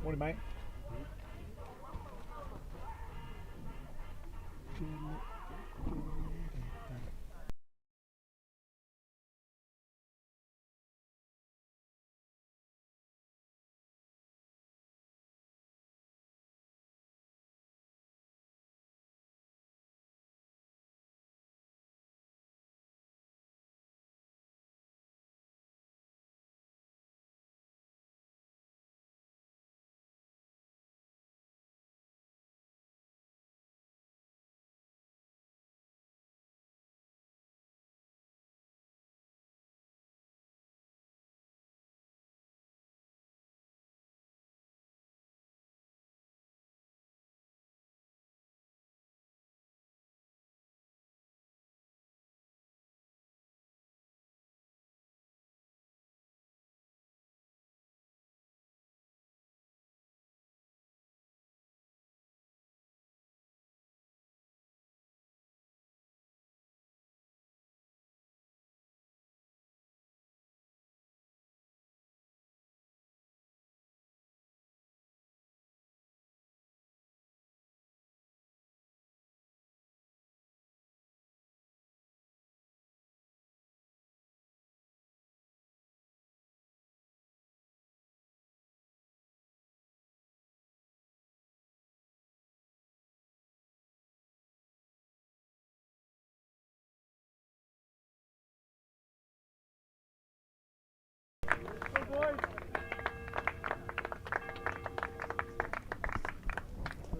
Morning, mate.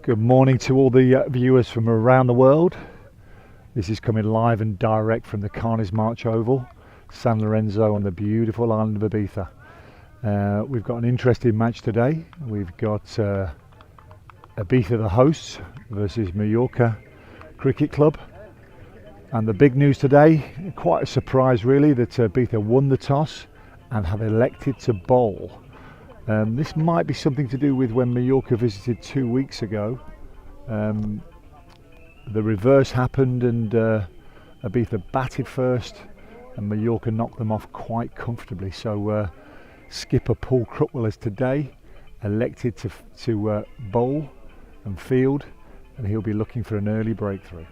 Good morning to all the viewers from around the world. This is coming live and direct from the Carnes March Oval, San Lorenzo on the beautiful island of Ibiza. We've got an interesting match today. We've got Ibiza the hosts versus Mallorca Cricket Club. And the big news today, quite a surprise really, that Ibiza won the toss and have elected to bowl. This might be something to do with when Mallorca visited 2 weeks ago. The reverse happened and Ibiza batted first and Mallorca knocked them off quite comfortably. So skipper Paul Crutwell has today elected to bowl and field, and he'll be looking for an early breakthrough.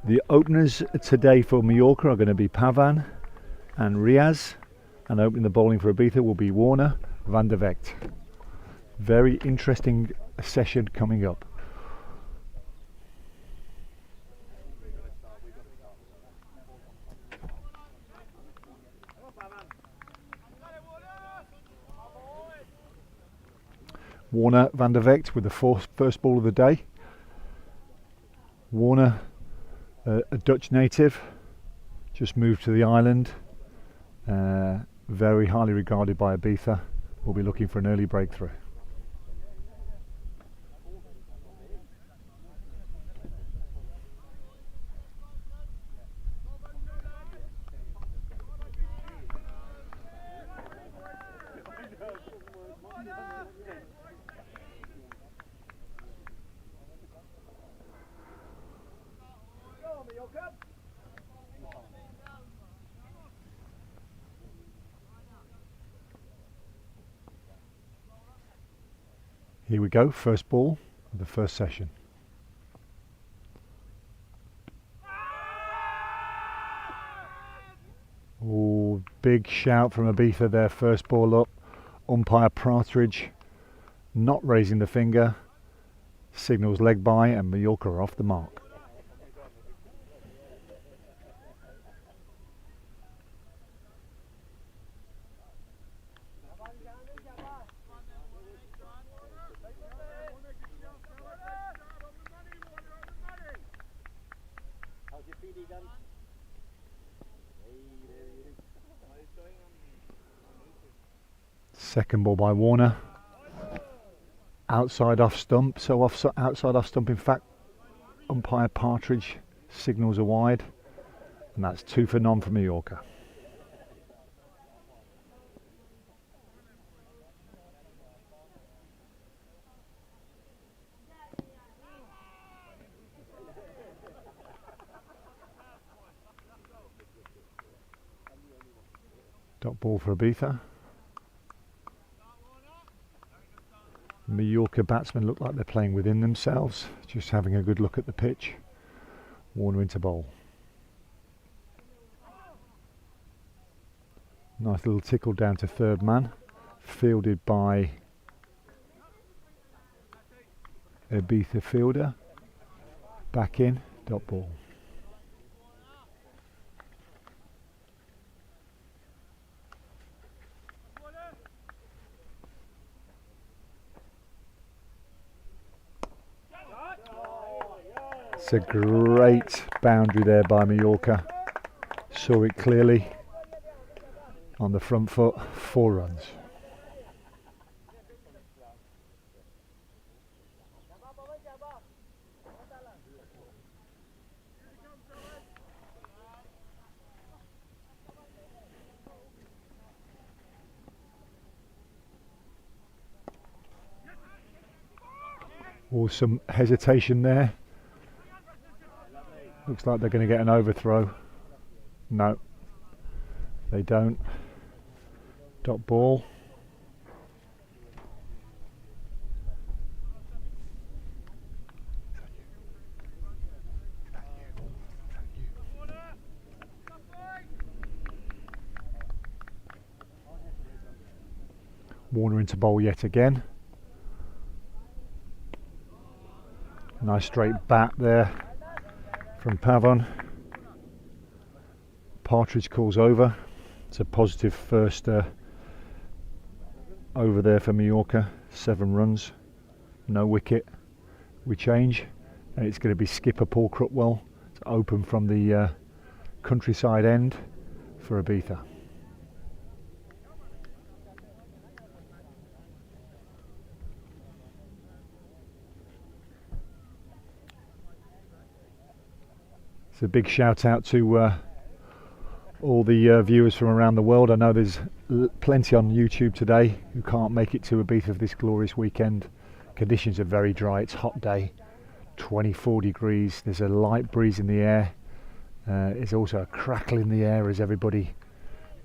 The openers today for Mallorca are going to be Pavan and Riaz, and opening the bowling for Ibiza will be Warner, Van der Vecht. Very interesting session coming up. Warner, Van der Vecht with the first ball of the day. Warner, a Dutch native, just moved to the island, very highly regarded by Ibiza. We'll be looking for an early breakthrough. Here we go, first ball of the first session. Oh, big shout from Ibiza there, first ball up. Umpire Partridge not raising the finger, signals leg by, and Mallorca are off the mark. Second ball by Warner. Outside off stump, so outside off stump. In fact, umpire Partridge signals are wide, and that's 2 for none for Mallorca. Dot ball for Ibiza. Mallorca batsmen look like they're playing within themselves, just having a good look at the pitch. Warner into bowl. Nice little tickle down to third man, fielded by Ibiza fielder. Back in, dot ball. It's a great boundary there by Mallorca. Saw it clearly on the front foot. 4 runs. Oh, some hesitation there. Looks like they're going to get an overthrow. No, they don't. Dot ball. Warner into bowl yet again. Nice straight bat there from Pavon. Partridge calls over. It's a positive first over there for Mallorca. 7 runs, no wicket. We change, and it's going to be skipper Paul Crutwell to open from the countryside end for Ibiza. It's a big shout out to all the viewers from around the world. I know there's plenty on YouTube today who can't make it to Ibiza for this glorious weekend. Conditions are very dry, it's a hot day, 24 degrees, there's a light breeze in the air. There's also a crackle in the air as everybody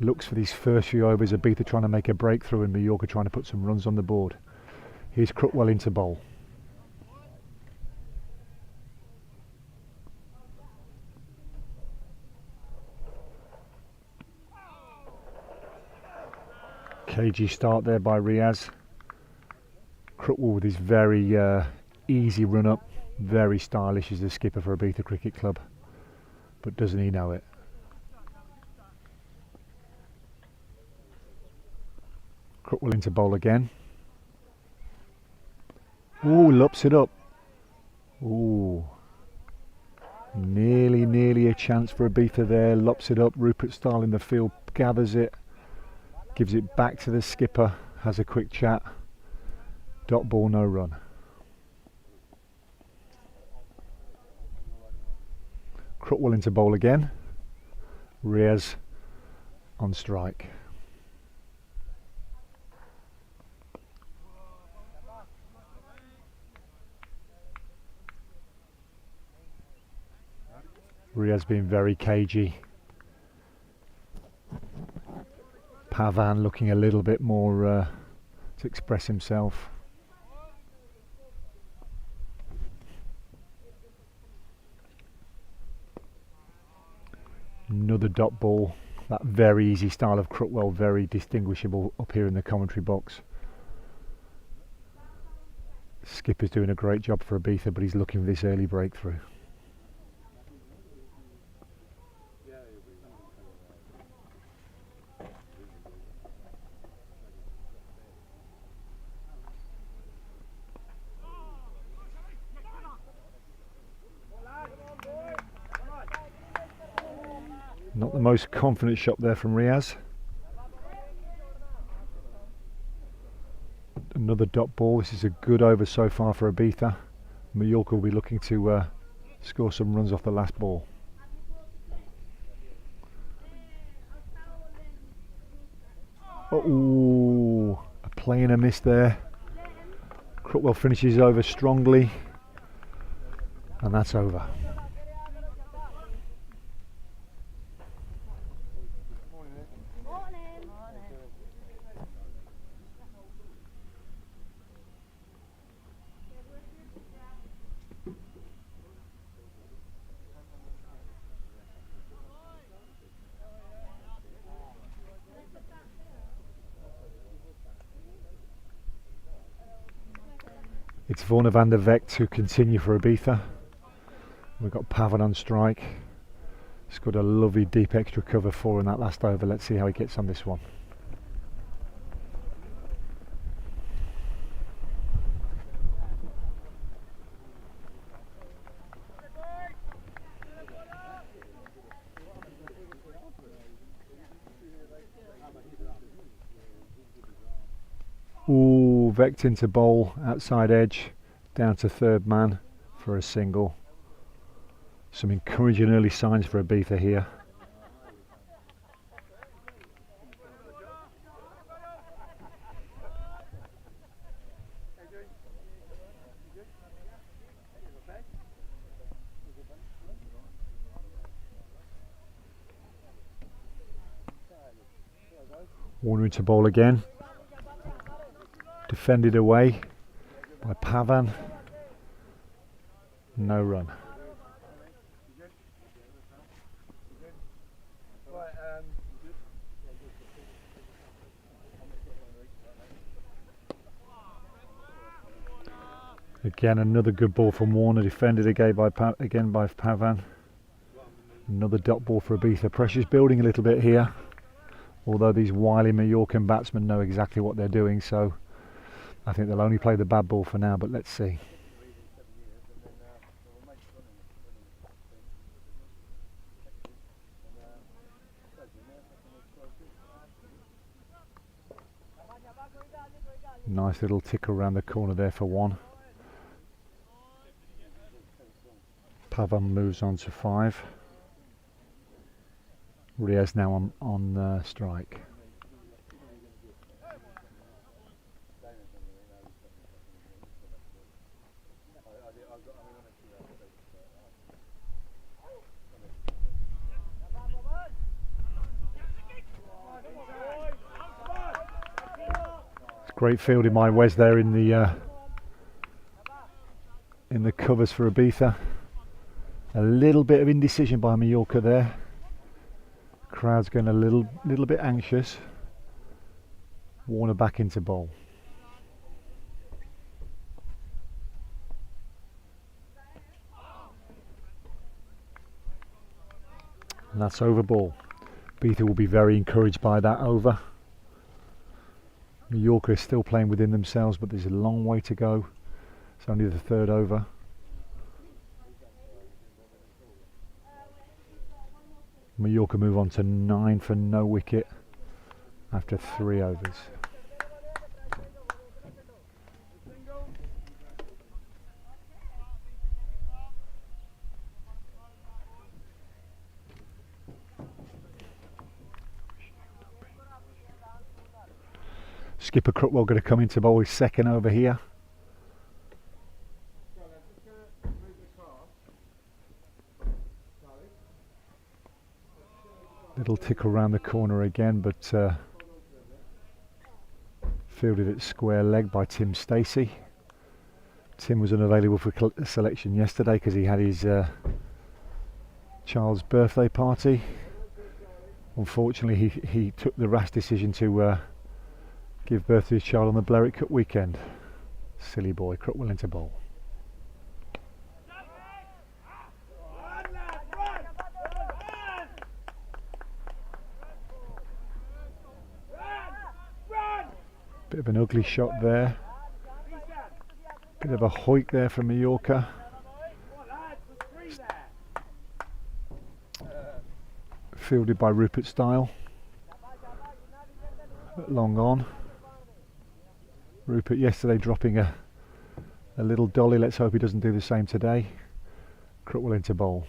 looks for these first few overs. Ibiza trying to make a breakthrough and Mallorca trying to put some runs on the board. Here's Crutwell into bowl. Cagey start there by Riaz. Crutwell with his very easy run up, very stylish as the skipper for Ibiza Cricket Club, but doesn't he know it? Crutwell into bowl again. Ooh, lops it up. Ooh. Nearly a chance for Ibiza there. Lops it up. Rupert Stahl in the field gathers it, gives it back to the skipper, has a quick chat. Dot ball, no run. Crutwell into bowl again. Riaz on strike. Riaz being very cagey. Pavan looking a little bit more to express himself. Another dot ball. That very easy style of Crutwell, very distinguishable up here in the commentary box. Skipper's doing a great job for Ibiza, but he's looking for this early breakthrough. Not the most confident shot there from Riaz. Another dot ball. This is a good over so far for Ibiza. Mallorca will be looking to score some runs off the last ball. Oh, a play and a miss there. Crutwell finishes over strongly, and that's over. It's Vorne van der Vecht to continue for Ibiza. We've got Pavan on strike. He's got a lovely deep extra cover for in that last over. Let's see how he gets on this one. Ooh, Vecht into bowl, outside edge, down to third man for a single. Some encouraging early signs for Ibiza here. Warner into bowl again. Defended away by Pavan. No run. Again, another good ball from Warner. Defended again by Pavan. Another dot ball for Ibiza. Pressure's building a little bit here, although these wily Mallorcan batsmen know exactly what they're doing, so I think they'll only play the bad ball for now, but let's see. Nice little tick around the corner there for one. Pavan moves on to 5. Riaz now on strike. Great fielding by Wes there in the covers for Ibiza. A little bit of indecision by Mallorca there. Crowd's going a little bit anxious. Warner back into bowl. And that's over ball. Ibiza will be very encouraged by that over. Mallorca is still playing within themselves, but there's a long way to go. It's only the third over. Mallorca move on to 9 for no wicket after 3 overs. Skipper Crutwell going to come into bowl his second over here. Little tick around the corner again, but fielded at square leg by Tim Stacey. Tim was unavailable for selection yesterday because he had his child's birthday party. Unfortunately, he took the rash decision to give birth to his child on the Balearic Cup weekend. Silly boy. Crutwell into bowl. Bit of an ugly shot there. Bit of a hoik there from Mallorca. Fielded by Rupert Style. Long on. Rupert yesterday dropping a little dolly. Let's hope he doesn't do the same today. Crutwell into bowl.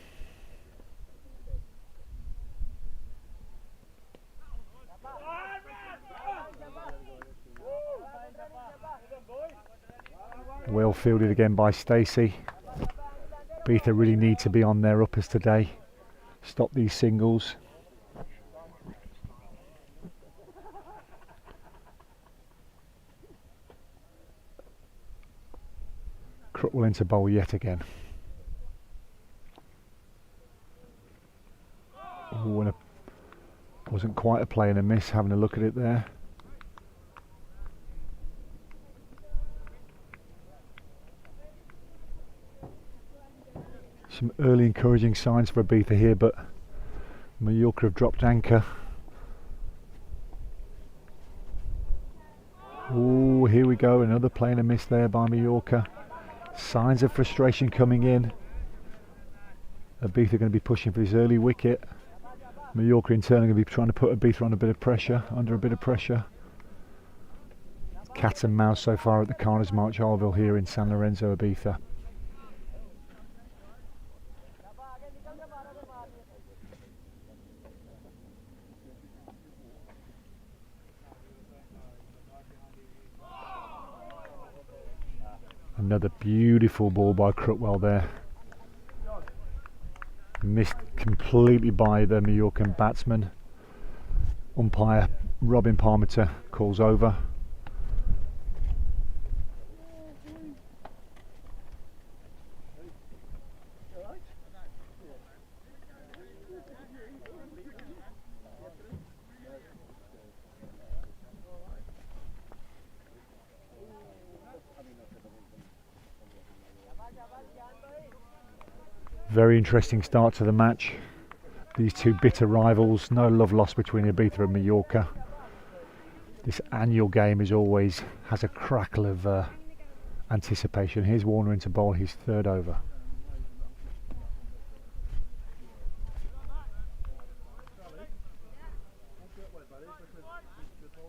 Well fielded again by Stacey. Ibiza really need to be on their uppers today. Stop these singles. Crutwell into bowl yet again. Ooh, and wasn't quite a play and a miss, having a look at it there. Some early encouraging signs for Ibiza here, but Mallorca have dropped anchor. Oh, here we go, another play and a miss there by Mallorca. Signs of frustration coming in. Ibiza going to be pushing for his early wicket. Mallorca in turn are going to be trying to put Ibiza on a bit of pressure, under a bit of pressure. Cat and mouse so far at the Carners March Harville here in San Lorenzo, Ibiza. Another beautiful ball by Crutwell there. Missed completely by the Mallorcan batsman. Umpire Robin Parmenter calls over. Very interesting start to the match. These two bitter rivals, no love lost between Ibiza and Mallorca. This annual game always has a crackle of anticipation. Here's Warner into bowl his third over.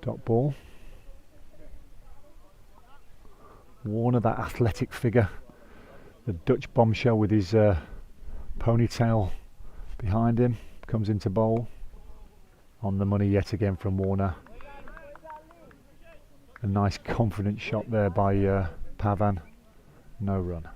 Dot ball. Warner, that athletic figure, the Dutch bombshell with his ponytail behind him, comes into bowl. On the money yet again from Warner. A nice confident shot there by Pavan. No run.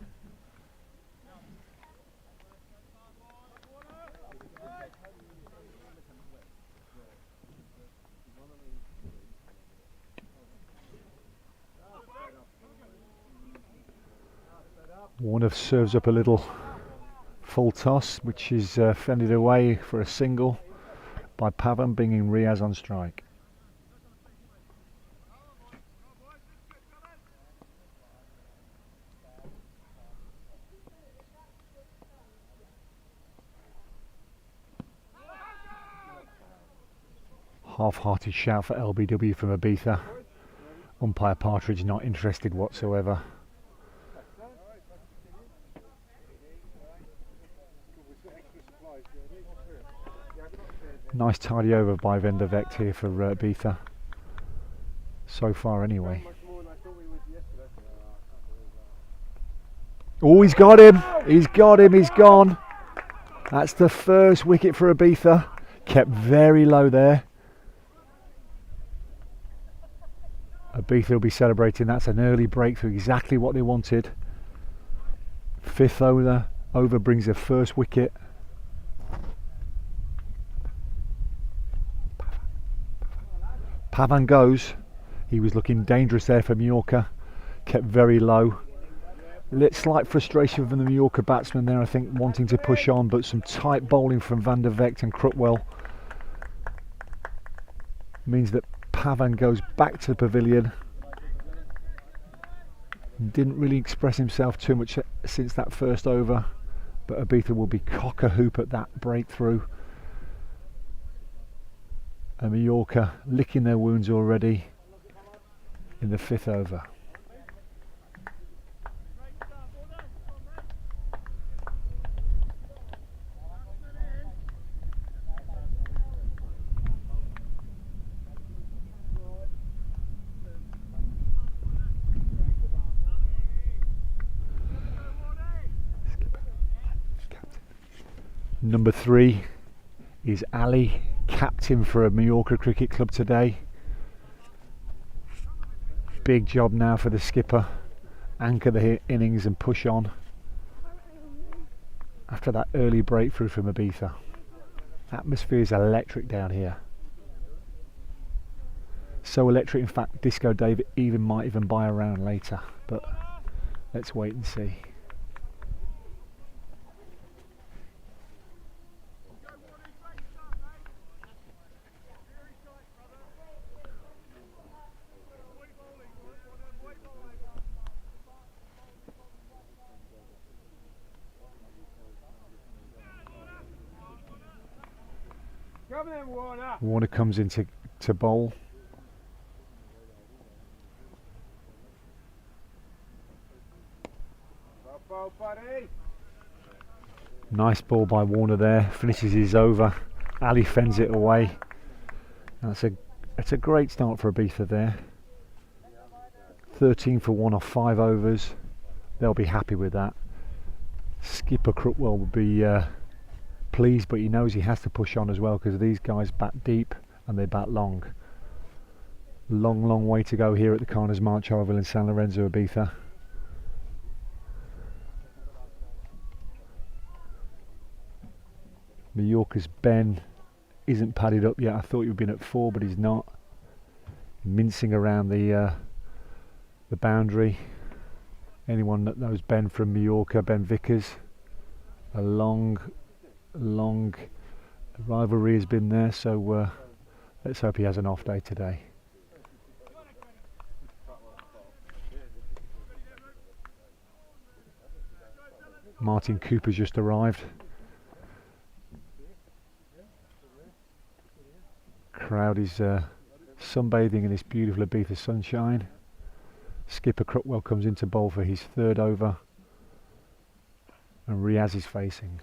Warner serves up a little full toss, which is fended away for a single by Pavan, bringing Riaz on strike. Half-hearted shout for LBW from Ibiza. Umpire Partridge not interested whatsoever. Nice tidy over by Van der Vecht here for Ibiza. So far anyway. Oh, he's got him! He's got him, he's gone! That's the first wicket for Ibiza. Kept very low there. Ibiza will be celebrating. That's an early breakthrough, exactly what they wanted. Fifth over brings their first wicket. Pavan goes. He was looking dangerous there for Mallorca. Kept very low. Slight frustration from the Mallorca batsman there, I think, wanting to push on, but some tight bowling from Van der Vecht and Crutwell means that Pavan goes back to the pavilion. Didn't really express himself too much since that first over, but Ibiza will be cock-a-hoop at that breakthrough. And Mallorca licking their wounds already in the fifth over. Number 3 is Ali, captain for Mallorca Cricket Club today. Big job now for the skipper. Anchor the innings and push on after that early breakthrough from Ibiza. Atmosphere is electric down here. So electric, in fact, Disco Dave might even buy a round later, but let's wait and see. Warner comes in to bowl. Nice ball by Warner there. Finishes his over. Ali fends it away. It's a great start for Ibiza there. 13 for 1 off 5 overs. They'll be happy with that. Skipper Crutwell will be pleased, but he knows he has to push on as well because these guys bat deep and they bat long. Long way to go here at the Carnes March Oval in San Lorenzo, Ibiza. Mallorca's Ben isn't padded up yet. I thought he would have been at 4, but he's not. Mincing around the boundary. Anyone that knows Ben from Mallorca, Ben Vickers, a long rivalry has been there, so let's hope he has an off day today. Martin Cooper's just arrived. Crowd is sunbathing in this beautiful Ibiza sunshine. Skipper Crutwell comes into bowl for his 3rd over, and Riaz is facing.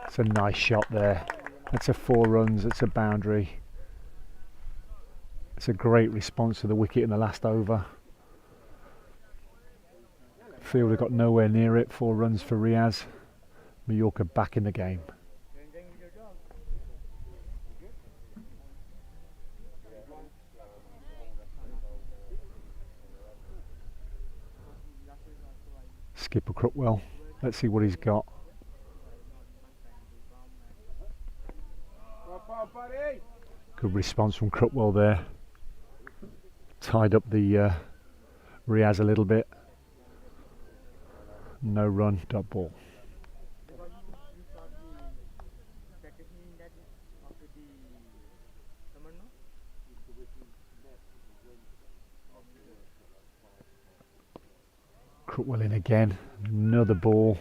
It's a nice shot there. That's a 4 runs, it's a boundary. It's a great response to the wicket in the last over. Fielder got nowhere near it. 4 runs for Riaz. Mallorca back in the game. Skipper Crutwell. Let's see what he's got. Good response from Crutwell there. Tied up the Riaz a little bit. No run, dot ball. Crutwell in again. Another ball.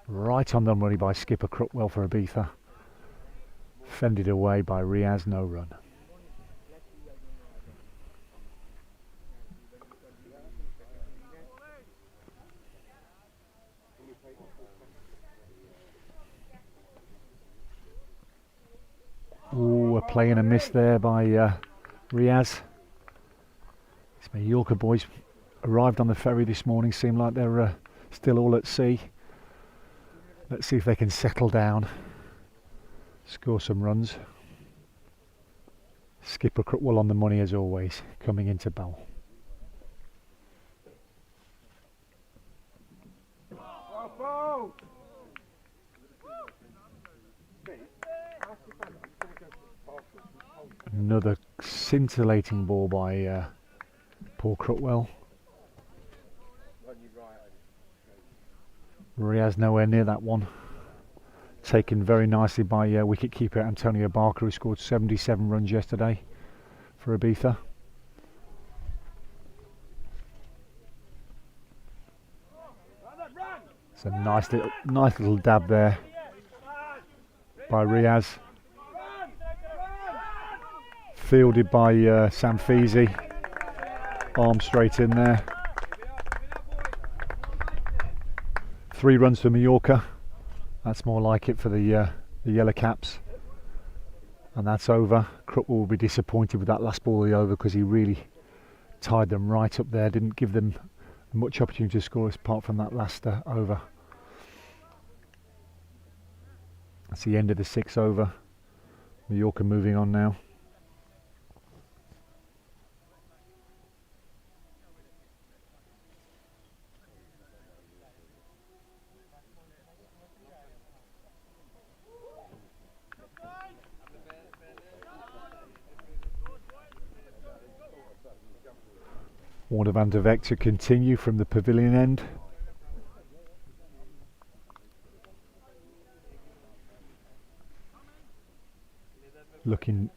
Right on the money by Skipper Crutwell for Ibiza. Fended away by Riaz, no run. play and a miss there by Riaz. These Mallorca boys arrived on the ferry this morning, seem like they're still all at sea. Let's see if they can settle down, score some runs. Skipper Crookwell on the money as always, coming into bowl. Another scintillating ball by Paul Crookwell. Riaz nowhere near that one. Taken very nicely by wicket-keeper Antonio Barker, who scored 77 runs yesterday for Ibiza. It's a nice little dab there by Riaz. Fielded by Sam Feasy. Arm straight in there. 3 runs to Mallorca. That's more like it for the Yellow Caps. And that's over. Crookwell will be disappointed with that last ball of the over because he really tied them right up there. Didn't give them much opportunity to score apart from that last over. That's the end of the 6th over. Mallorca moving on now. Warner van der Veck to continue from the pavilion end. Looking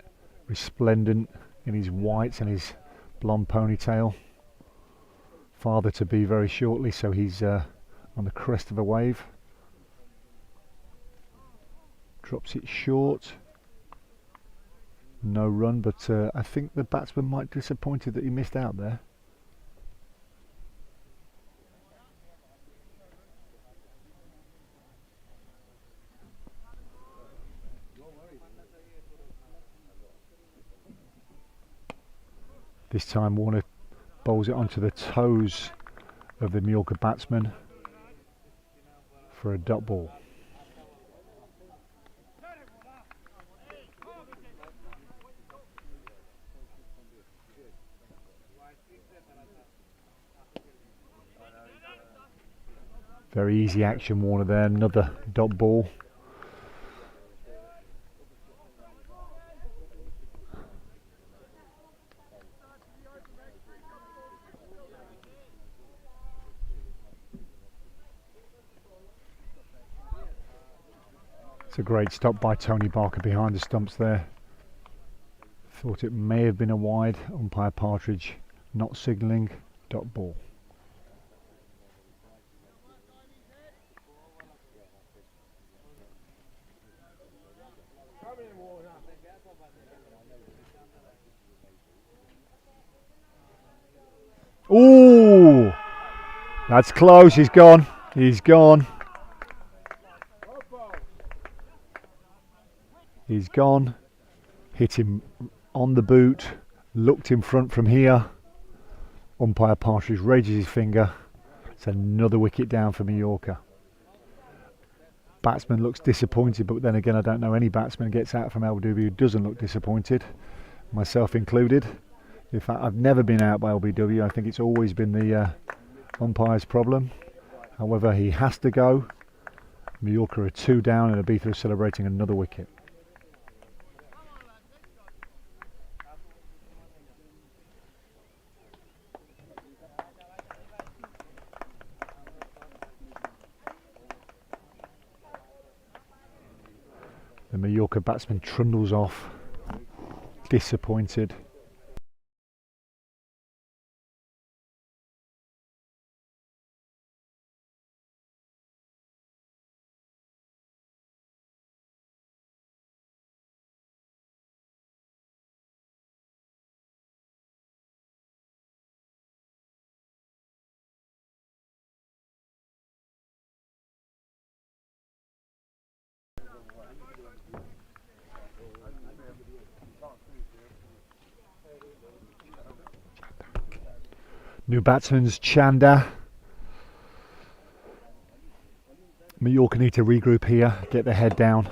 resplendent in his whites and his blonde ponytail. Father to be very shortly, so he's on the crest of a wave. Drops it short. No run, but I think the batsman might be disappointed that he missed out there. This time Warner bowls it onto the toes of the Mallorca batsman for a dot ball. Very easy action, Warner there, another dot ball. It's a great stop by Tony Barker behind the stumps there. Thought it may have been a wide. Umpire Partridge not signalling. Dot ball. Ooh, that's close. He's gone. He's gone. He's gone. Hit him on the boot. Looked in front from here. Umpire Partridge raises his finger. It's another wicket down for Mallorca. Batsman looks disappointed, but then again, I don't know any batsman gets out from LBW who doesn't look disappointed, myself included. In fact, I've never been out by LBW. I think it's always been the umpire's problem. However, he has to go. Mallorca are 2 down and Ibiza is celebrating another wicket. The Mallorca batsman trundles off, disappointed. New batsman's Chanda. Mallorca need to regroup here, get their head down.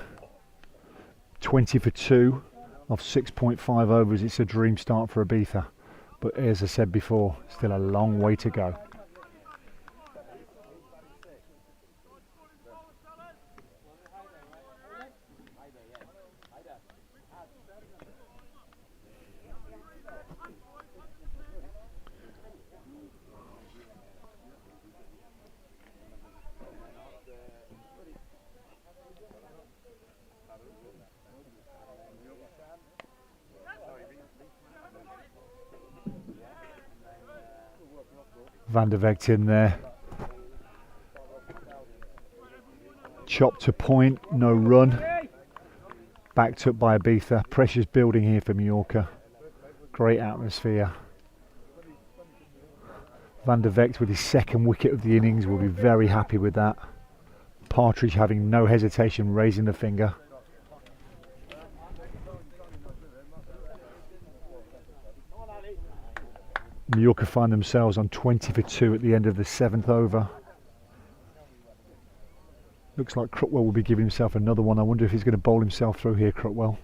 20 for 2 off 6.5 overs. It's a dream start for Ibiza, but as I said before, still a long way to go. Van der Vecht in there. Chopped to point, no run. Backed up by Ibiza. Pressure's building here for Mallorca. Great atmosphere. Van der Vecht with his second wicket of the innings will be very happy with that. Partridge having no hesitation, raising the finger. Mallorca find themselves on 20 for 2 at the end of the 7th over. Looks like Crutwell will be giving himself another one. I wonder if he's going to bowl himself through here, Crutwell.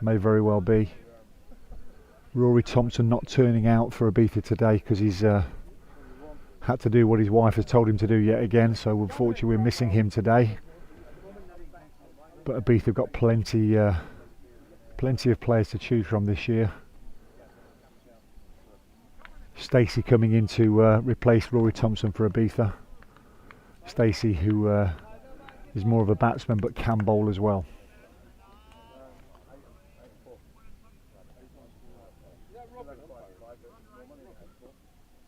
May very well be. Rory Thompson not turning out for Ibiza today because he's had to do what his wife has told him to do yet again, so unfortunately we're missing him today. But Ibiza have got plenty of players to choose from this year. Stacey coming in to replace Rory Thompson for Ibiza. Stacey, who is more of a batsman but can bowl as well.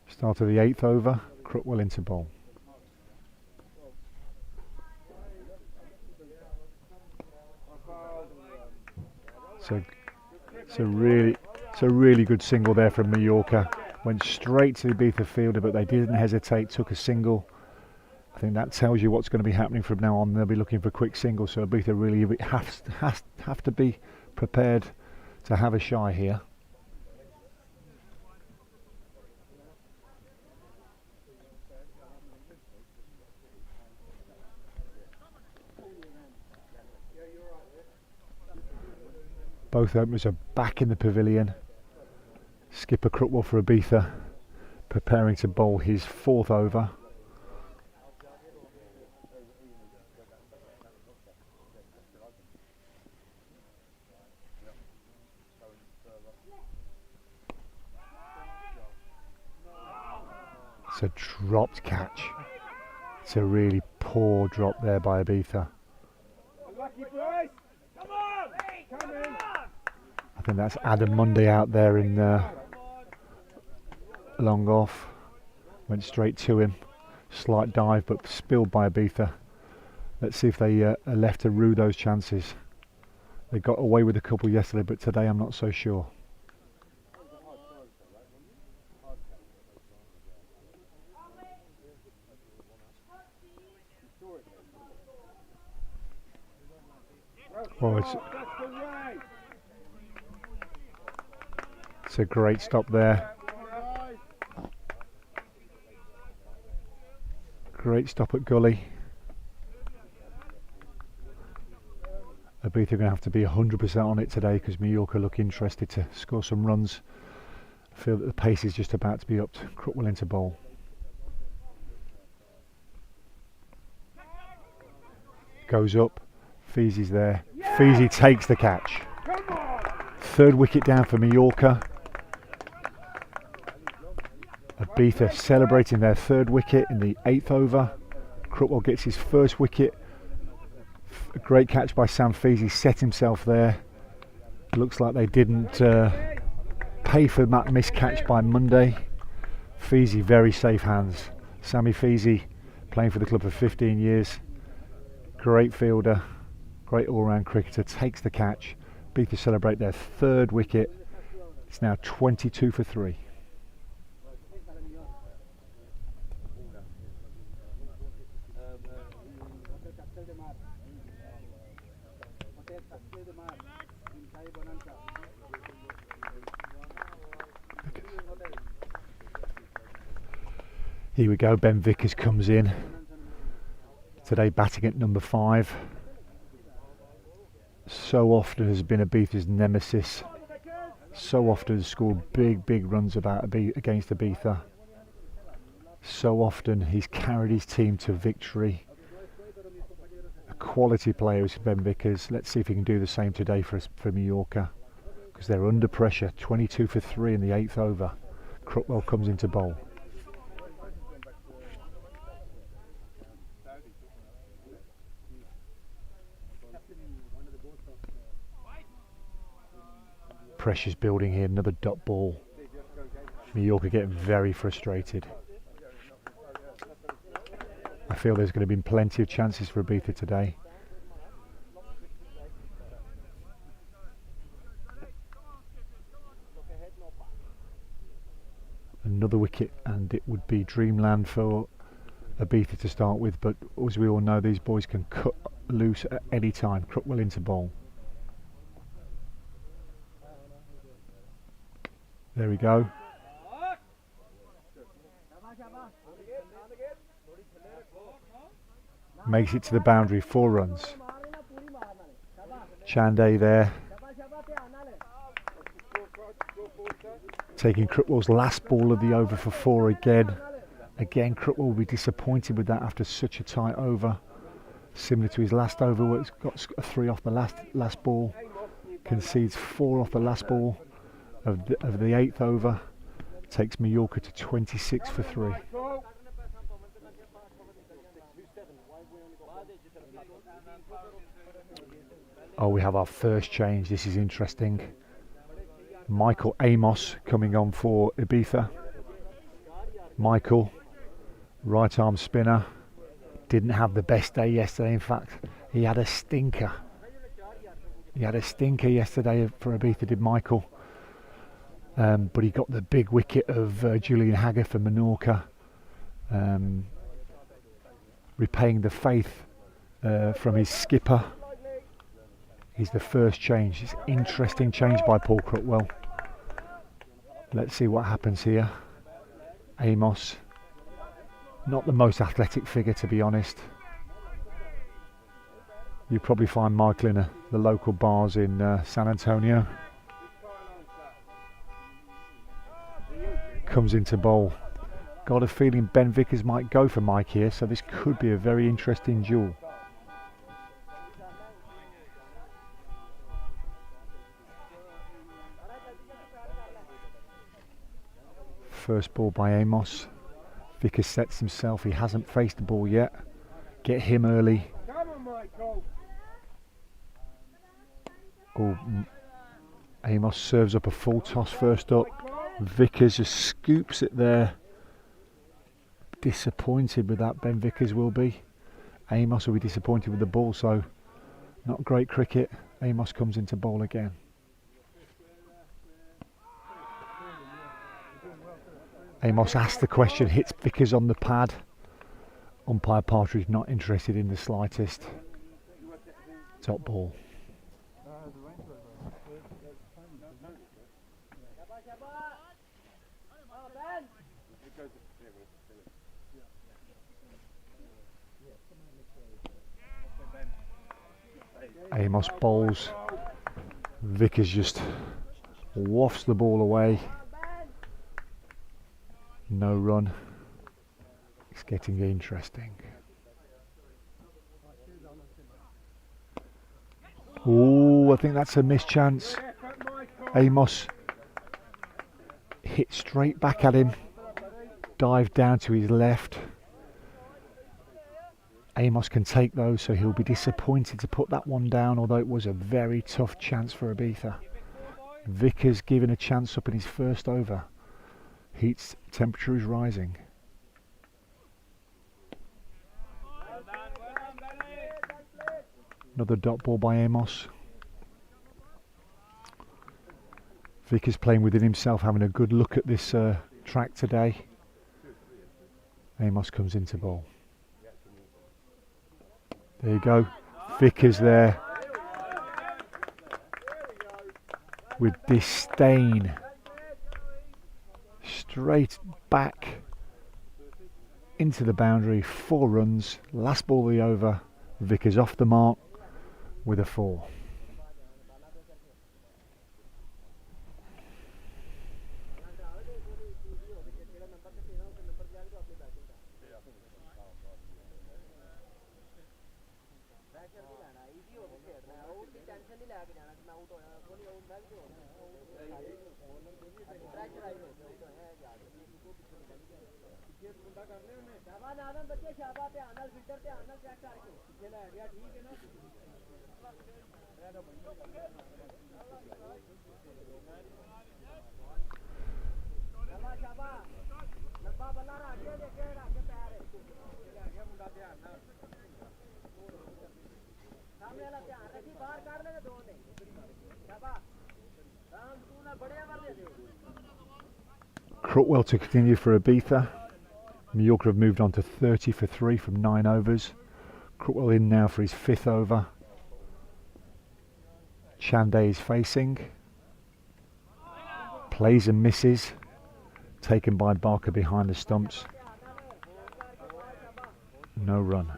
Start of the 8th over, Crutwell into bowl. So it's a really good single there from Mallorca. Went straight to the Ibiza fielder, but they didn't hesitate, took a single. I think that tells you what's going to be happening from now on. They'll be looking for quick singles, so Ibiza really have to be prepared to have a shy here. Both openers are back in the pavilion. Skipper Crutwell for Ibiza preparing to bowl his 4th over. It's a dropped catch. It's a really poor drop there by Ibiza. I think that's Adam Munday out there in long off. Went straight to him. Slight dive but spilled by Ibiza. Let's see if they are left to rue those chances. They got away with a couple yesterday, but today I'm not so sure. Well, it's a great stop there. Great stop at gully. Ibiza are going to have to be 100% on it today because Mallorca look interested to score some runs. I feel that the pace is just about to be upped. Crutwell into bowl. Goes up. Feezy's there. Feezy takes the catch. 3rd wicket down for Mallorca. Ibiza celebrating their 3rd wicket in the 8th over. Crutwell gets his 1st wicket. A great catch by Sam Feezy, set himself there. Looks like they didn't pay for that missed catch by Munday. Feezy, very safe hands. Sammy Feezy, playing for the club for 15 years. Great fielder, great all-round cricketer, takes the catch. Ibiza celebrate their 3rd wicket. It's now 22 for 3. Here we go, Ben Vickers comes in. Today batting at number 5. So often has been Ibiza's nemesis. So often has scored big runs against Ibiza. So often he's carried his team to victory. A quality player is Ben Vickers. Let's see if he can do the same today for Mallorca, because they're under pressure. 22 for 3 in the 8th over. Crookwell comes into bowl. Pressure's building here, another dot ball. Mallorca getting very frustrated. I feel there's going to be plenty of chances for Ibiza today. Another wicket and it would be dreamland for Ibiza to start with, but as we all know, these boys can cut loose at any time. Crookwell into bowl. There we go. Makes it to the boundary, 4 runs. Chanday there. Taking Crookwell's last ball of the over for 4 again. Again, Crookwell will be disappointed with that after such a tight over. Similar to his last over where it's got a 3 off the last ball. Concedes 4 off the last ball of the 8th over. Takes Mallorca to 26 for 3. Oh, we have our first change. This is interesting. Michael Amos coming on for Ibiza. Michael, right arm spinner, didn't have the best day yesterday. In fact, he had a stinker. He had a stinker yesterday for Ibiza, did Michael. But he got the big wicket of Julian Hagger for Mallorca, repaying the faith from his skipper. He's the first change. It's interesting change by Paul Crookwell. Let's see what happens here. Amos, not the most athletic figure, to be honest. You probably find Michael in the local bars in San Antonio. Comes into bowl. Got a feeling Ben Vickers might go for Mike here, so this could be a very interesting duel. First ball by Amos. Vickers sets himself. He hasn't faced the ball yet. Get him early. Oh, Amos serves up a full toss first up. Vickers just scoops it there. Disappointed with that, Ben Vickers will be. Amos will be disappointed with the ball, so not great cricket. Amos comes into bowl again. Amos asks the question, hits Vickers on the pad. Umpire Partridge not interested in the slightest. Top ball. Amos bowls. Vickers just wafts the ball away. No run. It's getting interesting. Oh, I think that's a missed chance. Amos hit straight back at him. Dive down to his left. Amos can take those, so he'll be disappointed to put that one down, although it was a very tough chance for Ibiza. Vickers given a chance up in his first over. Heat's temperature is rising. Another dot ball by Amos. Vickers playing within himself, having a good look at this track today. Amos comes into bowl. There you go. Vickers there with disdain. Straight back into the boundary, 4 runs, last ball of the over. Vickers off the mark with a 4. Crutwell to continue for Ibiza. Mallorca have moved on to 30 for 3 from 9 overs. Crutwell in now for his 5th over. Chanday is facing. Plays and misses. Taken by Barker behind the stumps. No run.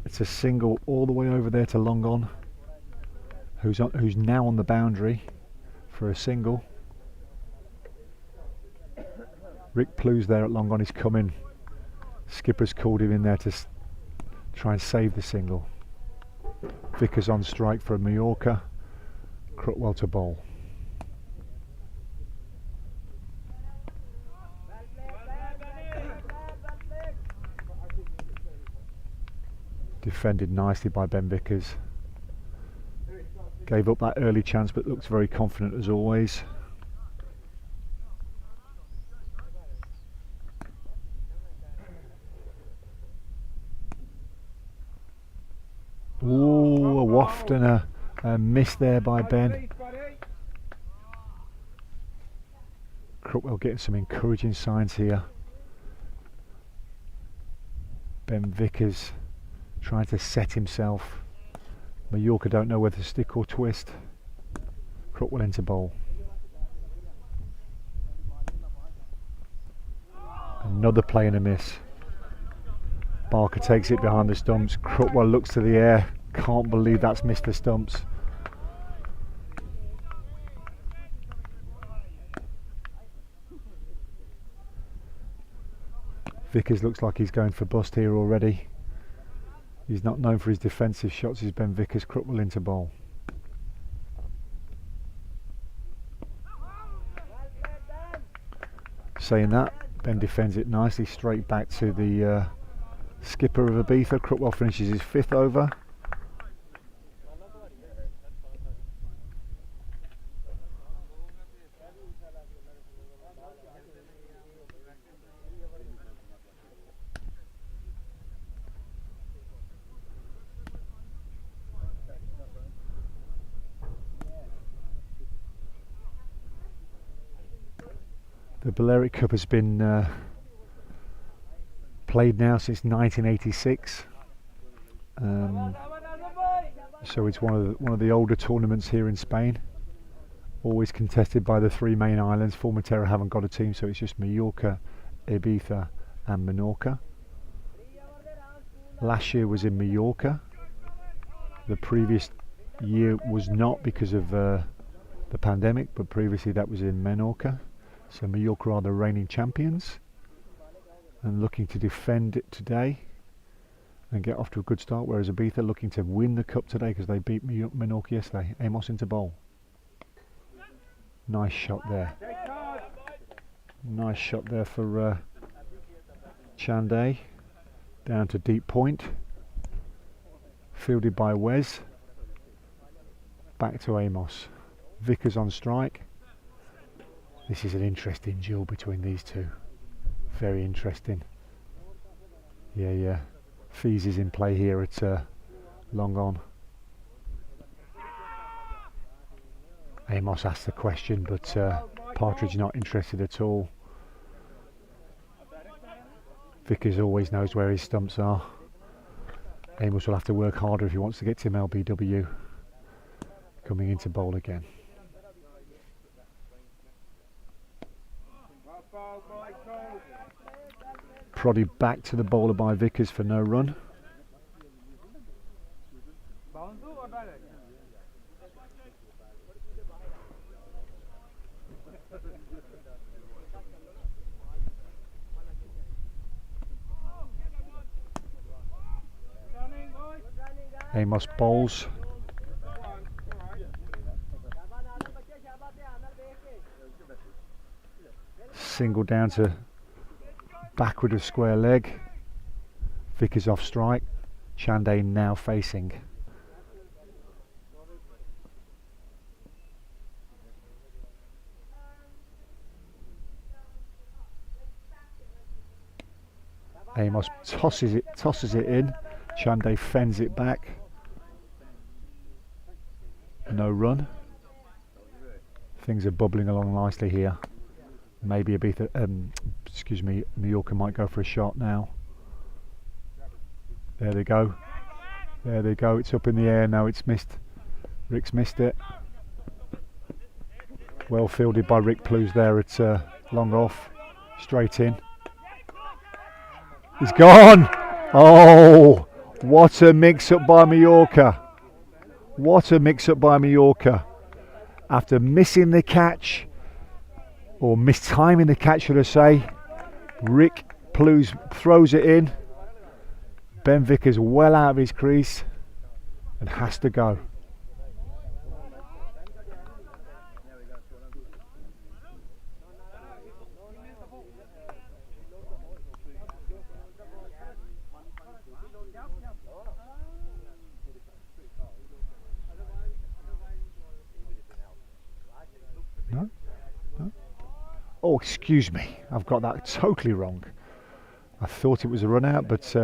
It's a single all the way over there to long on, who's now on the boundary for a single. Rick Plu's there at long on, he's coming. Skipper's called him in there to try and save the single. Vickers on strike for Mallorca. Crutwell to bowl. Defended nicely by Ben Vickers. Gave up that early chance but looks very confident as always. Ooh, a waft and a miss there by Ben. Crutwell getting some encouraging signs here. Ben Vickers trying to set himself. Mallorca don't know whether to stick or twist. Crutwell into bowl. Another play and a miss. Barker takes it behind the stumps. Crutwell looks to the air. Can't believe that's missed the stumps. Vickers looks like he's going for bust here already. He's not known for his defensive shots. He's Ben Vickers. Crutwell into bowl. Saying that, Ben defends it nicely straight back to the skipper of Ibiza. Crutwell finishes his 5th over. The Balearic Cup has been played now since 1986, so it's one of the older tournaments here in Spain. Always contested by the 3 main islands. Formentera haven't got a team, so it's just Mallorca, Ibiza, and Menorca. Last year was in Mallorca. The previous year was not because of the pandemic, but previously that was in Menorca. So Mallorca are the reigning champions and looking to defend it today and get off to a good start, whereas Ibiza looking to win the cup today because they beat Menorca yesterday. Amos into bowl. Nice shot there. Nice shot there for Chanday. Down to deep point. Fielded by Wes. Back to Amos. Vickers on strike. This is an interesting duel between these two. Very interesting. Yeah. Fees is in play here at long on. Amos asked the question, but Partridge not interested at all. Vickers always knows where his stumps are. Amos will have to work harder if he wants to get to MLBW. Coming into bowl again. Prodded back to the bowler by Vickers for no run. Amos bowls. Single down to backward of square leg. Vickers off strike. Chande now facing. Amos tosses it in. Chande fends it back. No run. Things are bubbling along nicely here. Maybe Ibiza, Mallorca might go for a shot now. There they go. There they go. It's up in the air now. It's missed. Rick's missed it. Well fielded by Rick Plews there at long off. Straight in. He's gone. Oh, what a mix-up by Mallorca. What a mix-up by Mallorca. After missing the catch, or mistiming the catch should I say, Rick Plews throws it in. Ben Vickers well out of his crease and has to go. No? No? Oh, excuse me, I've got that totally wrong. I thought it was a run out, but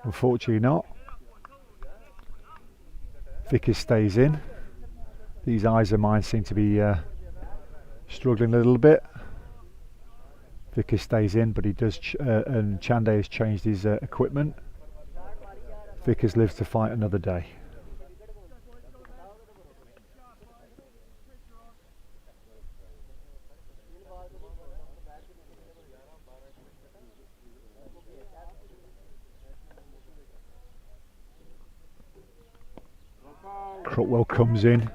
unfortunately not. Vickers stays in. These eyes of mine seem to be struggling a little bit. Vickers stays in, but he does, and Chande has changed his equipment. Vickers lives to fight another day. Crutwell comes in.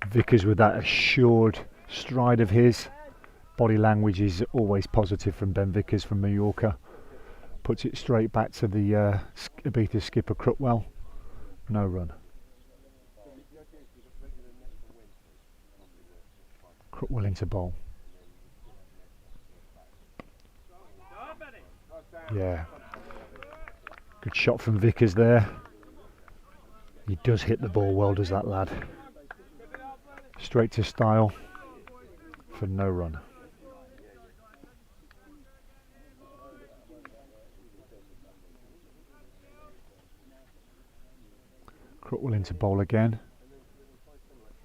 Vickers with that assured stride of his. Body language is always positive from Ben Vickers from Mallorca. Puts it straight back to the Ibiza skipper Crutwell. No run. Crutwell into bowl. Yeah. Good shot from Vickers there. He does hit the ball well, does that lad. Straight to style for no run. Crutwell into bowl again.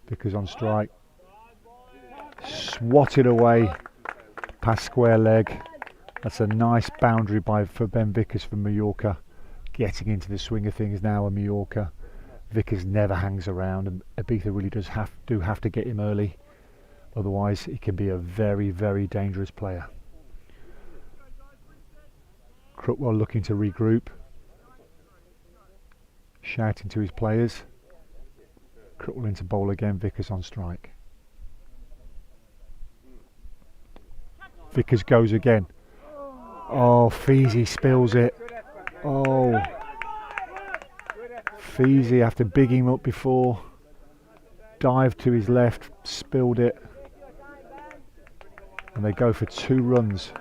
Vickers on strike. Swatted away past square leg. That's a nice boundary for Ben Vickers from Mallorca. Getting into the swing of things now in Mallorca. Vickers never hangs around, and Ibiza really does have to get him early, otherwise he can be a very, very dangerous player. Crutwell looking to regroup, shouting to his players. Crutwell into bowl again. Vickers on strike. Vickers goes again. Oh, Feezy spills it. Oh, Feezy, after bigging him up before, dived to his left, spilled it, and they go for 2 runs.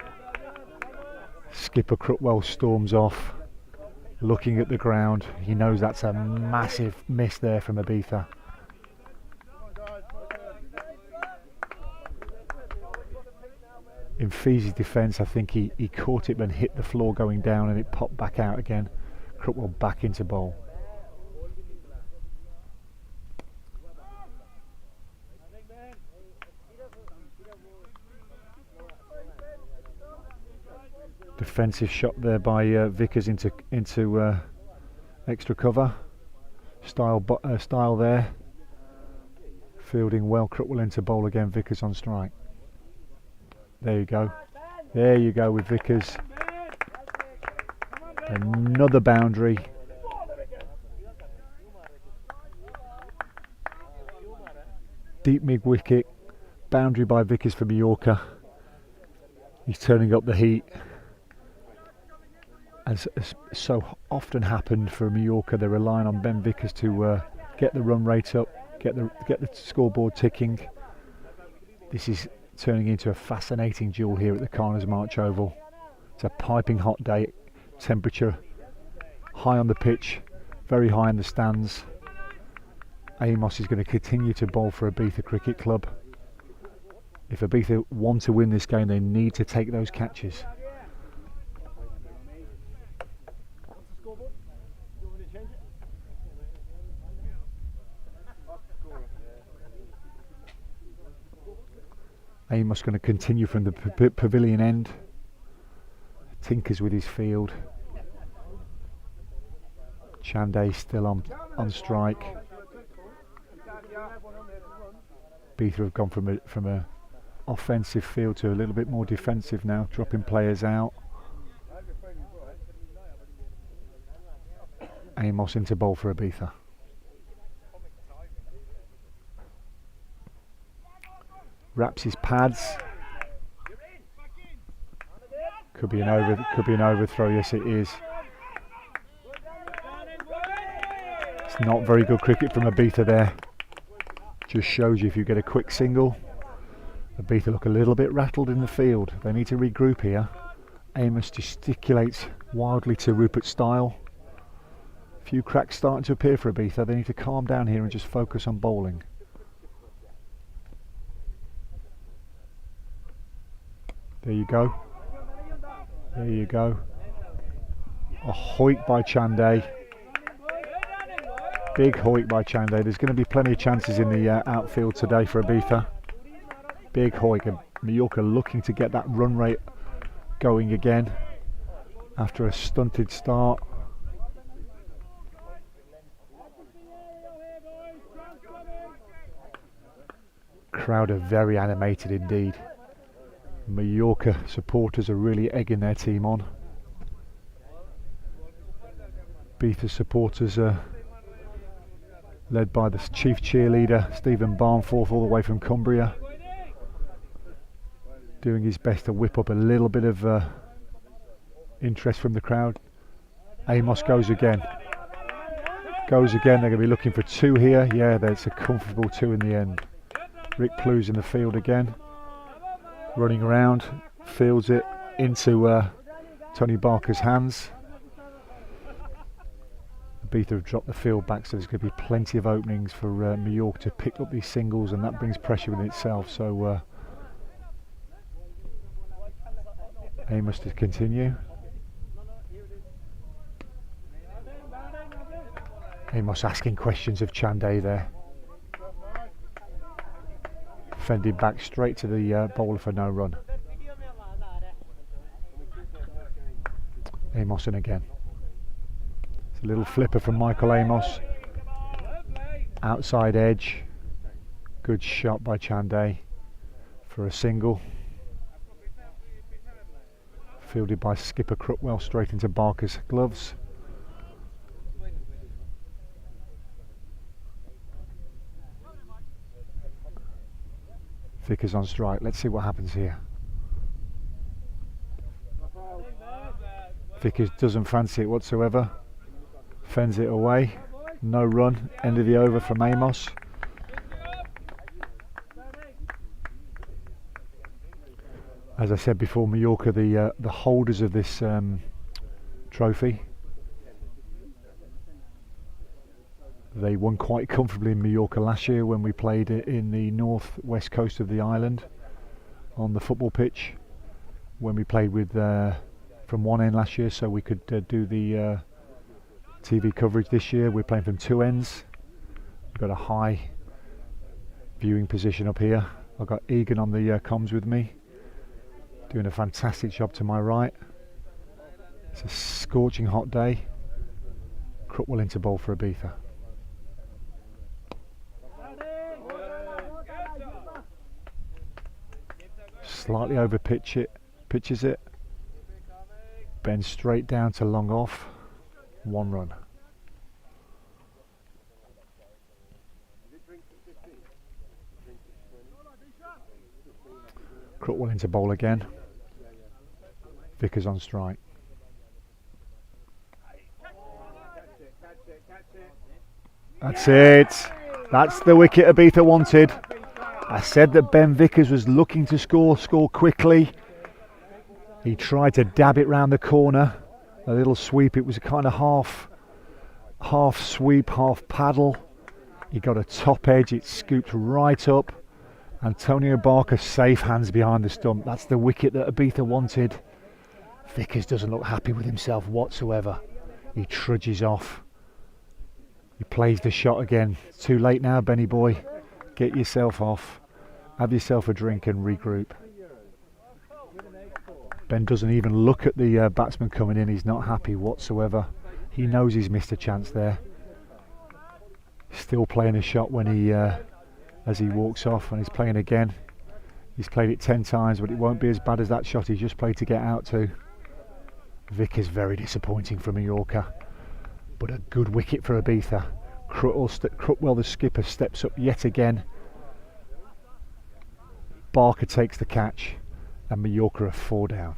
Skipper Crutwell storms off, looking at the ground. He knows that's a massive miss there from Ibiza. In Feezy's defence, I think he caught it and hit the floor going down, and it popped back out again. Crookwell back into bowl. Defensive shot there by Vickers into extra cover. Style there. Fielding well. Crookwell into bowl again. Vickers on strike. There you go. There you go with Vickers. Another boundary. Deep mid wicket. Boundary by Vickers for Mallorca. He's turning up the heat. As so often happened for Mallorca, they're relying on Ben Vickers to get the run rate up, get the scoreboard ticking. This is turning into a fascinating duel here at the Carners March Oval. It's a piping hot day, temperature high on the pitch, very high in the stands. Amos is going to continue to bowl for Ibiza Cricket Club. If Ibiza want to win this game, they need to take those catches. Amos going to continue from the pavilion end. Tinkers with his field. Chanday still on strike. Ibiza have gone from a offensive field to a little bit more defensive now, dropping players out. Amos into bowl for Ibiza. Wraps his pads. Could be an overthrow. Yes, it is. It's not very good cricket from Ibiza there. Just shows you if you get a quick single. Ibiza look a little bit rattled in the field. They need to regroup here. Amos gesticulates wildly to Rupert Style. A few cracks starting to appear for Ibiza. They need to calm down here and just focus on bowling. There you go. There you go. A hoik by Chanday. Big hoik by Chanday. There's going to be plenty of chances in the outfield today for Ibiza. Big hoik. And Mallorca looking to get that run rate going again after a stunted start. Crowd are very animated indeed. Mallorca supporters are really egging their team on. Ibiza supporters are led by the chief cheerleader Stephen Barnforth, all the way from Cumbria, doing his best to whip up a little bit of interest from the crowd. Amos goes again. They're going to be looking for two here. Yeah, there's a comfortable two in the end. Rick Plu's in the field again, running around, fields it into Tony Barker's hands. Ibiza have dropped the field back, so there's going to be plenty of openings for Mallorca to pick up these singles, and that brings pressure in itself. So Amos to continue. Amos asking questions of Chanday there. Fended back straight to the bowler for no run. Amos in again. It's a little flipper from Michael Amos. Outside edge. Good shot by Chanday for a single. Fielded by skipper Crookwell straight into Barker's gloves. Vickers on strike. Let's see what happens here. Vickers doesn't fancy it whatsoever. Fends it away. No run. End of the over from Amos. As I said before, Mallorca, the holders of this trophy. They won quite comfortably in Mallorca last year when we played in the north-west coast of the island on the football pitch. When we played with from one end last year, so we could do the TV coverage this year. We're playing from two ends. We've got a high viewing position up here. I've got Egan on the comms with me, doing a fantastic job to my right. It's a scorching hot day. Crutwell into bowl for Ibiza. Slightly over pitches it. Bends straight down to long off. 1 run. Crutwell into bowl again. Vickers on strike. That's it. That's the wicket Ibiza wanted. I said that Ben Vickers was looking to score quickly. He tried to dab it round the corner. A little sweep. It was a kind of half sweep, half paddle. He got a top edge. It scooped right up. Antonio Barker safe hands behind the stump. That's the wicket that Ibiza wanted. Vickers doesn't look happy with himself whatsoever. He trudges off. He plays the shot again. Too late now, Benny boy. Get yourself off. Have yourself a drink and regroup. Ben doesn't even look at the batsman coming in. He's not happy whatsoever. He knows he's missed a chance there. Still playing a shot when he as he walks off, and he's playing again. He's played it 10 times, but it won't be as bad as that shot he just played to get out to. Vick is very disappointing for Mallorca, but a good wicket for Ibiza. Crutwell, the skipper, steps up yet again. Barker takes the catch, and Mallorca are 4 down.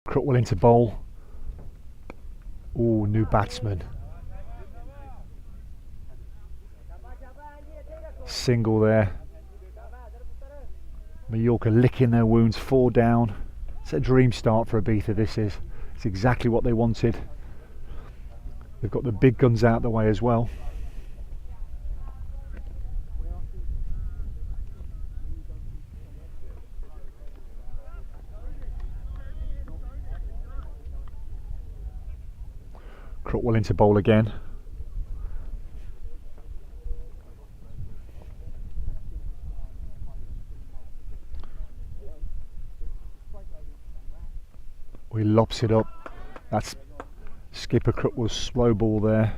Crutwell into bowl. Oh, new batsman. Single there. Mallorca licking their wounds, 4 down. It's a dream start for Ibiza, this is. It's exactly what they wanted. They've got the big guns out the way as well. Crutwell into bowl again. He lops it up. That's skipper Crutwell's slow ball there.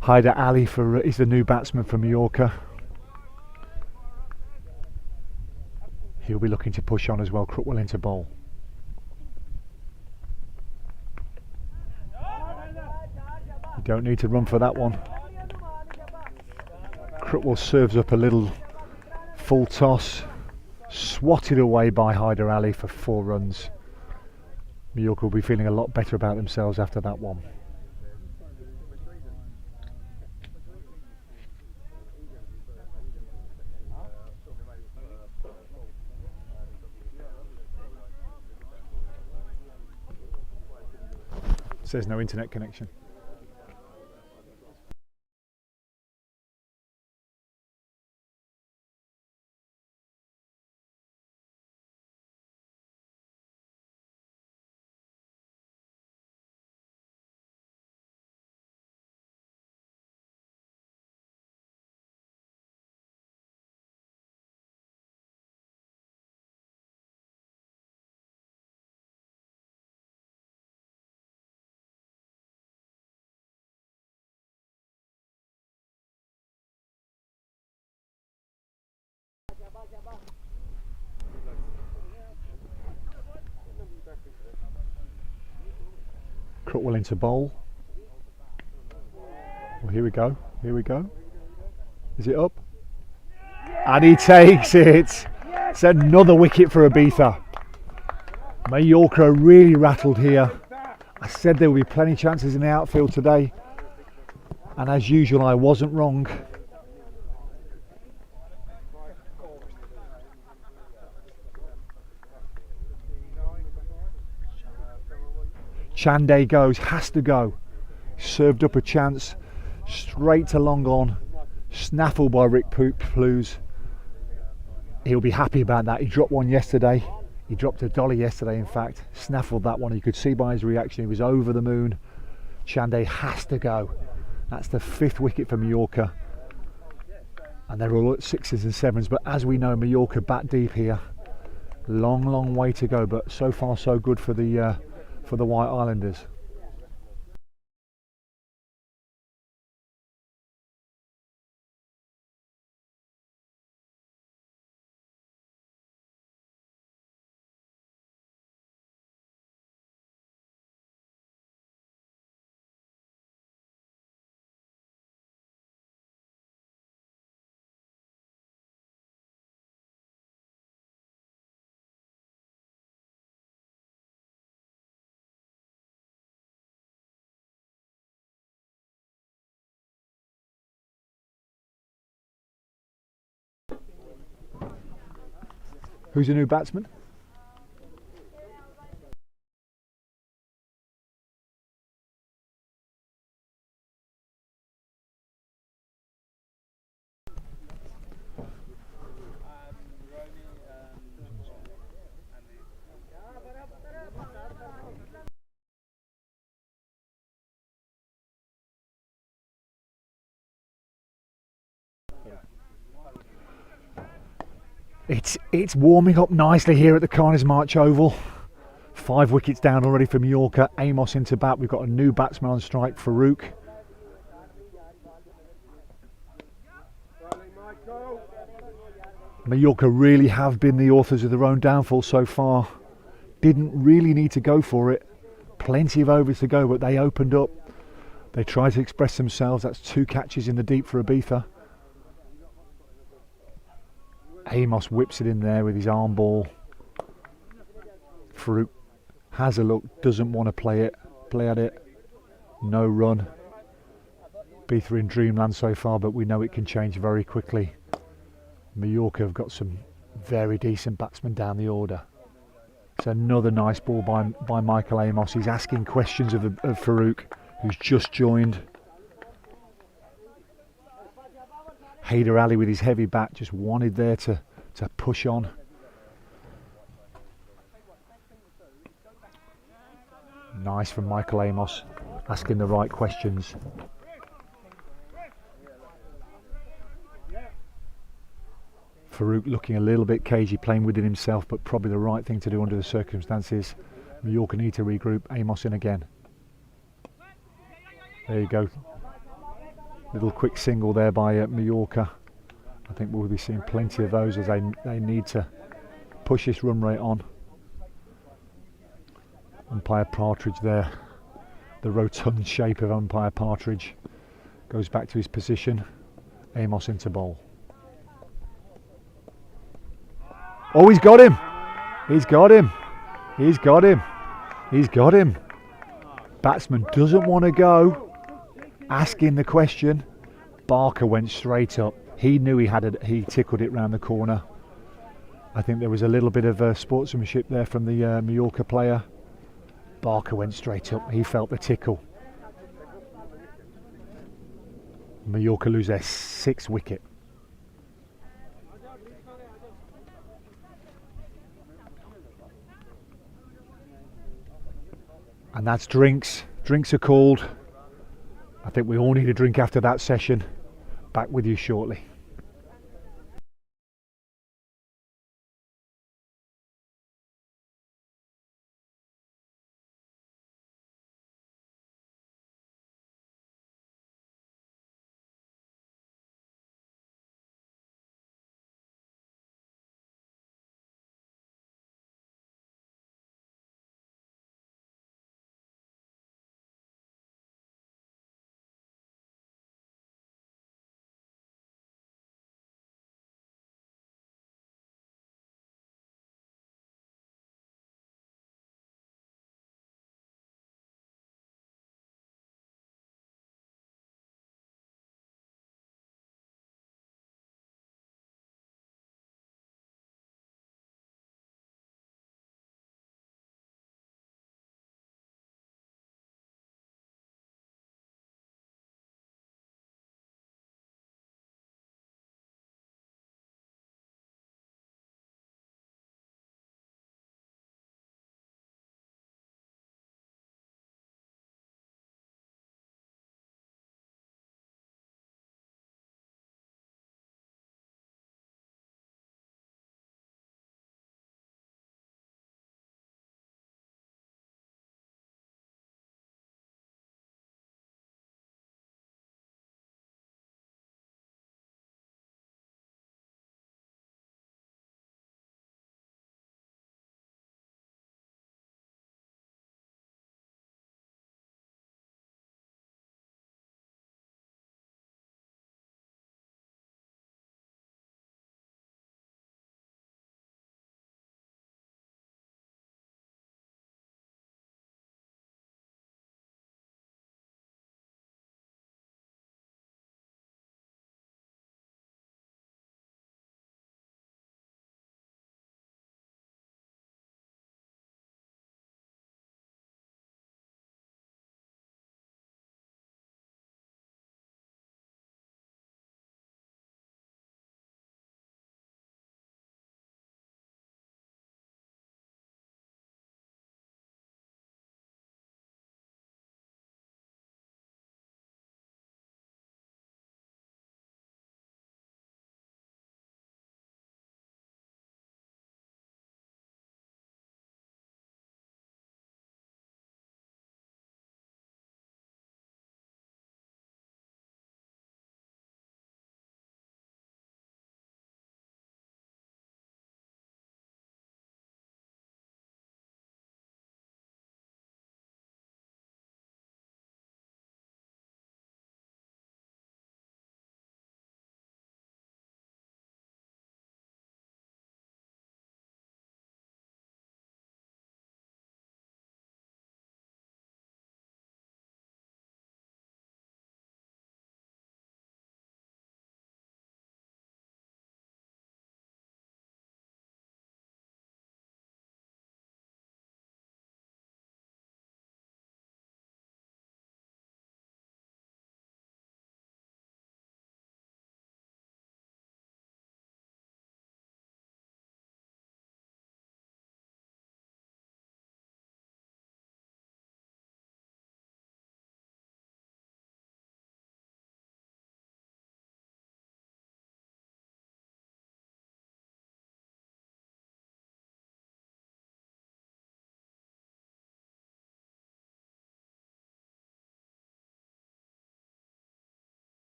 Hyder Ali is the new batsman for Mallorca. He'll be looking to push on as well. Crutwell into bowl. You don't need to run for that one. Crutwell serves up a little full toss, swatted away by Hyder Ali for 4 runs. Mallorca will be feeling a lot better about themselves after that one. Says no internet connection. Crutwell into bowl. Well, here we go. Here we go. Is it up? And he takes it. It's another wicket for Ibiza. Mallorca are really rattled here. I said there will be plenty of chances in the outfield today, and as usual I wasn't wrong. Chande goes, has to go. Served up a chance, straight to long on, snaffled by Rick Plews. He'll be happy about that. He dropped one yesterday. He dropped a dolly yesterday, in fact. Snaffled that one. You could see by his reaction he was over the moon. Chande has to go. That's the 5th wicket for Mallorca. And they're all at 6s and 7s. But as we know, Mallorca bat deep here. Long way to go. But so far so good for the White Islanders. Who's the new batsman? It's warming up nicely here at the Carnage March Oval. 5 wickets down already for Mallorca. Amos into bat. We've got a new batsman on strike, Farouk. Mallorca really have been the authors of their own downfall so far. Didn't really need to go for it. Plenty of overs to go, but they opened up. They tried to express themselves. That's 2 catches in the deep for Ibiza. Amos whips it in there with his arm ball. Farouk has a look, doesn't want to play at it. No run. Ibiza in dreamland so far, but we know it can change very quickly. Mallorca have got some very decent batsmen down the order. It's another nice ball by Michael Amos. He's asking questions of Farouk, who's just joined. Haider Ali with his heavy bat just wanted there to push on. Nice from Michael Amos, asking the right questions. Farouk looking a little bit cagey, playing within himself, but probably the right thing to do under the circumstances. Mallorca need to regroup. Amos in again. There you go. Little quick single there by Mallorca. I think we'll be seeing plenty of those as they need to push this run rate on. Umpire Partridge there. The rotund shape of umpire Partridge goes back to his position. Amos into bowl. Oh, he's got him! He's got him! He's got him! He's got him! Batsman doesn't want to go. Asking the question. Barker went straight up. He knew he tickled it round the corner. I think there was a little bit of sportsmanship there from the Mallorca player. Barker went straight up. He felt the tickle. Mallorca lose their 6th wicket. And that's drinks. Drinks are called. I think we all need a drink after that session. Back with you shortly.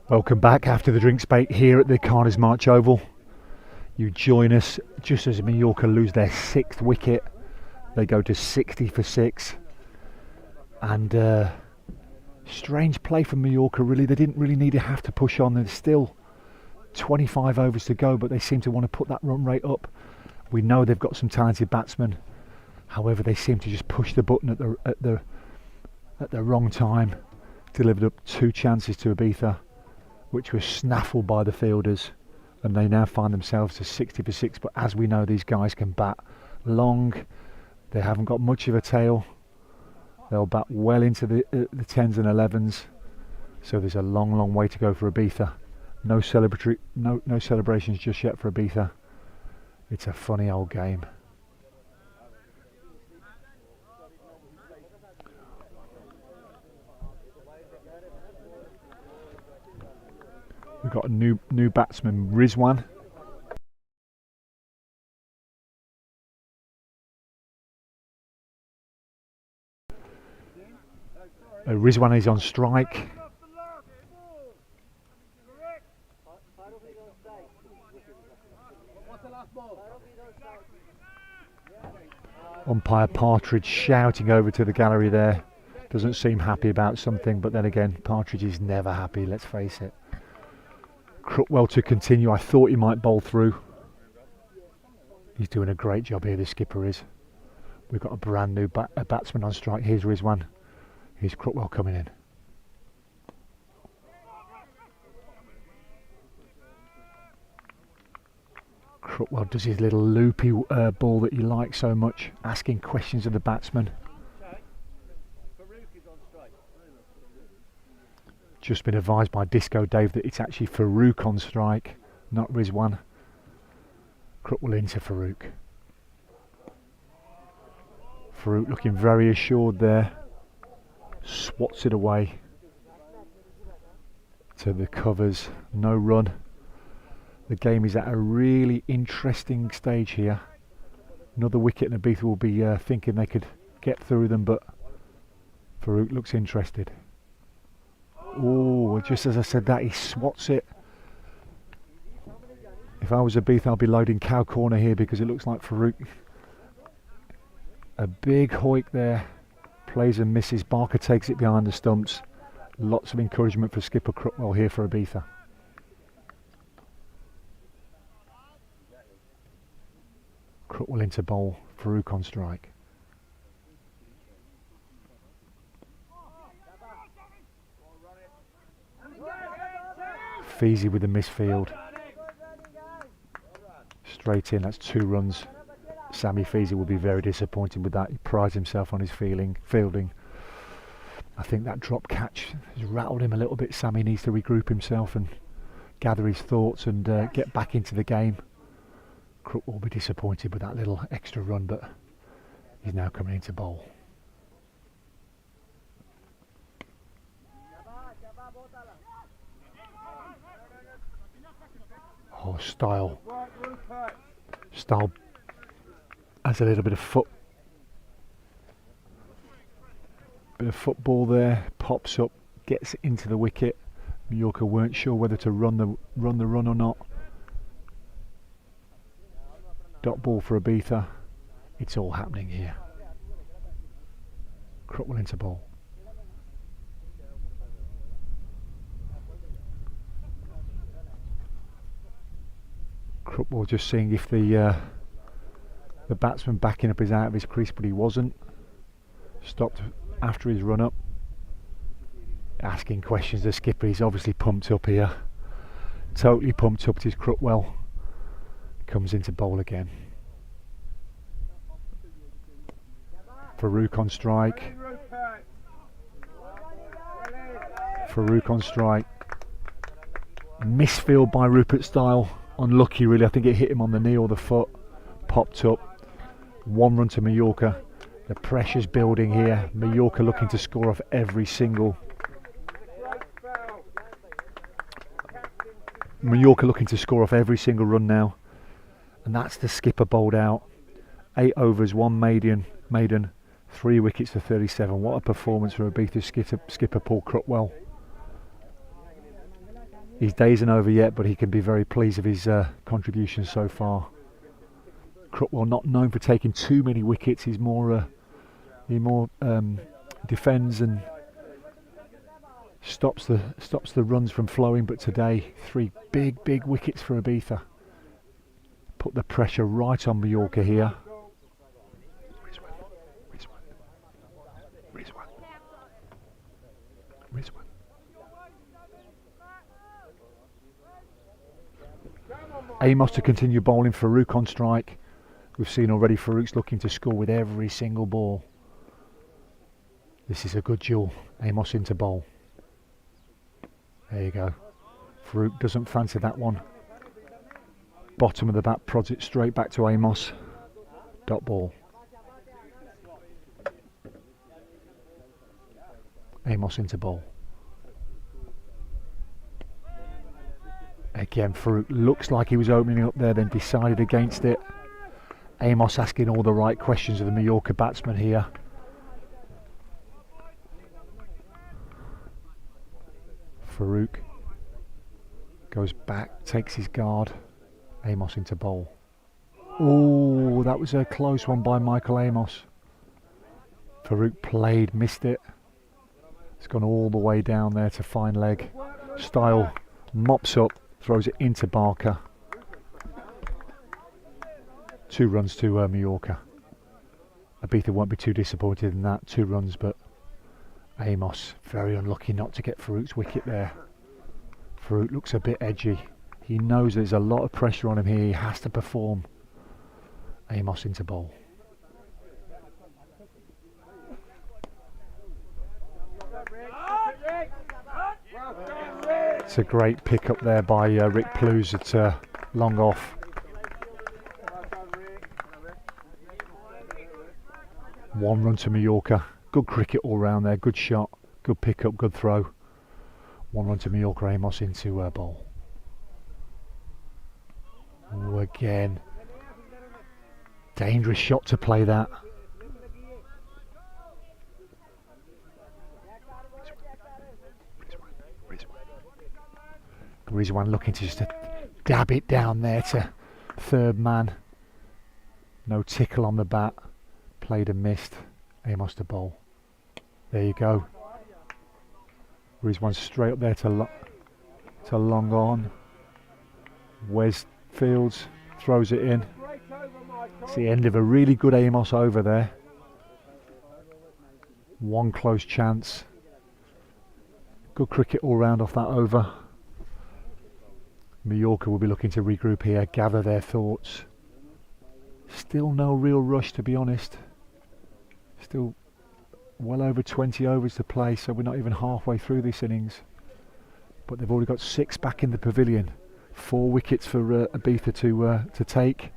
Welcome back after the drinks break here at the Carners March Oval. You join us just as Mallorca lose their 6th wicket. They go to 60 for 6. And strange play from Mallorca, really. They didn't really need to have to push on. There's still 25 overs to go, but they seem to want to put that run rate up. We know they've got some talented batsmen. However, they seem to just push the button at the wrong time. Delivered up 2 chances to Ibiza, which were snaffled by the fielders, and they now find themselves to 60 for 6. But as we know, these guys can bat long. They haven't got much of a tail. They'll bat well into the 10s and 11s. So there's a long way to go for Ibiza. No celebrations just yet for Ibiza. It's a funny old game. We've got a new batsman, Rizwan. Rizwan is on strike. Umpire Partridge shouting over to the gallery there. Doesn't seem happy about something, but then again, Partridge is never happy, let's face it. Crutwell to continue. I thought he might bowl through. He's doing a great job here, the skipper is. We've got a brand new batsman on strike. Here's Rizwan. Here's Crutwell coming in. Crutwell does his little loopy ball that you like so much, asking questions of the batsman. Just been advised by Disco Dave that it's actually Farouk on strike, not Rizwan. Crutwell into Farouk. Farouk looking very assured there. Swats it away to the covers. No run. The game is at a really interesting stage here. Another wicket and Ibiza will be thinking they could get through them, but Farouk looks interested. Oh, just as I said that, he swats it. If I was Ibiza, I'd be loading cow corner here, because it looks like Farouk. A big hoik there. Plays and misses. Barker takes it behind the stumps. Lots of encouragement for skipper Crutwell here for Ibiza. Crutwell into bowl. Farouk on strike. Feezy with the misfield. Straight in, that's 2 runs. Sammy Feezy will be very disappointed with that. He prides himself on his fielding. I think that drop catch has rattled him a little bit. Sammy needs to regroup himself and gather his thoughts and get back into the game. Crook will be disappointed with that little extra run, but he's now coming into bowl. Oh, Style has a little bit of football there. Pops up, gets into the wicket. Mallorca weren't sure whether to run the run or not. Dot ball for Ibiza. It's all happening here. Crutwell into ball. Crutwell just seeing if the batsman backing up is out of his crease, but he wasn't. Stopped after his run up. Asking questions. The skipper, he's obviously pumped up here. Totally pumped up. It is Crutwell. Comes into bowl again. Farouk on strike. Farouk on strike. Misfield by Rupert Style. Unlucky really. I think it hit him on the knee or the foot. Popped up. 1 run to Mallorca. The pressure's building here. Mallorca looking to score off every single. Mallorca looking to score off every single run now. And that's the skipper bowled out. 8 overs, 1 maiden, 3 wickets to 37. What a performance from Ibiza skipper Paul Crutwell. His day isn't over yet, but he can be very pleased with his contributions so far. Crookwell not known for taking too many wickets. He more defends and stops the runs from flowing. But today, 3 big wickets for Ibiza. Put the pressure right on Mallorca here. Amos to continue bowling. Farouk on strike. We've seen already Farouk's looking to score with every single ball. This is a good duel. Amos into bowl. There you go. Farouk doesn't fancy that one. Bottom of the bat, prods it straight back to Amos. Dot ball. Amos into bowl. Again, Farouk looks like he was opening up there, then decided against it. Amos asking all the right questions of the Mallorca batsman here. Farouk goes back, takes his guard. Amos into bowl. Oh, that was a close one by Michael Amos. Farouk played, missed it. It's gone all the way down there to fine leg. Style mops up, throws it into Barker. 2 runs to Mallorca. Ibiza won't be too disappointed in that. 2 runs, but Amos very unlucky not to get Farouk's wicket there. Farouk looks a bit edgy. He knows there's a lot of pressure on him here. He has to perform. Amos into bowl. It's a great pick up there by Rick Plews at long off. One run to Mallorca. Good cricket all round there. Good shot. Good pick up. Good throw. 1 run to Mallorca. Amos into bowl. Oh, again. Dangerous shot to play that. Rizwan looking to just dab it down there to third man. No tickle on the bat. Played and missed. Amos to bowl. There you go. Rizwan straight up there to long on. Wes Fields throws it in. It's the end of a really good Amos over there. 1 close chance. Good cricket all round off that over. Mallorca will be looking to regroup here, gather their thoughts. Still no real rush, to be honest. Still well over 20 overs to play, so we're not even halfway through this innings. But they've already got 6 back in the pavilion. 4 wickets for Ibiza to take.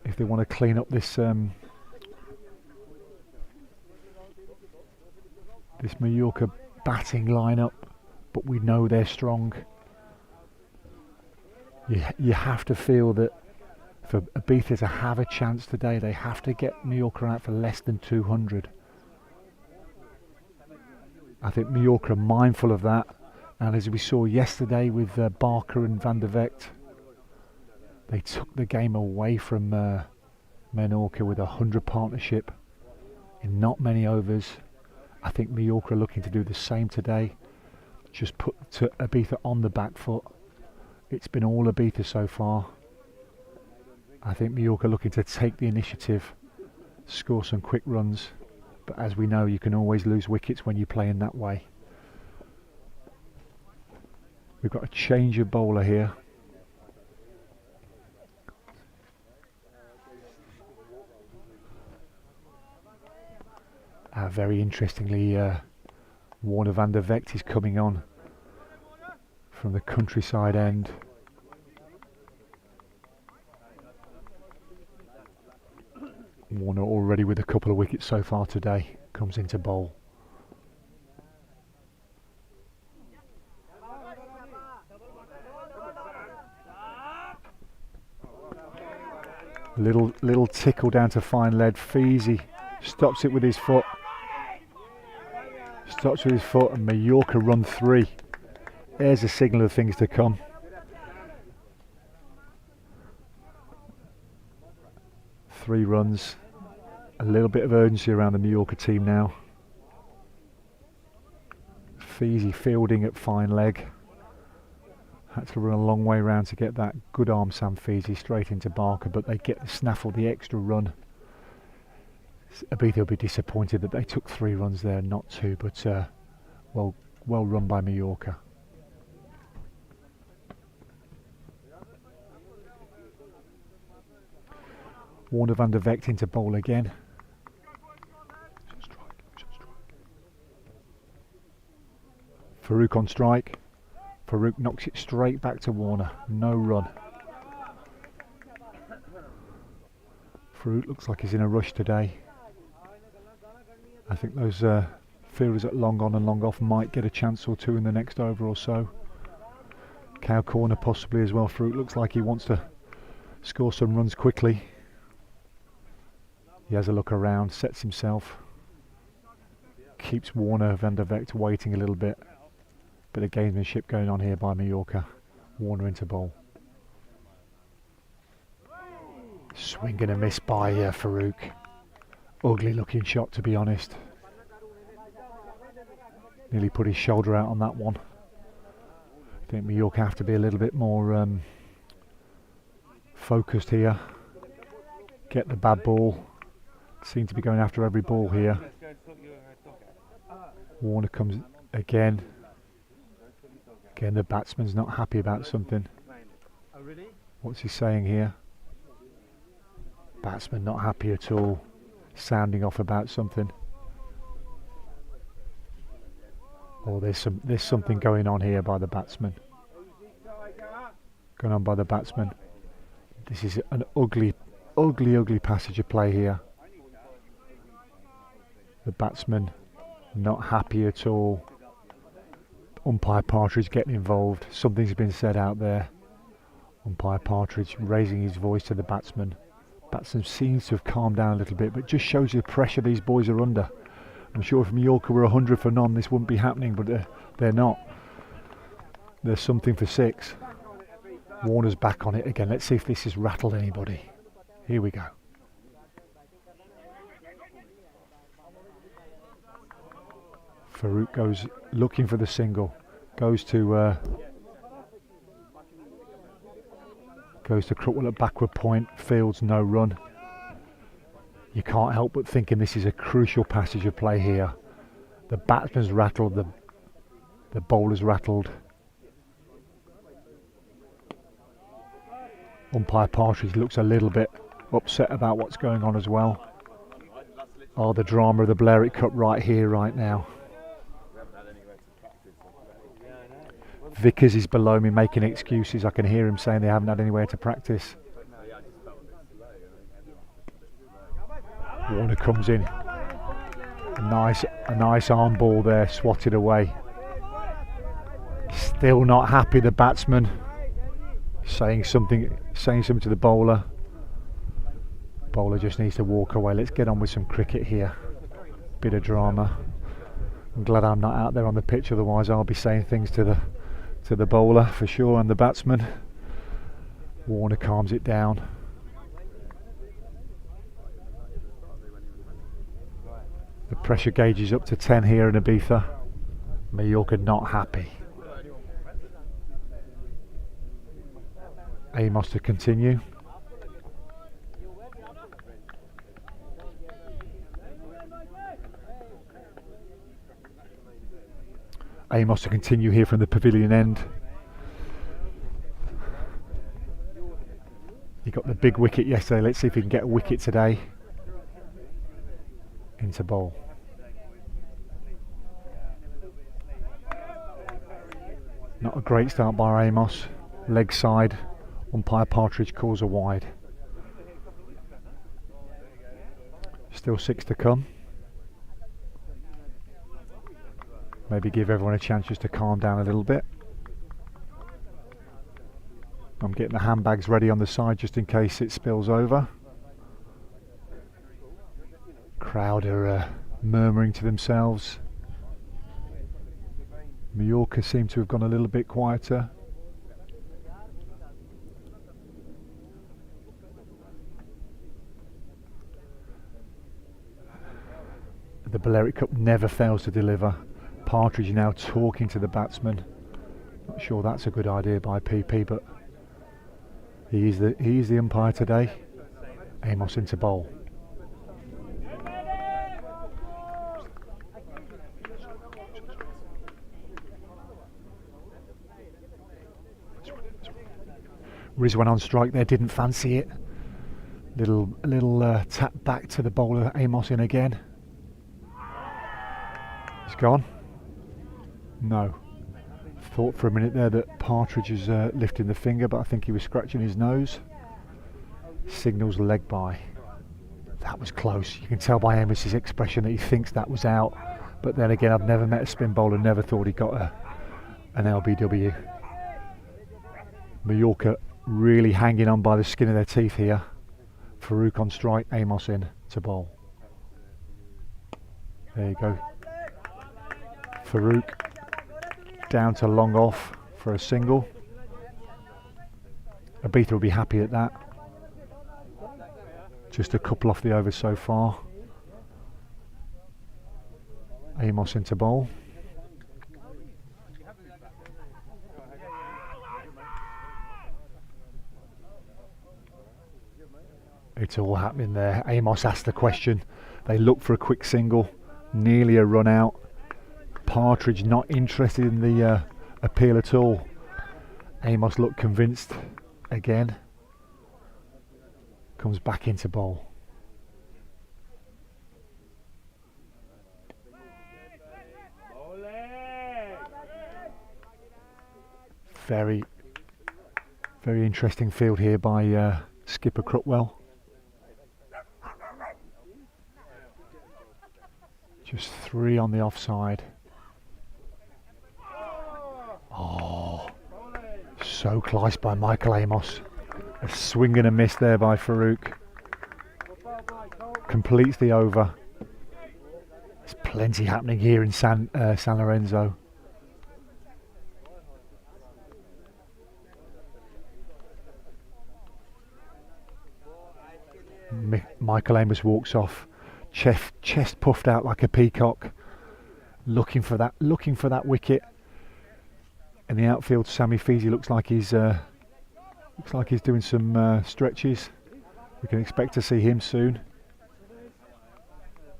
If they want to clean up this this Mallorca batting lineup, but we know they're strong. You have to feel that for Ibiza to have a chance today, they have to get Mallorca out for less than 200. I think Mallorca are mindful of that, and as we saw yesterday with Barker and Van der Vecht, they took the game away from Menorca with a 100 partnership in not many overs. I think Mallorca are looking to do the same today. Just put Ibiza on the back foot. It's been all Ibiza so far. I think Mallorca looking to take the initiative, score some quick runs, but as we know, you can always lose wickets when you play in that way. We've got a change of bowler here. Very interestingly, Warner van der Vecht is coming on from the countryside end. Warner already with a couple of wickets so far today, comes into bowl. Little tickle down to fine lead. Feezy stops it with his foot. stops with his foot and Mallorca run 3. There's a signal of things to come. Three runs. A little bit of urgency around the Mallorca team now. Feezy fielding at fine leg. Had to run a long way round to get that good arm Sam Feezy straight into Barker, but they get the snaffle, the extra run. Ibiza will be disappointed that they took 3 runs there, not 2, but well run by Mallorca. Warner van der Vecht into bowl again. Farouk on strike. Farouk knocks it straight back to Warner. No run. Farouk looks like he's in a rush today. I think those fielders at long on and long off might get a chance or 2 in the next over or so. Cow corner possibly as well. Farouk looks like he wants to score some runs quickly. He has a look around, sets himself, keeps Warner van der Vecht waiting a little bit. Bit of gamesmanship going on here by Mallorca. Warner into bowl. Swing and a miss by Farouk. Ugly looking shot, to be honest. Nearly put his shoulder out on that one. I think Mallorca have to be a little bit more focused here. Get the bad ball. Seem to be going after every ball here. Warner comes again. Again, the batsman's not happy about something. What's he saying here? Batsman not happy at all. Sounding off about something. Oh, there's something going on here by the batsman. Going on by the batsman. This is an ugly passage of play here. The batsman not happy at all. Umpire Partridge getting involved. Something's been said out there. Umpire Partridge raising his voice to the batsman. Batsman seems to have calmed down a little bit, but just shows you the pressure these boys are under. I'm sure if Mallorca were 100 for none, this wouldn't be happening, but they're not. There's something for 6. Warner's back on it again. Let's see if this has rattled anybody. Here we go. Farouk goes looking for the single. Goes to Crookwell at backward point. Fields no run. You can't help but thinking this is a crucial passage of play here. The batsman's rattled. The bowler's rattled. Umpire Partridge looks a little bit upset about what's going on as well. Oh, the drama of the Balearic Cup right here, right now. Vickers is below me making excuses. I can hear him saying they haven't had anywhere to practice. Warner comes in. A nice arm ball there, swatted away. Still not happy, the batsman. Saying something to the bowler. Bowler just needs to walk away. Let's get on with some cricket here. Bit of drama. I'm glad I'm not out there on the pitch, otherwise I'll be saying things to the bowler for sure, and the batsman. Warner calms it down. The pressure gauge is up to 10 here in Ibiza. Mallorca not happy. Amos to continue. Amos to continue here from the pavilion end. He got the big wicket yesterday. Let's see if he can get a wicket today. Into bowl. Not a great start by Amos. Leg side. Umpire Partridge calls a wide. Still 6 to come. Maybe give everyone a chance just to calm down a little bit. I'm getting the handbags ready on the side just in case it spills over. Crowd are murmuring to themselves. Mallorca seem to have gone a little bit quieter. The Balearic Cup never fails to deliver. Partridge now talking to the batsman. Not sure that's a good idea by PP, but he's the umpire today. Amos into bowl. Rizwan on strike there, didn't fancy it. Little tap back to the bowler, Amos in again. He's gone. No. Thought for a minute there that Partridge is lifting the finger, but I think he was scratching his nose. Signals leg by. That was close. You can tell by Amos's expression that he thinks that was out. But then again, I've never met a spin bowler, never thought he got an LBW. Mallorca really hanging on by the skin of their teeth here. Farouk on strike, Amos in to bowl. There you go. Farouk down to long off for a single. Ibiza will be happy at that. Just a couple off the over so far. Amos into bowl. It's all happening there. Amos asked the question. They look for a quick single. Nearly a run out. Partridge not interested in the appeal at all. Amos looked convinced again. Comes back into bowl. Very interesting field here by skipper Crutwell. Just 3 on the offside. Oh, so close by Michael Amos. A swing and a miss there by Farouk. Completes the over. There's plenty happening here in San Lorenzo. Michael Amos walks off. Chest puffed out like a peacock, looking for that wicket. In the outfield, Sammy Feasy looks like he's doing some stretches. We can expect to see him soon.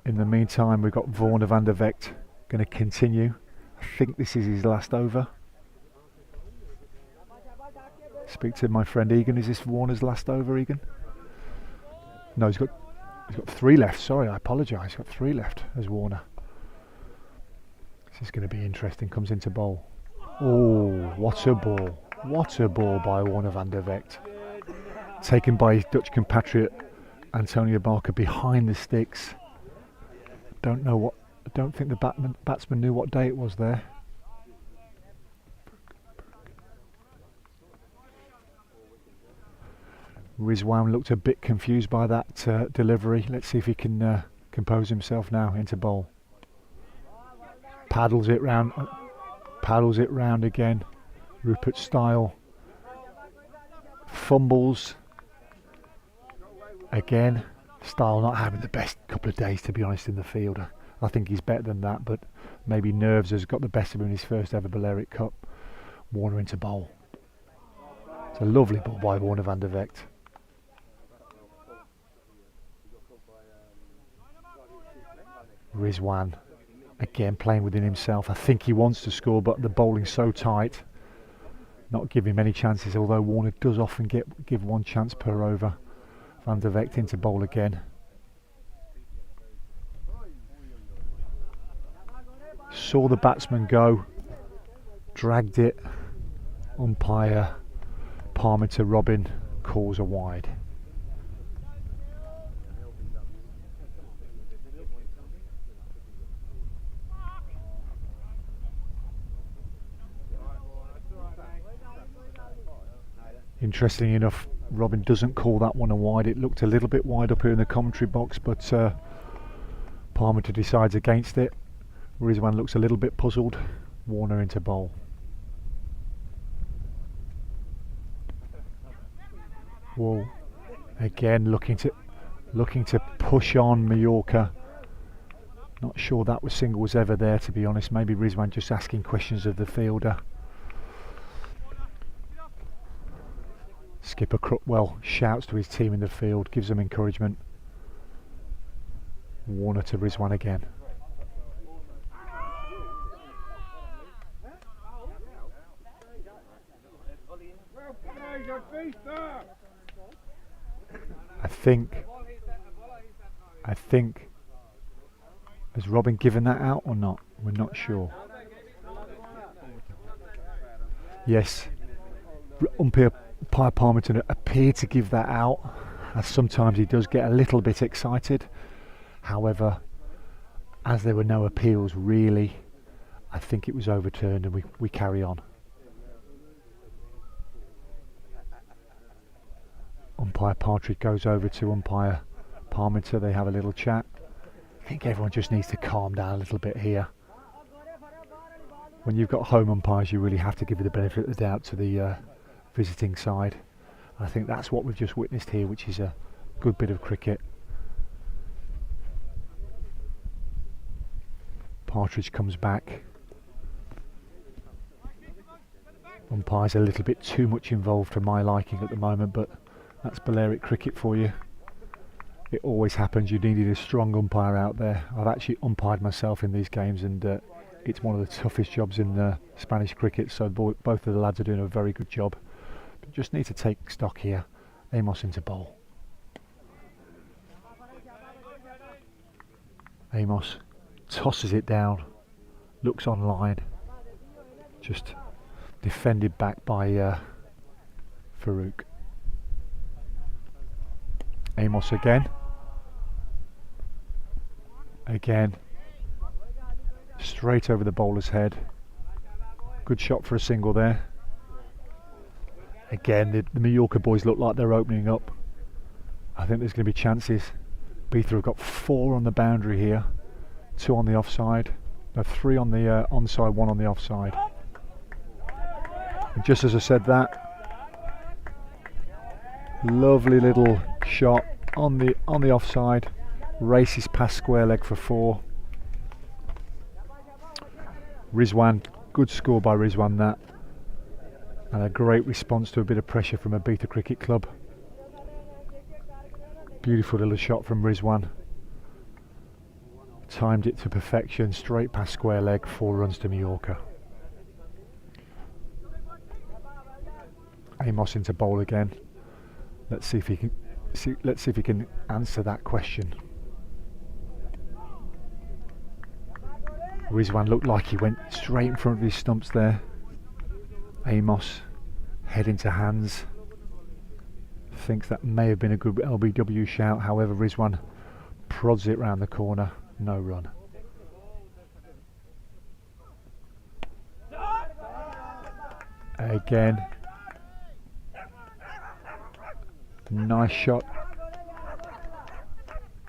In the meantime, we've got Warner van der Vecht going to continue. I think this is his last over. Speak to my friend Egan. Is this Warner's last over, Egan? No, he's got 3 left. Sorry, I apologise. He's got 3 left as Warner. This is going to be interesting. Comes into bowl. Oh, what a ball. What a ball by Warner van der Vecht. Taken by his Dutch compatriot Antonio Barker behind the sticks. I don't think the batsman knew what day it was there. Rizwan looked a bit confused by that delivery. Let's see if he can compose himself now into bowl. Paddles it round again. Rupert Style fumbles again. Style not having the best couple of days, to be honest, in the field. I think he's better than that, but maybe nerves has got the best of him in his first ever Balearic Cup. Warner into bowl. It's a lovely ball by Warner van der Vecht. Rizwan again playing within himself. I think he wants to score, but the bowling's so tight, not giving him any chances, although Warner does often give 1 chance per over. Van der Vecht into bowl again. Saw the batsman go, dragged it. Umpire Palmer to Robin calls a wide. Interesting enough, Robin doesn't call that one a wide. It looked a little bit wide up here in the commentary box, but Palmer decides against it. Rizwan looks a little bit puzzled. Warner into bowl. Whoa. Again looking to push on Mallorca. Not sure that was single was ever there, to be honest. Maybe Rizwan just asking questions of the fielder. Skipper Crutwell shouts to his team in the field, gives them encouragement. Warner to Rizwan again. I think has Robin given that out or not? We're not sure. Yes, umpire Palmerton appeared to give that out, as sometimes he does get a little bit excited. However, as there were no appeals really, I think it was overturned and we carry on. Umpire Partridge goes over to umpire Palmerton. They have a little chat. I think everyone just needs to calm down a little bit here. When you've got home umpires, you really have to give the benefit of the doubt to the visiting side. I think that's what we've just witnessed here, which is a good bit of cricket. Partridge comes back. Umpire's a little bit too much involved for my liking at the moment, but that's Balearic cricket for you. It always happens. You needed a strong umpire out there. I've actually umpired myself in these games, and it's one of the toughest jobs in Spanish cricket, so both of the lads are doing a very good job. But just need to take stock here. Amos into bowl. Amos tosses it down, looks online, just defended back by Farouk. Amos again, straight over the bowler's head. Good shot for a single there. Again, the Mallorca boys look like they're opening up. I think there's going to be chances. Ibiza have got 4 on the boundary here, 2 on the offside, no, 3 on the onside, 1 on the offside. And just as I said that, lovely little shot on the offside, races past square leg for 4. Rizwan, good score by Rizwan that, and a great response to a bit of pressure from Ibiza Cricket Club. Beautiful little shot from Rizwan, timed it to perfection, straight past square leg, 4 runs to Mallorca. Amos into bowl again. Let's see if he can answer that question. Rizwan looked like he went straight in front of his stumps there. Amos, head into hands. Thinks that may have been a good LBW shout. However, Rizwan prods it round the corner. No run. Again. Nice shot.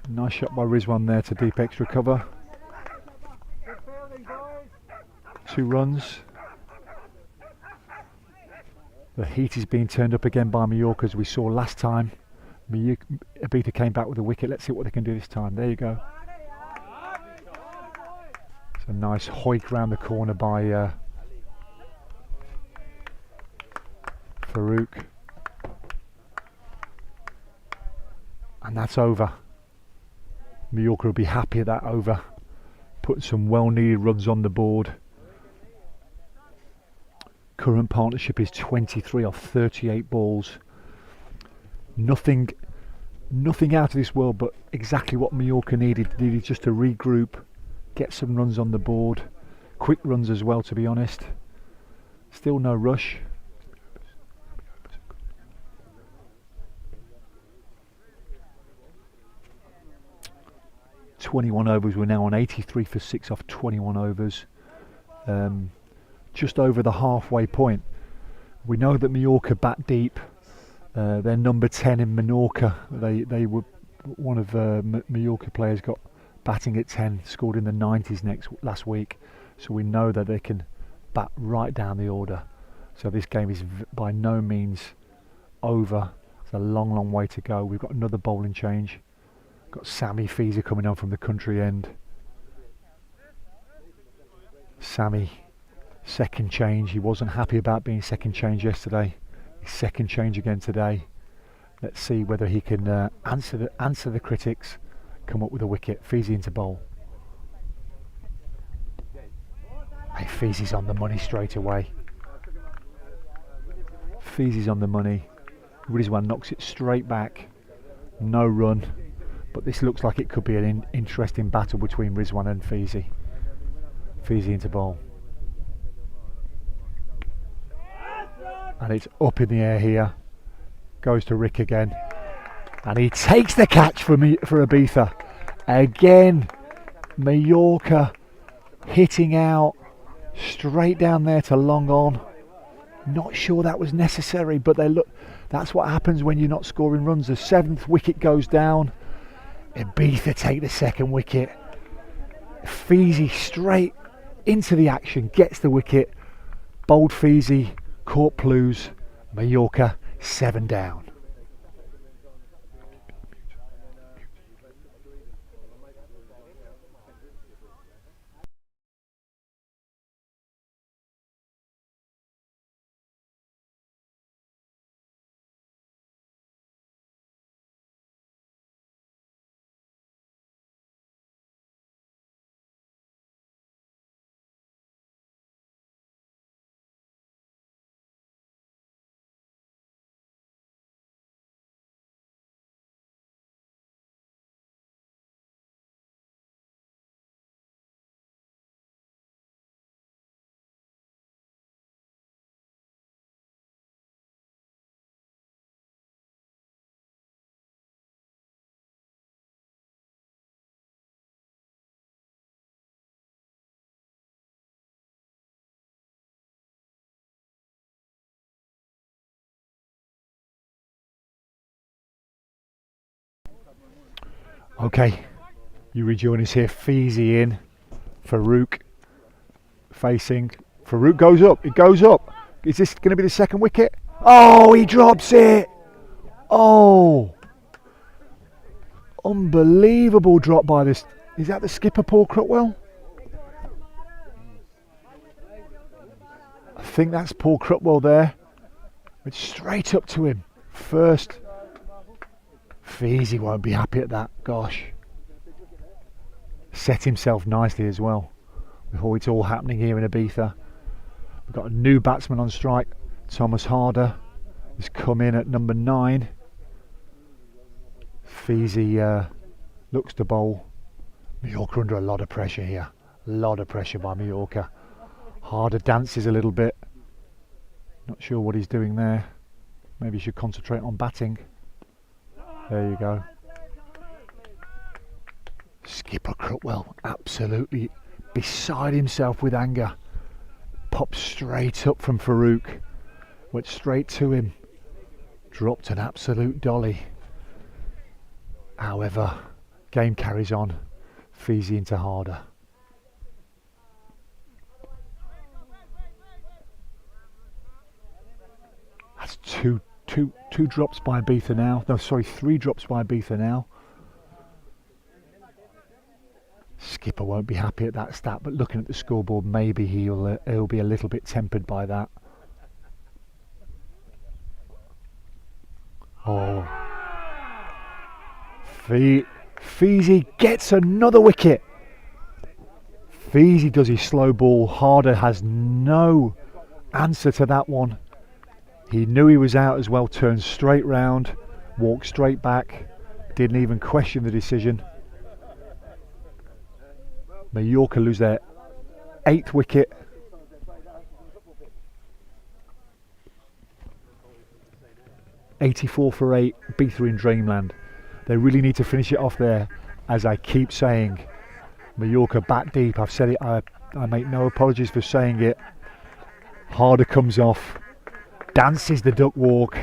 Nice shot by Rizwan there to deep extra cover. 2 runs. The heat is being turned up again by Mallorca, as we saw last time. Ibiza came back with a wicket. Let's see what they can do this time. There you go. It's a nice hoik round the corner by Farouk. And that's over. Mallorca will be happy at that over. Putting some well-needed runs on the board. Current partnership is 23 off 38 balls. Nothing out of this world, but exactly what Mallorca needed. Needed just to regroup, get some runs on the board. Quick runs as well, to be honest. Still no rush. 21 overs. We're now on 83 for 6 off 21 overs. Just over the halfway point. We know that Mallorca bat deep. They're number 10 in Menorca. They were one of Mallorca players got batting at 10, scored in the 90s last week. So we know that they can bat right down the order. So this game is by no means over. It's a long way to go. We've got another bowling change. Got Sammy Feezer coming on from the country end. Sammy, second change. He wasn't happy about being second change yesterday. He's second change again today. Let's see whether he can answer the critics, come up with a wicket. Feezy into bowl. Hey, Feezy's on the money straight away. Feezy's on the money. Rizwan knocks it straight back. No run. But this looks like it could be an interesting battle between Rizwan and Feezy. Feezy into bowl. And it's up in the air here. Goes to Rick again. And he takes the catch for Ibiza. Again, Mallorca hitting out. Straight down there to long on. Not sure that was necessary, but that's what happens when you're not scoring runs. The 7th wicket goes down. Ibiza take the 2nd wicket. Feezy straight into the action, gets the wicket. Bowled Feezy, caught Plews. Mallorca 7 down. Okay, you rejoin us here. Feezy in. Farouk facing. Farouk goes up. It goes up. Is this going to be the 2nd wicket? Oh, he drops it. Oh, unbelievable drop by this. Is that the skipper, Paul Crutwell? I think that's Paul Crutwell there. It's straight up to him. First. Feezy won't be happy at that. Gosh. Set himself nicely as well. Before it's all happening here in Ibiza. We've got a new batsman on strike. Thomas Harder has come in at number 9. Feezy looks to bowl. Mallorca under a lot of pressure here. A lot of pressure by Mallorca. Harder dances a little bit. Not sure what he's doing there. Maybe he should concentrate on batting. There you go. Skipper Crutwell absolutely beside himself with anger. Popped straight up from Farouk. Went straight to him. Dropped an absolute dolly. However, game carries on. Feezy into Harder. That's two drops by Ibiza now. No, sorry, 3 drops by Ibiza now. Skipper won't be happy at that stat, but looking at the scoreboard, maybe he'll be a little bit tempered by that. Oh, Feezy gets another wicket. Feezy does his slow ball. Harder has no answer to that one. He knew he was out as well, turned straight round, walked straight back, didn't even question the decision. Mallorca lose their 8th wicket. (84 for 8), Ibiza in dreamland. They really need to finish it off there, as I keep saying. Mallorca bat deep. I've said it, I make no apologies for saying it. Harder comes off. Dances the duck walk.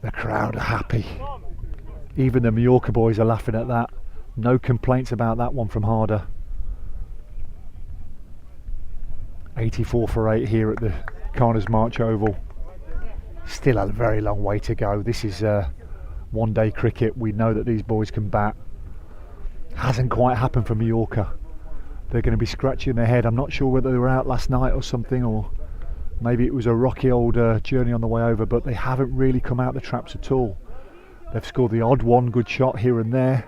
The crowd are happy. Even the Mallorca boys are laughing at that. No complaints about that one from Harder. 84 for 8 here at the Carners March Oval. Still a very long way to go. This is one day cricket. We know that these boys can bat. Hasn't quite happened for Mallorca. They're going to be scratching their head. I'm not sure whether they were out last night or something, or maybe it was a rocky old journey on the way over, but they haven't really come out the traps at all. They've scored the odd one good shot here and there,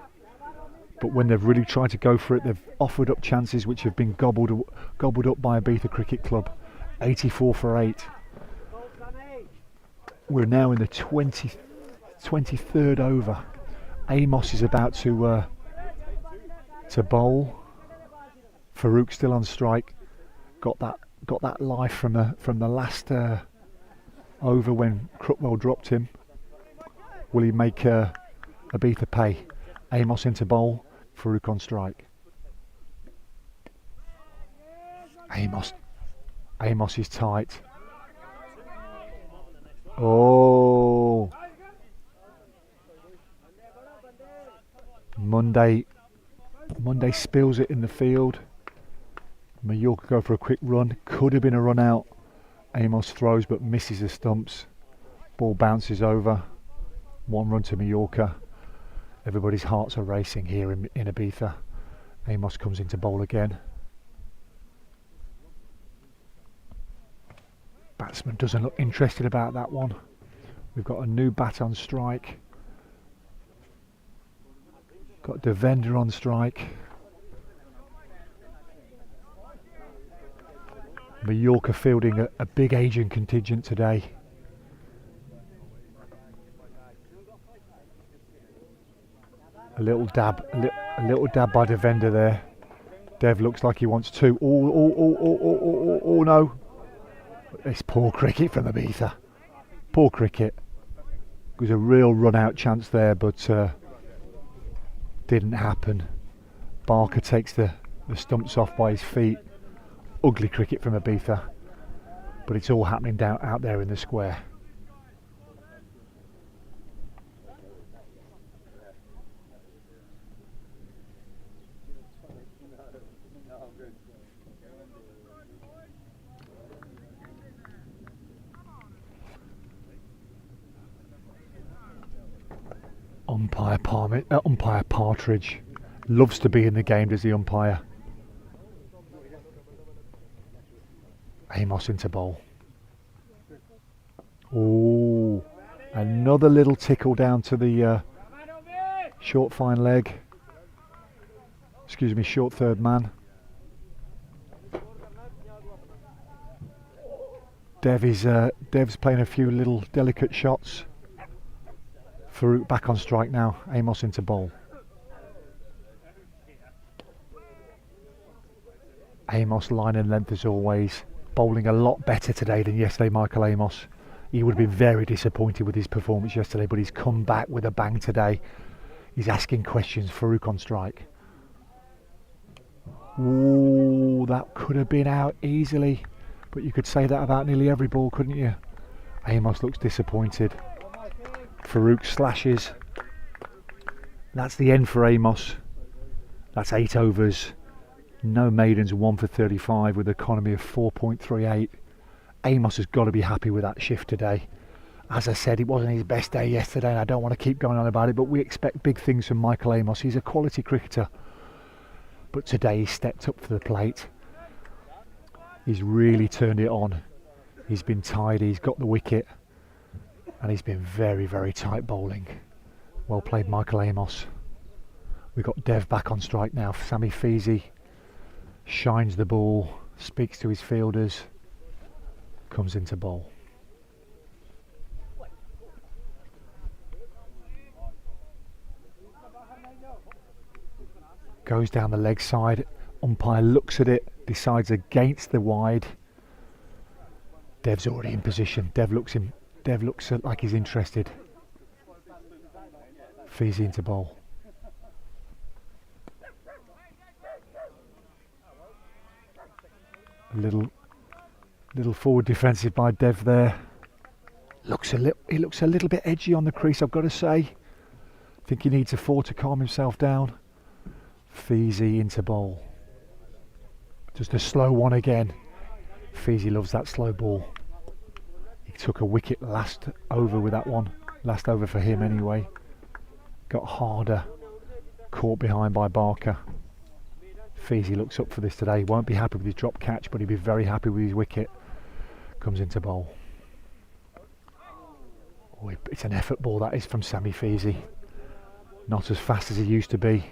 but when they've really tried to go for it, they've offered up chances which have been gobbled up by Ibiza Cricket Club. 84 for 8. We're now in the 23rd over. Amos is about to bowl. Farouk still on strike. Got that life from the last over when Crookwell dropped him. Will he make Ibiza pay? Amos into bowl. Farouk on strike. Amos is tight. Oh, Monday spills it in the field. Mallorca go for a quick run. Could have been a run out. Amos throws but misses the stumps. Ball bounces over. 1 run to Mallorca. Everybody's hearts are racing here in Ibiza. Amos comes into bowl again. Batsman doesn't look interested about that one. We've got a new bat on strike. Got Devender on strike. Mallorca fielding a big Asian contingent today. A little dab by Devender there. Dev looks like he wants two. Oh no. It's poor cricket from Ibiza. Poor cricket. There was a real run out chance there, but didn't happen. Barker takes the stumps off by his feet. Ugly cricket from Ibiza, but it's all happening out there in the square. Umpire Partridge loves to be in the game, does the umpire? Amos into bowl. Oh, another little tickle down to the short fine leg. Excuse me, short third man. Dev's playing a few little delicate shots. Farouk back on strike now. Amos into bowl. Amos line and length as always. Bowling a lot better today than yesterday, Michael Amos. He would have been very disappointed with his performance yesterday, but he's come back with a bang today. He's asking questions. Farouk on strike. Ooh, that could have been out easily, but you could say that about nearly every ball, couldn't you? Amos looks disappointed. Farouk slashes. That's the end for Amos. That's 8 overs. No maidens, 1 for 35 with an economy of 4.38. Amos has got to be happy with that shift today. As I said, it wasn't his best day yesterday, and I don't want to keep going on about it, but we expect big things from Michael Amos. He's a quality cricketer, but today he stepped up for the plate. He's really turned it on. He's been tidy, he's got the wicket, and he's been very, very tight bowling. Well played, Michael Amos. We've got Dev back on strike now. Sammy Feezy shines the ball, speaks to his fielders, comes into bowl. Goes down the leg side. Umpire looks at it, decides against the wide. Dev's already in position. Dev looks like he's interested. Feezy into bowl. A little forward defensive by Dev there. He looks a little bit edgy on the crease, I've got to say. I think he needs a 4 to calm himself down. Feezy into bowl. Just a slow one again. Feezy loves that slow ball. He took a wicket last over with that one. Last over for him anyway. Got harder. Caught behind by Barker. Feezy looks up for this today. Won't be happy with his drop catch, but he'll be very happy with his wicket. Comes into bowl. Oh, it's an effort ball that is from Sammy Feezy. Not as fast as he used to be.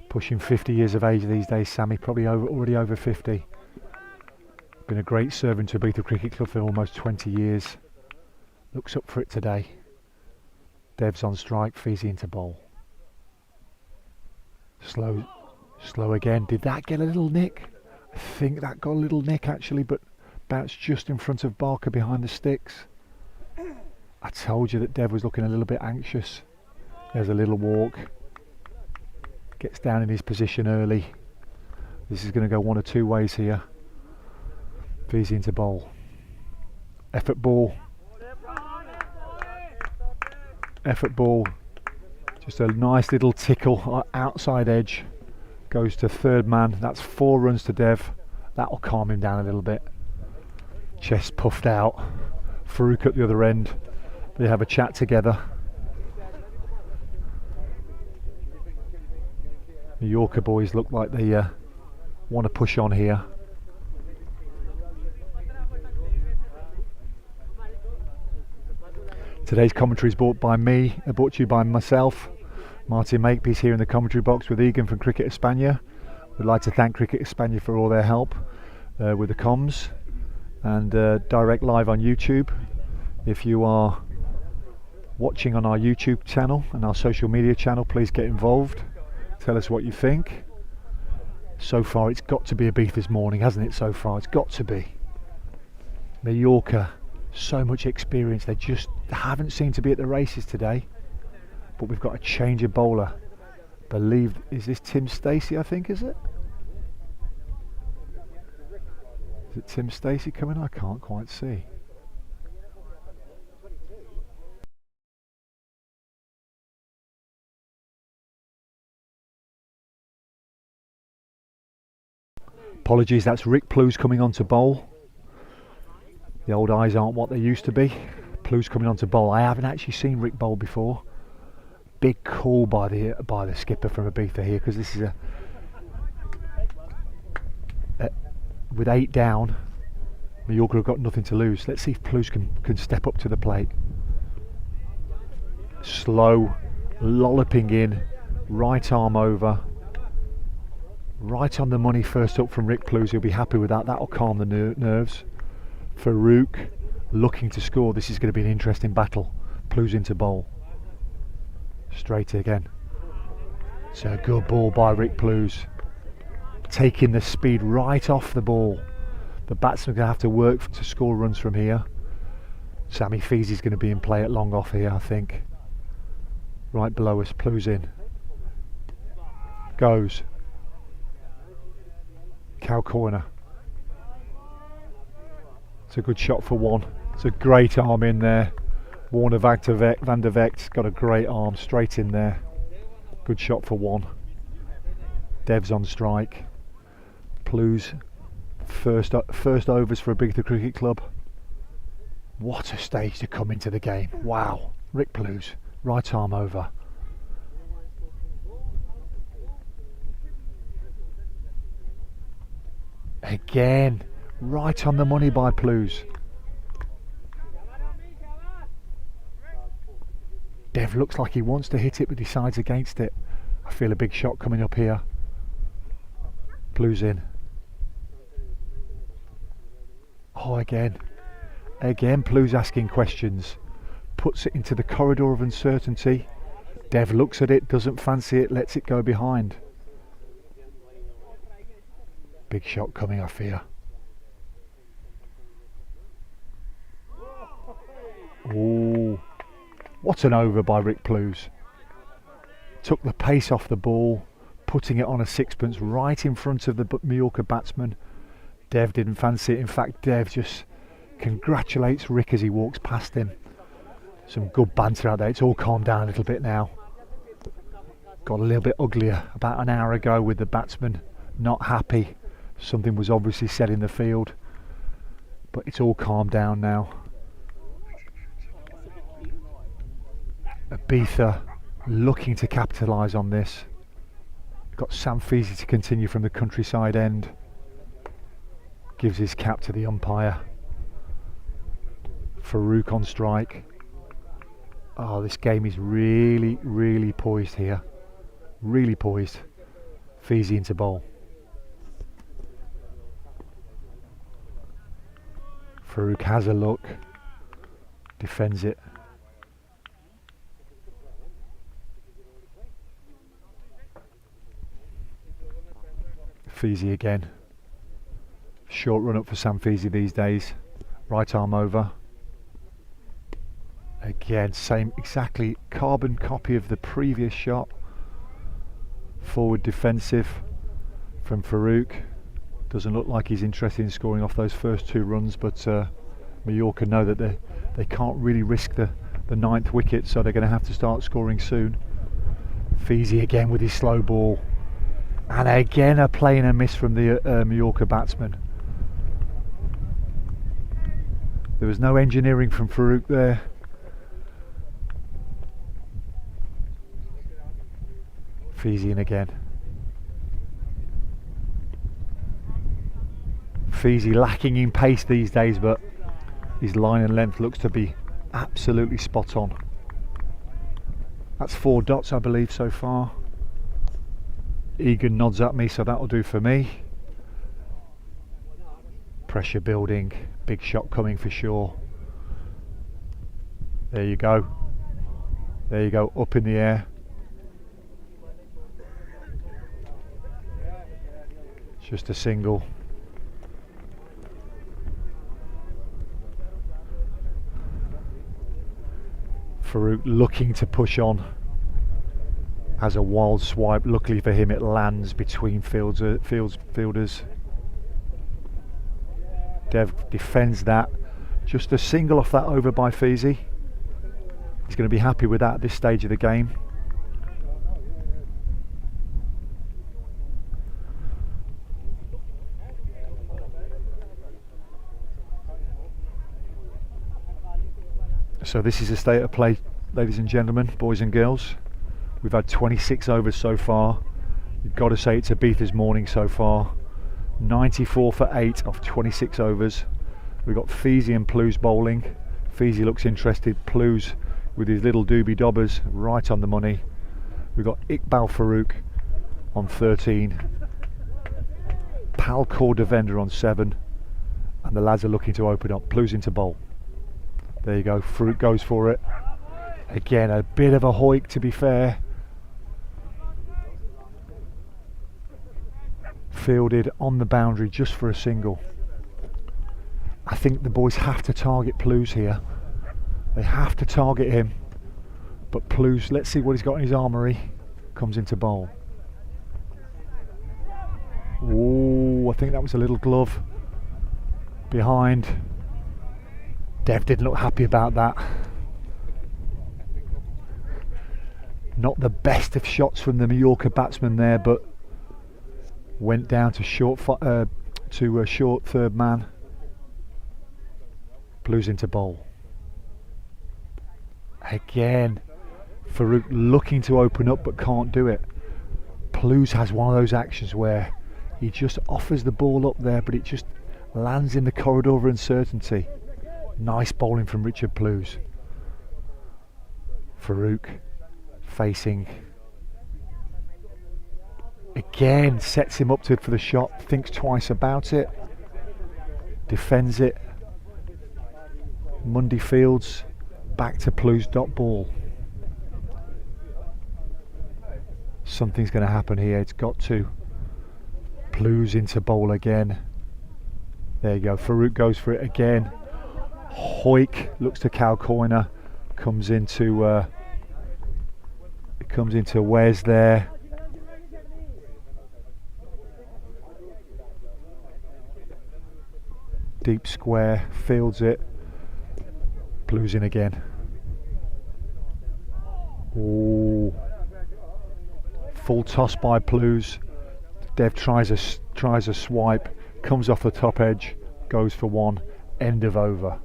Pushing 50 years of age these days, Sammy. Probably already over 50. Been a great servant to Ibiza Cricket Club for almost 20 years. Looks up for it today. Dev's on strike, Feezy into bowl. Slow again. Did that get a little nick? I think that got a little nick actually, but bounced just in front of Barker behind the sticks. I told you that Dev was looking a little bit anxious. There's a little walk. Gets down in his position early. This is going to go one or two ways here. Feezy into bowl. Effort ball. Effort ball. Just a nice little tickle. Outside edge. Goes to third man. That's 4 runs to Dev. That'll calm him down a little bit. Chest puffed out. Farouk at the other end. They have a chat together. The Mallorca boys look like they want to push on here. Today's commentary is brought to you by myself, Martin Makepeace, here in the commentary box with Egan from Cricket España. We'd like to thank Cricket España for all their help with the comms and direct live on YouTube. If you are watching on our YouTube channel and our social media channel, please get involved. Tell us what you think. So far it's got to be Ibiza's morning, hasn't it? So far it's got to be. Mallorca, so much experience. They just haven't seemed to be at the races today. But we've got a change of bowler. Is this Tim Stacey, I think, is it? Is it Tim Stacey coming? I can't quite see. Apologies, that's Rick Plews coming on to bowl. The old eyes aren't what they used to be. Plews coming on to bowl. I haven't actually seen Rick bowl before. Big call by the skipper from Ibiza here, because this is with 8 down, Mallorca have got nothing to lose. Let's see if Plews can step up to the plate. Slow, lolloping in, right arm over. Right on the money first up from Rick Plews. He'll be happy with that. That'll calm the nerves. Farouk looking to score. This is going to be an interesting battle. Plews into bowl. Straight again. It's a good ball by Rick Plews. Taking the speed right off the ball. The batsmen are going to have to work to score runs from here. Sammy Feezy's going to be in play at long off here, I think. Right below us. Plews in. Goes. Cow corner. It's a good shot for one. It's a great arm in there. Warner van der Vecht's got a great arm straight in there. Good shot for one. Dev's on strike. Plews first overs for Ibiza Cricket Club. What a stage to come into the game. Wow. Rick Plews, right arm over. Again, right on the money by Plews. Dev looks like he wants to hit it but decides against it. I feel a big shot coming up here. Plews in. Oh, again Plews asking questions. Puts it into the corridor of uncertainty. Dev looks at it, doesn't fancy it, lets it go behind. Big shot coming, I fear. Oh, what an over by Rick Plews. Took the pace off the ball, putting it on a sixpence right in front of the Mallorca batsman. Dev didn't fancy it. In fact, Dev just congratulates Rick as he walks past him. Some good banter out there. It's all calmed down a little bit now. Got a little bit uglier about an hour ago with the batsman not happy. Something was obviously said in the field. but it's all calmed down now. Ibiza looking to capitalise on this. Got Sam Feasy to continue from the countryside end. Gives his cap to the umpire. Farouk on strike. Oh, this game is really, really poised here. Really poised. Feasy into bowl. Farouk has a look. Defends it. Feasy again. Short run up for Sam Feasy these days. Right arm over. Again, same exactly carbon copy of the previous shot. Forward defensive from Farouk. Doesn't look like he's interested in scoring off those first 2 runs, but Mallorca know that they can't really risk the 9th wicket, so they're going to have to start scoring soon. Feasy again with his slow ball. And again a play and a miss from the Mallorca batsman. There was no engineering from Farouk there. Feasy in again. Feasy lacking in pace these days, but his line and length looks to be absolutely spot on. That's 4 dots, I believe, so far. Egan nods at me, so that'll do for me. Pressure building, big shot coming for sure. There you go. There you go, up in the air. Just a single. Farouk looking to push on. Has a wild swipe. Luckily for him, it lands between fielders. Dev defends that. Just a single off that over by Feasy. He's going to be happy with that at this stage of the game. So this is the state of play, ladies and gentlemen, boys and girls. We've had 26 overs so far. You've got to say it's Ibiza's morning so far. 94 for 8 off 26 overs. We've got Feasy and Plews bowling. Feasy looks interested. Plews with his little doobie dobbers right on the money. We've got Iqbal Farouk on 13. Palcor Devender on 7. And the lads are looking to open up. Plews into bowl. There you go. Farouk goes for it. Again, a bit of a hoik, to be fair. Fielded on the boundary just for a single. I think the boys have to target Plews here. They have to target him. But Plews, let's see what he's got in his armoury. Comes into bowl. Oh, I think that was a little glove behind. Dev didn't look happy about that. Not the best of shots from the Mallorca batsman there, but went down to a short third man. Plews into bowl. Again, Farouk looking to open up but can't do it. Plews has one of those actions where he just offers the ball up there, but it just lands in the corridor of uncertainty. Nice bowling from Richard Plews. Farouk facing. Again, sets him up for the shot, thinks twice about it. Defends it. Mundy Fields back to Plews dot ball. Something's going to happen here, it's got to. Plews into bowl again. There you go, Farouk goes for it again. Hoik looks to Cal Corner, comes into Wes there. Deep square, fields it. Plews in again. Oh, full toss by Plews. Dev tries a swipe, comes off the top edge, goes for one, End of over.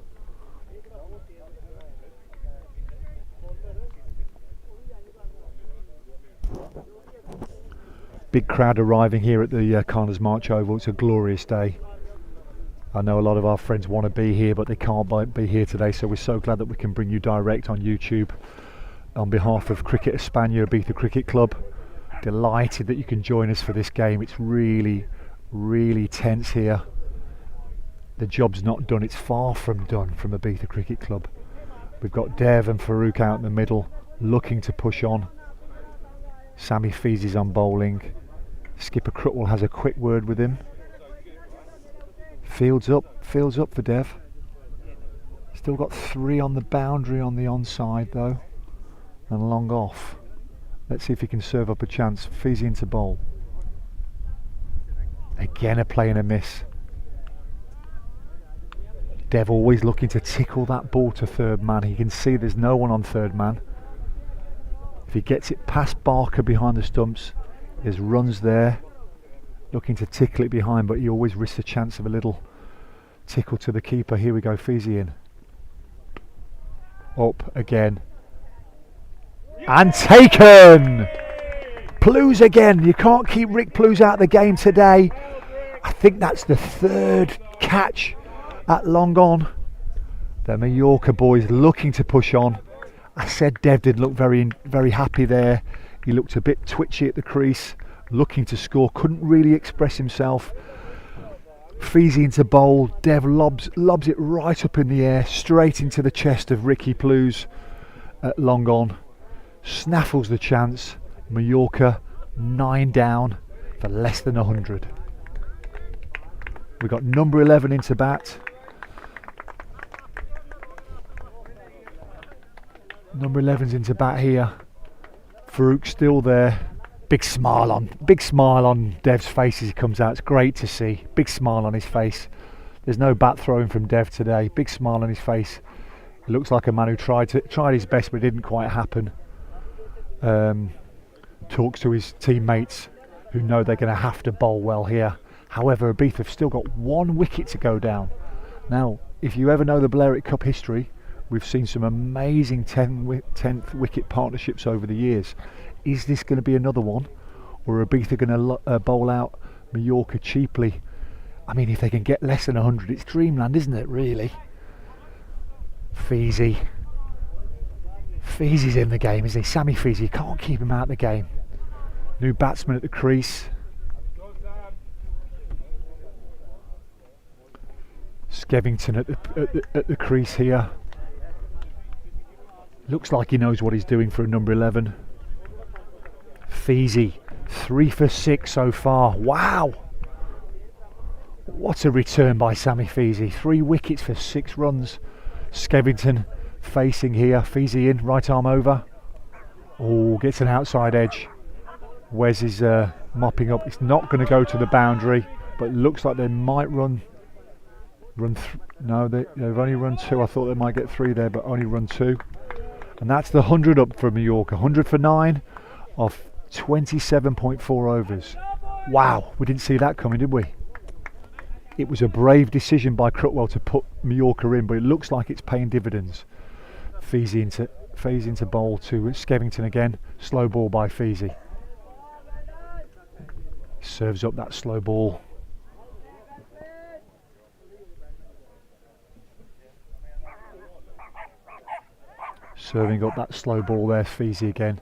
Big crowd arriving here at the Carners March Oval. It's a glorious day. I know a lot of our friends want to be here, but they can't be here today, so we're so glad that we can bring you direct on YouTube. On behalf of Cricket España, Ibiza Cricket Club, delighted that you can join us for this game. It's really, really tense here. The job's not done, it's far from done from Ibiza Cricket Club. We've got Dev and Farouk out in the middle, looking to push on. Sammy Feezy's on bowling. Skipper Crutwell has a quick word with him. Fields up for Dev. Still got 3 on the boundary on the onside though, and long off. Let's see if he can serve up a chance. Feezy into bowl. Again a play and a miss. Dev always looking to tickle that ball to third man. He can see there's no one on third man. If he gets it past Barker behind the stumps, there's runs there. Looking to tickle it behind, but he always risks a chance of a little tickle to the keeper. Here we go, Feezy in. Up again. And taken! Plews again. You can't keep Rick Plews out of the game today. I think that's the 3rd catch at long on. The Mallorca boys looking to push on. I said Dev did look very happy there. He looked a bit twitchy at the crease, looking to score, couldn't really express himself. Feezy into bowl. Dev lobs it right up in the air, straight into the chest of Ricky Plews at long on. Snaffles the chance. Mallorca 9 down for less than 100. We've got number 11 into bat. Number 11's into bat here. Farouk still there. Big smile on Dev's face as he comes out. It's great to see. Big smile on his face. There's no bat throwing from Dev today. Big smile on his face. He looks like a man who tried his best, but it didn't quite happen. Talks to his teammates who know they're going to have to bowl well here. However, Ibiza have still got 1 wicket to go down. Now, if you ever know the Balearic Cup history, we've seen some amazing 10th wicket partnerships over the years. Is this going to be another one, or are Ibiza going to bowl out Mallorca cheaply? I mean, if they can get less than 100, it's dreamland, isn't it, really? Feezy's in the game, isn't he? Sammy Feezy, you can't keep him out of the game. New batsman at the crease. Skevington at the crease here. Looks like he knows what he's doing for a number 11. Feezy, 3 for 6 so far. Wow! What a return by Sammy Feezy. 3 wickets for 6 runs. Skevington facing here. Feezy in, right arm over. Oh, gets an outside edge. Wes is mopping up. It's not going to go to the boundary, but it looks like they might run. No, they've only run 2. I thought they might get 3 there, but only run 2. And that's the 100 up for Mallorca. 100 for 9 off 27.4 overs. Wow, we didn't see that coming, did we? It was a brave decision by Crutwell to put Mallorca in, but it looks like it's paying dividends. Feezy into bowl to Skevington again. Slow ball by Feezy. Serves up that slow ball. Serving up that slow ball there, Feezy again.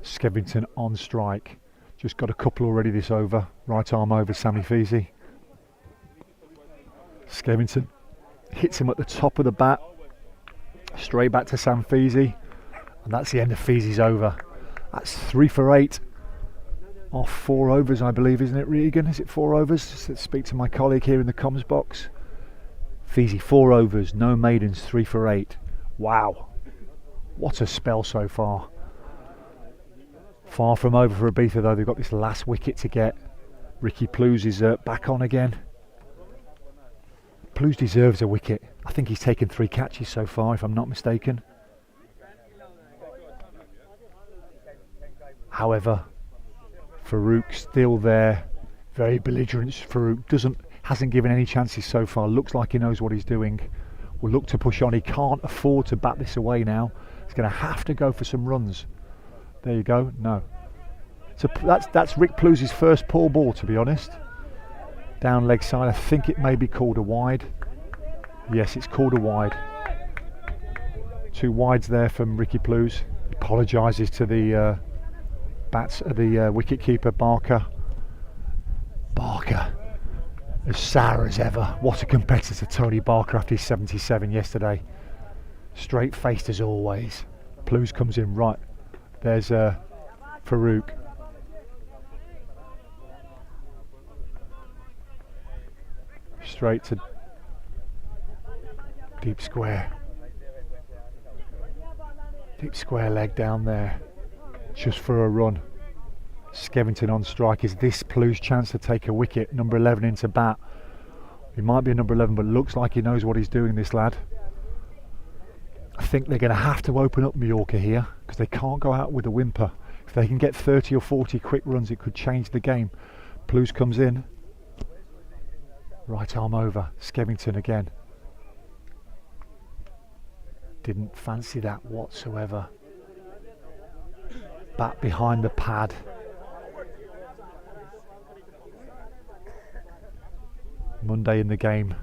Skevington on strike. Just got a couple already this over. Right arm over Sammy Feezy. Skevington hits him at the top of the bat. Straight back to Sam Feezy. And that's the end of Feezy's over. That's 3 for 8. Off 4 overs, I believe, isn't it, Regan? Is it 4 overs? Let's speak to my colleague here in the comms box. Feezy, 4 overs, no maidens, 3 for 8. Wow. What a spell so far. Far from over for Ibiza though. They've got this last wicket to get. Ricky Plews is back on again. Plews deserves a wicket. I think he's taken 3 catches so far, if I'm not mistaken. However, Farouk still there. Very belligerent. Farouk Hasn't given any chances so far. Looks like he knows what he's doing. Will look to push on. He can't afford to bat this away now. He's going to have to go for some runs. There you go. No. So that's Rick Plou's first poor ball, to be honest. Down leg side. I think it may be called a wide. Yes, it's called a wide. 2 wides there from Ricky Plou's. Apologises to the wicket keeper Barker. Barker, as sour as ever. What a competitor Tony Barker after his 77 yesterday. Straight faced as always. Plou's comes in right. There's Farouk. Straight to deep square. Deep square leg down there. Just for a run. Skevington on strike. Is this Plou's chance to take a wicket? Number 11 into bat. He might be a number 11, but looks like he knows what he's doing, this lad. I think they're going to have to open up Mallorca here, because they can't go out with a whimper. If they can get 30 or 40 quick runs, it could change the game. Plou's comes in. Right arm over. Skevington again. Didn't fancy that whatsoever. Bat behind the pad. Monday in the game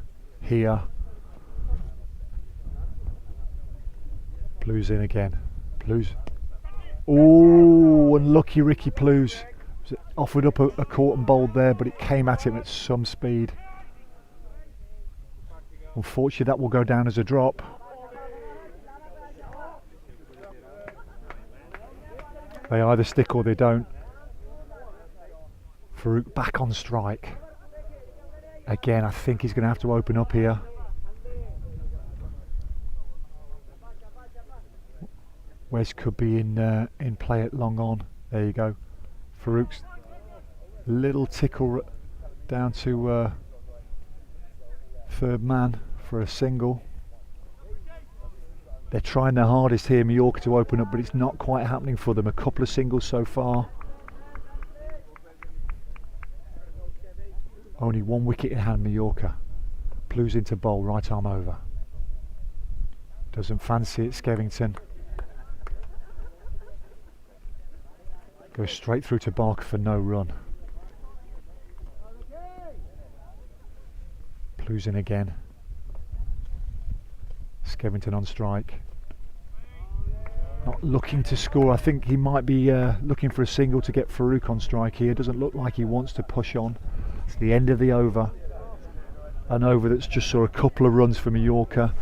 here. Plou's in again. Plou's. Oh, unlucky Ricky Plou's. Offered up a caught and bowled there, but it came at him at some speed. Unfortunately, that will go down as a drop. They either stick or they don't. Farouk back on strike. Again, I think he's going to have to open up here. Wes could be in play at long on. There you go. Farouk's little tickle down to third man for a single. They're trying their hardest here, Mallorca, to open up, but it's not quite happening for them. A couple of singles so far. Only 1 wicket in hand, Mallorca. Plou's into bowl, right arm over. Doesn't fancy it, Skevington. Goes straight through to Barker for no run. Plou's in again. Skevington on strike. Not looking to score. I think he might be looking for a single to get Farouk on strike here. Doesn't look like he wants to push on. It's the end of the over. An over that's just saw a couple of runs for Mallorca.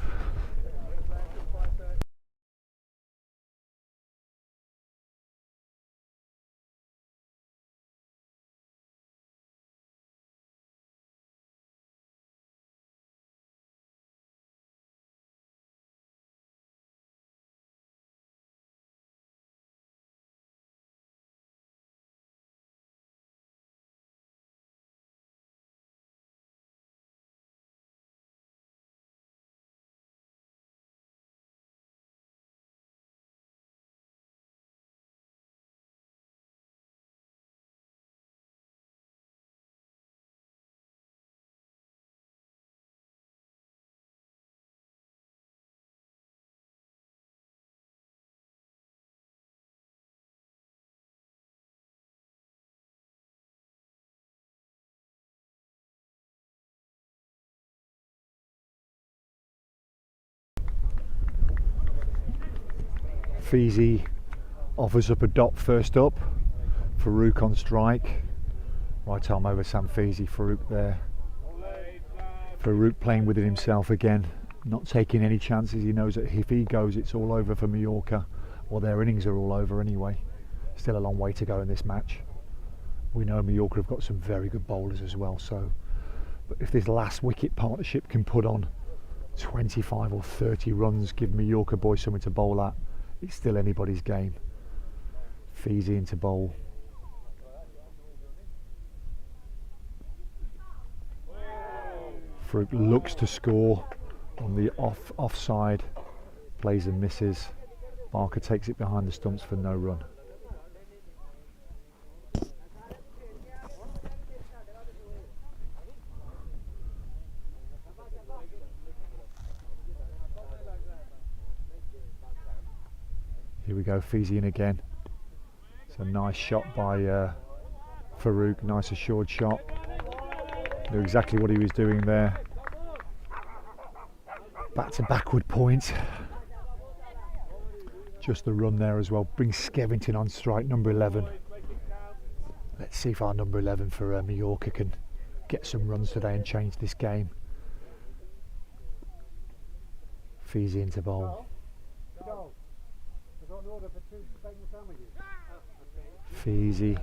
Feezy offers up a dot first up. Farouk on strike. Right arm over Sam Feezy. Farouk there. Farouk playing with it himself again. Not taking any chances. He knows that if he goes, it's all over for Mallorca. Or their innings are all over anyway. Still a long way to go in this match. We know Mallorca have got some very good bowlers as well. So, but if this last wicket partnership can put on 25 or 30 runs, give Mallorca boys something to bowl at, it's still anybody's game. Feezy into bowl. Farouk looks to score on the offside. Plays and misses. Barker takes it behind the stumps for no run. Here we go, Fizzy in again. It's a nice shot by Farouk, nice assured shot. Knew exactly what he was doing there. Back to backward point. Just the run there as well. Brings Skevington on strike, number 11. Let's see if our number 11 for Mallorca can get some runs today and change this game. Fizzy into bowl. Fizzy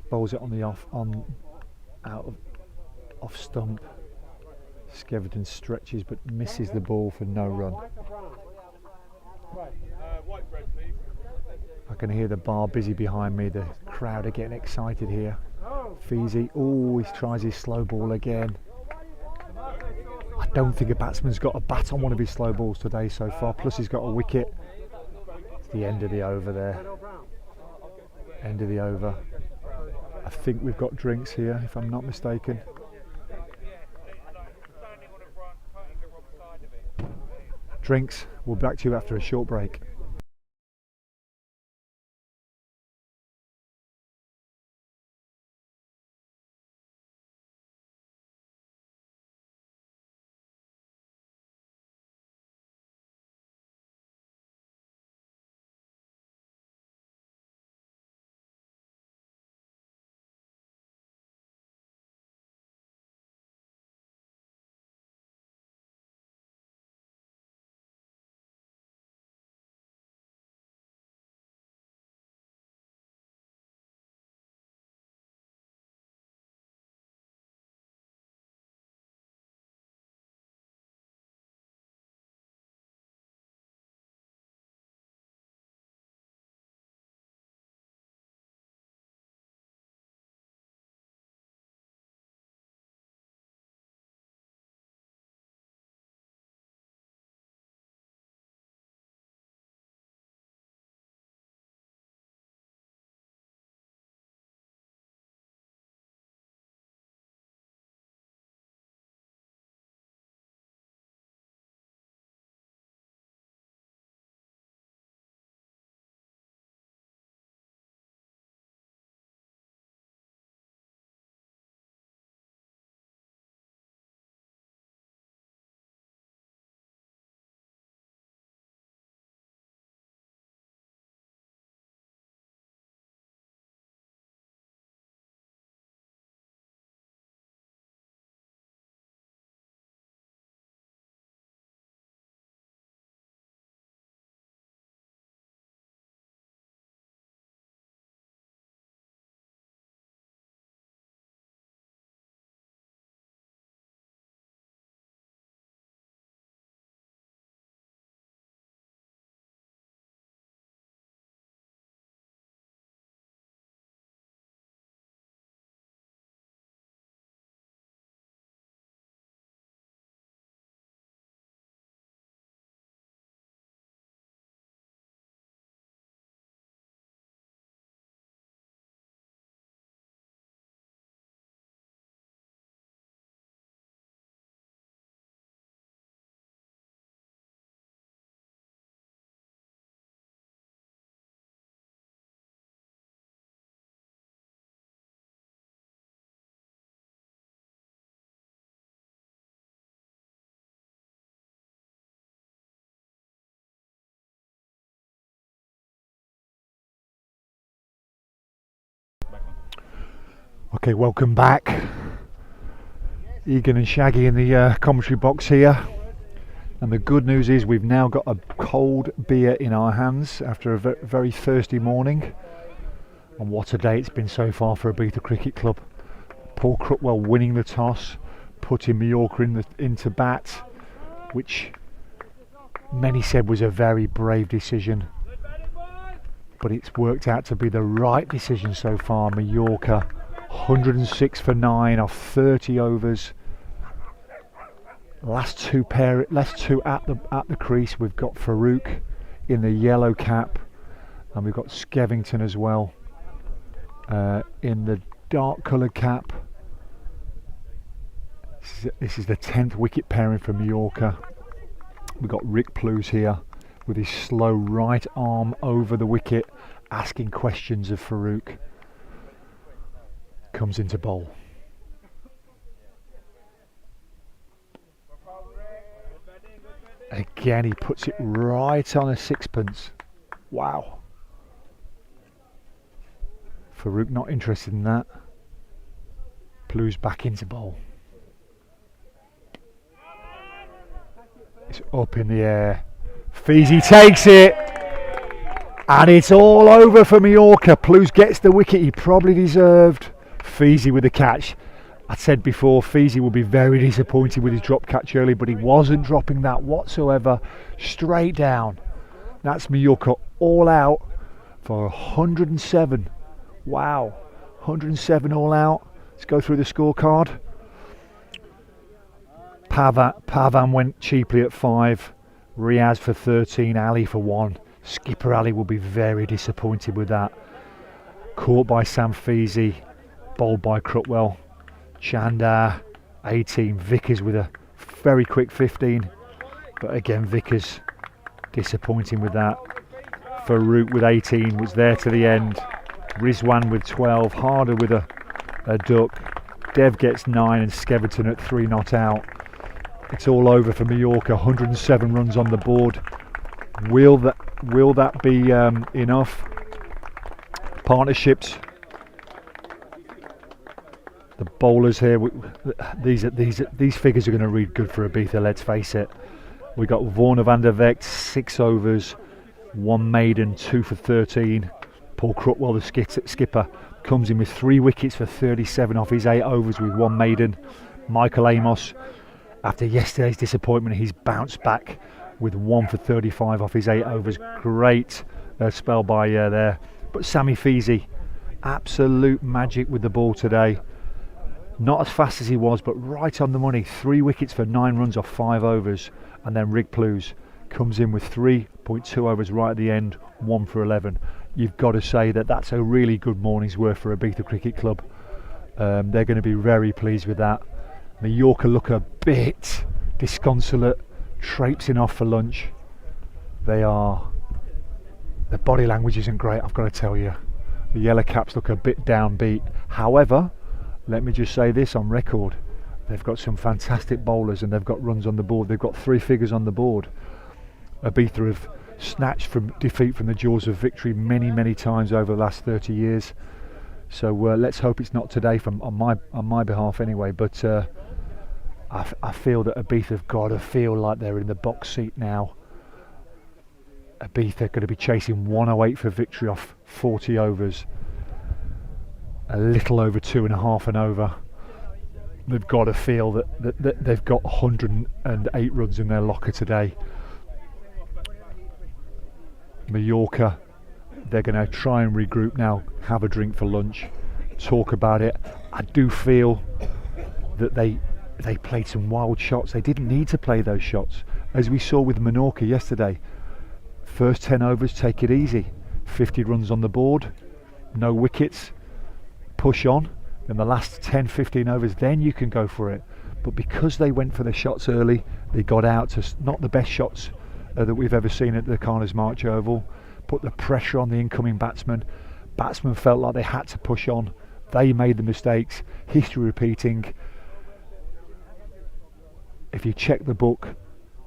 bowls it on the off stump. Skevington stretches but misses the ball for no run. I can hear the bar busy behind me. The crowd are getting excited here. Fizzy, oh, he tries his slow ball again. I don't think a batsman's got a bat on one of his slow balls today so far, plus he's got a wicket. It's the end of the over there. End of the over. I think we've got drinks here, if I'm not mistaken. Drinks, we'll be back to you after a short break. Okay, welcome back. Egan and Shaggy in the commentary box here. And the good news is we've now got a cold beer in our hands after a very thirsty morning. And what a day it's been so far for Ibiza Cricket Club. Paul Crutwell winning the toss, putting Mallorca into bat, which many said was a very brave decision. But it's worked out to be the right decision so far. Mallorca 106 for 9 off 30 overs. Last two at the crease. We've got Farouk in the yellow cap, and we've got Skevington as well in the dark coloured cap. This is the 10th wicket pairing for Mallorca. We've got Rick Plews here with his slow right arm over the wicket, asking questions of Farouk. Comes into bowl. Again, he puts it right on a sixpence. Wow. Farouk not interested in that. Plu's back into bowl. It's up in the air. Feezy takes it. And it's all over for Mallorca. Plus gets the wicket he probably deserved. Feezy with the catch. I said before, Feezy will be very disappointed with his drop catch early, but he wasn't dropping that whatsoever. Straight down. That's Mallorca all out for 107. Wow. 107 all out. Let's go through the scorecard. Pavan went cheaply at 5. Riaz for 13. Ali for 1. Skipper Ali will be very disappointed with that. Caught by Sam Feezy. Bowled by Crutwell. Chandar 18. Vickers with a very quick 15. But again, Vickers disappointing with that. Farouk with 18 was there to the end. Rizwan with 12. Harder with a duck. Dev gets 9 and Skeverton at 3 not out. It's all over for Mallorca. 107 runs on the board. Will that be enough? Partnerships. The bowlers here. These figures are going to read good for Ibiza. Let's face it. We got Warner van der Vecht 6 overs, 1 maiden, 2 for 13. Paul Crutwell, the skipper, comes in with 3 wickets for 37 off his 8 overs with 1 maiden. Michael Amos, after yesterday's disappointment, he's bounced back with 1 for 35 off his 8 overs. Great spell by there. But Sammy Feezy, absolute magic with the ball today. Not as fast as he was, but right on the money. 3 wickets for 9 runs off 5 overs. And then Rig Plews comes in with 3.2 overs right at the end, 1 for 11. You've got to say that that's a really good morning's work for Ibiza Cricket Club. They're going to be very pleased with that. Mallorca look a bit disconsolate, traipsing off for lunch. The body language isn't great, I've got to tell you. The Yellow Caps look a bit downbeat. However, let me just say this on record. They've got some fantastic bowlers and they've got runs on the board. They've got 3 figures on the board. Ibiza have snatched from defeat from the jaws of victory many times over the last 30 years. So let's hope it's not today on my behalf anyway. But I feel that Ibiza have got to feel like they're in the box seat now. Ibiza are going to be chasing 108 for victory off 40 overs. A little over 2.5 and over. They've got to feel that they've got 108 runs in their locker today. Mallorca, they're going to try and regroup now, have a drink for lunch, talk about it. I do feel that they played some wild shots. They didn't need to play those shots, as we saw with Mallorca yesterday. First 10 overs, take it easy. 50 runs on the board, no wickets, push on. Then the last 10-15 overs, then you can go for it. But because they went for the shots early, they got out to not the best shots that we've ever seen at the Carners March Oval. Put the pressure on the incoming batsmen. Batsmen felt like they had to push on. They made the mistakes. History repeating. If you check the book,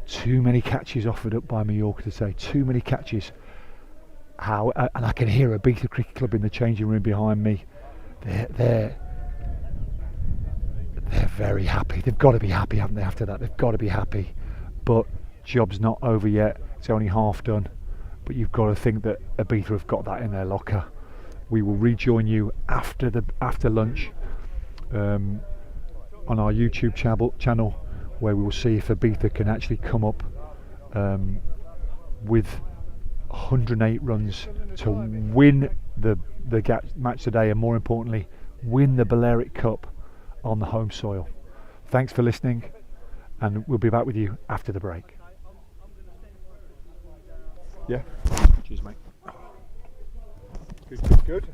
too many catches offered up by Mallorca to say. Too many catches. And I can hear Ibiza Cricket Club in the changing room behind me. They're very happy. They've got to be happy, haven't they, after that? They've got to be happy. But job's not over yet. It's only half done. But you've got to think that Ibiza have got that in their locker. We will rejoin you after lunch on our YouTube channel, where we will see if Ibiza can actually come up with 108 runs to win the match today, and more importantly, win the Balearic Cup on the home soil. Thanks for listening, and we'll be back with you after the break. Yeah, cheers, mate. Good.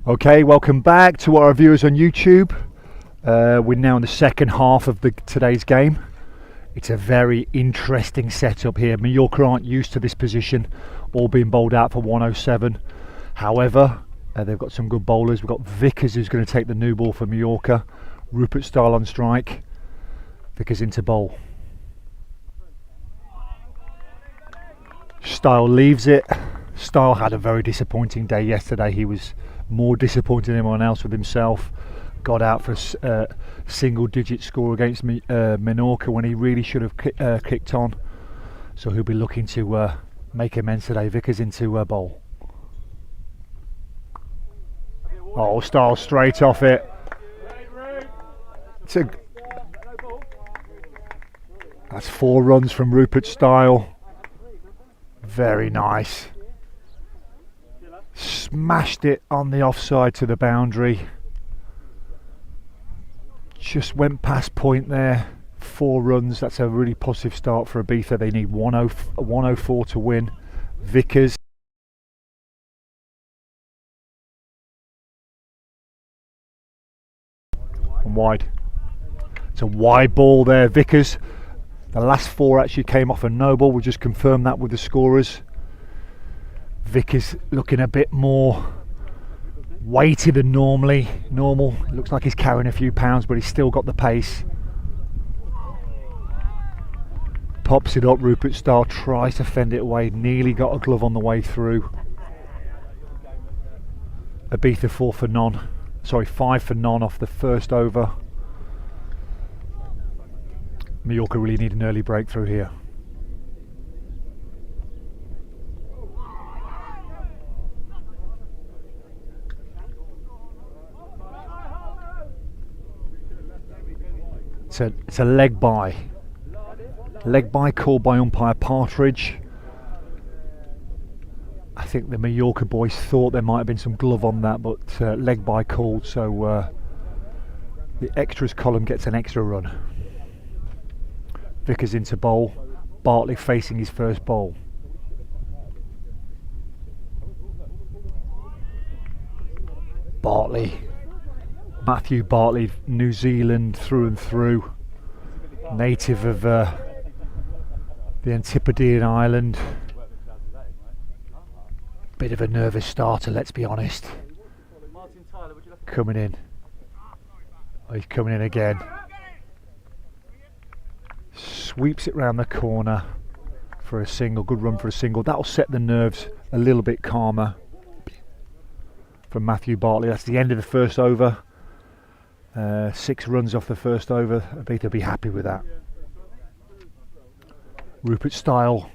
Okay, welcome back to our viewers on YouTube. We're now in the second half of today's game. It's a very interesting setup here. Mallorca aren't used to this position, all being bowled out for 107. However, they've got some good bowlers. We've got Vickers, who's going to take the new ball for Mallorca. Rupert Style on strike. Vickers into bowl. Style leaves it. Style had a very disappointing day yesterday. He was more disappointed than anyone else with himself. Got out for a single-digit score against Mallorca when he really should have kicked on. So he'll be looking to make amends today. Vickers into bowl. Oh, Style straight off it. That's 4 runs from Rupert Style. Very nice. Smashed it on the offside to the boundary. Just went past point there. 4 runs. That's a really positive start for Ibiza. They need 104 to win. Vickers. And wide. It's a wide ball there. Vickers. The last 4 actually came off a no ball. We'll just confirm that with the scorers. Vickers looking a bit more weighty than normal. It looks like he's carrying a few pounds, but he's still got the pace. Pops it up. Rupert Style tries to fend it away. Nearly got a glove on the way through. Ibiza 4 for none. Sorry, 5 for none off the first over. Mallorca really need an early breakthrough here. It's a leg bye. Leg bye called by umpire Partridge. I think the Mallorca boys thought there might have been some glove on that, but leg bye called, so the extras column gets an extra run. Vickers into bowl. Bartley facing his first bowl. Bartley. Matthew Bartley, New Zealand through and through. Native of the Antipodean island. Bit of a nervous starter, let's be honest. Coming in. Oh, he's coming in again. Sweeps it round the corner for a single. Good run for a single. That'll set the nerves a little bit calmer from Matthew Bartley. That's the end of the first over. 6 runs off the first over. Ibiza will be happy with that. Rupert Style,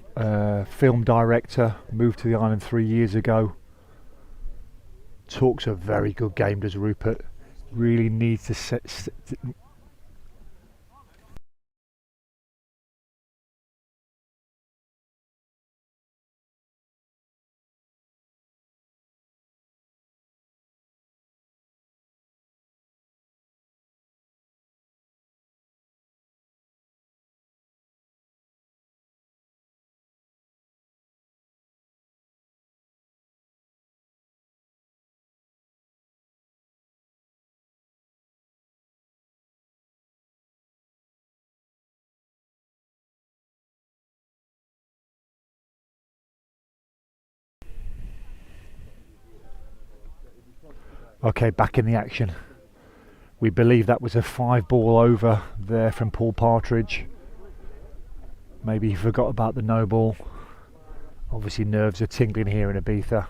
film director, moved to the island 3 years ago. Talks a very good game, does Rupert. Really needs to set. Okay, back in the action. We believe that was a 5-ball over there from Paul Partridge. Maybe he forgot about the no ball. Obviously nerves are tingling here in Ibiza.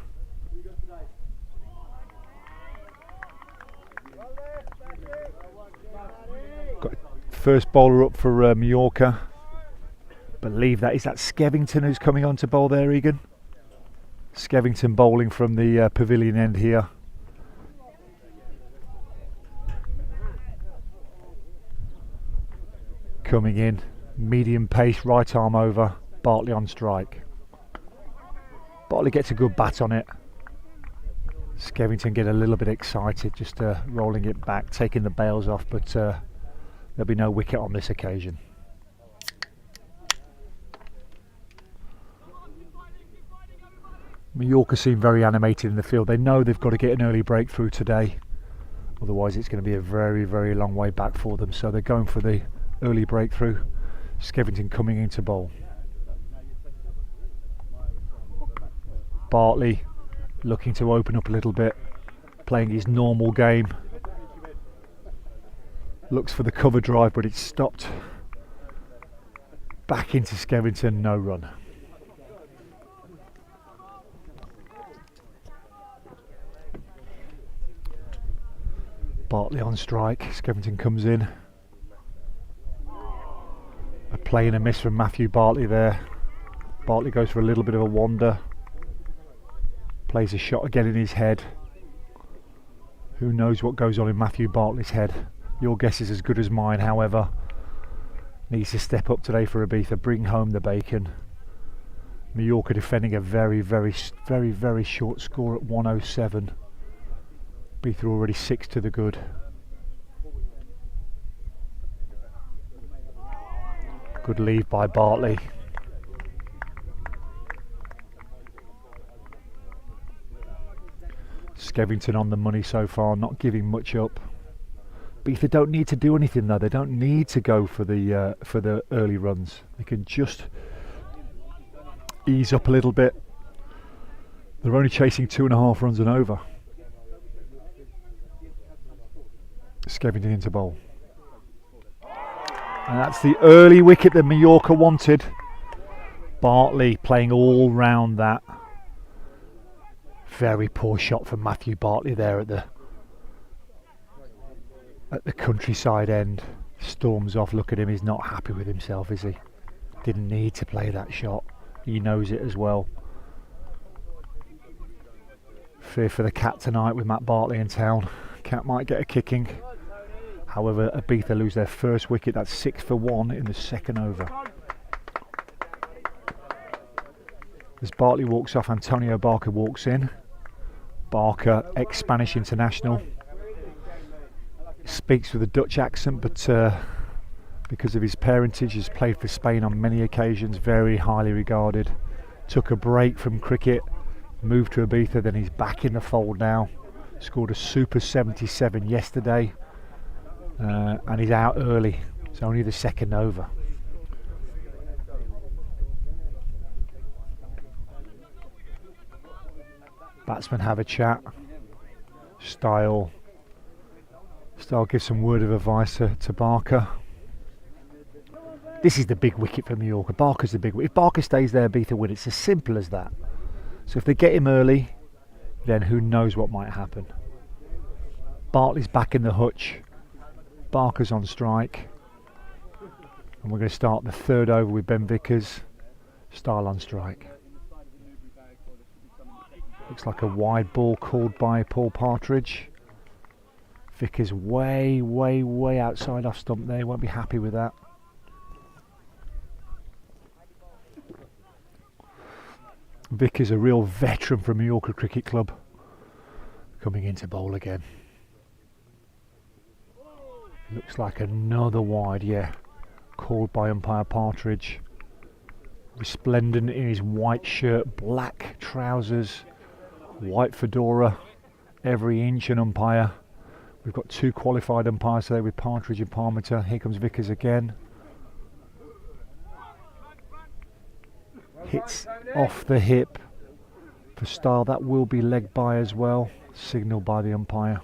Got first bowler up for Mallorca. Believe that is that Skevington who's coming on to bowl there, Egan. Skevington bowling from the pavilion end here. Coming in, medium pace, right arm over, Bartley on strike. Bartley gets a good bat on it. Skevington get a little bit excited, just rolling it back, taking the bails off, but there'll be no wicket on this occasion. Mallorca seem very animated in the field. They know they've got to get an early breakthrough today, otherwise it's going to be a very, very long way back for them. So they're going for the early breakthrough. Skevington coming into bowl. Bartley looking to open up a little bit, playing his normal game. Looks for the cover drive, but it's stopped. Back into Skevington, no run. Bartley on strike, Skevington comes in. A play and a miss from Matthew Bartley there. Bartley goes for a little bit of a wander. Plays a shot again in his head. Who knows what goes on in Matthew Bartley's head? Your guess is as good as mine, however. Needs to step up today for Ibiza, bring home the bacon. Mallorca defending a very, very, very, very short score at 107. Ibiza already 6 to the good. Good leave by Bartley. Skevington on the money so far, not giving much up. Ibiza don't need to do anything though. They don't need to go for the early runs. They can just ease up a little bit. They're only chasing 2.5 runs and over. Skevington into bowl. And that's the early wicket that Mallorca wanted. Bartley playing all round that. Very poor shot from Matthew Bartley there at the countryside end. Storms off. Look at him, he's not happy with himself, is he? Didn't need to play that shot. He knows it as well. Fear for the cat tonight with Matt Bartley in town. Cat might get a kicking. However, Ibiza lose their first wicket. That's 6 for 1 in the second over. As Bartley walks off, Antonio Barker walks in. Barker, ex-Spanish international. Speaks with a Dutch accent, but because of his parentage, has played for Spain on many occasions. Very highly regarded. Took a break from cricket, moved to Ibiza, then he's back in the fold now. Scored a super 77 yesterday. And he's out early. It's only the second over. Batsmen have a chat. Style gives some word of advice to Barker. This is the big wicket for Mallorca. Barker's the big wicket. If Barker stays there, Ibiza win. It's as simple as that. So if they get him early, then who knows what might happen. Bartley's back in the hutch. Barker's on strike, and we're going to start the third over with Ben Vickers. Style on strike. Looks like a wide ball called by Paul Partridge. Vickers way, way, way outside off stump there. Won't be happy with that. Vickers, a real veteran from Mallorca Cricket Club, coming into bowl again. Looks like another wide, yeah. Called by umpire Partridge. Resplendent in his white shirt, black trousers, white fedora. Every inch an umpire. We've got 2 qualified umpires there with Partridge and Parmenter. Here comes Vickers again. Hits off the hip for Style. That will be leg by as well. Signalled by the umpire.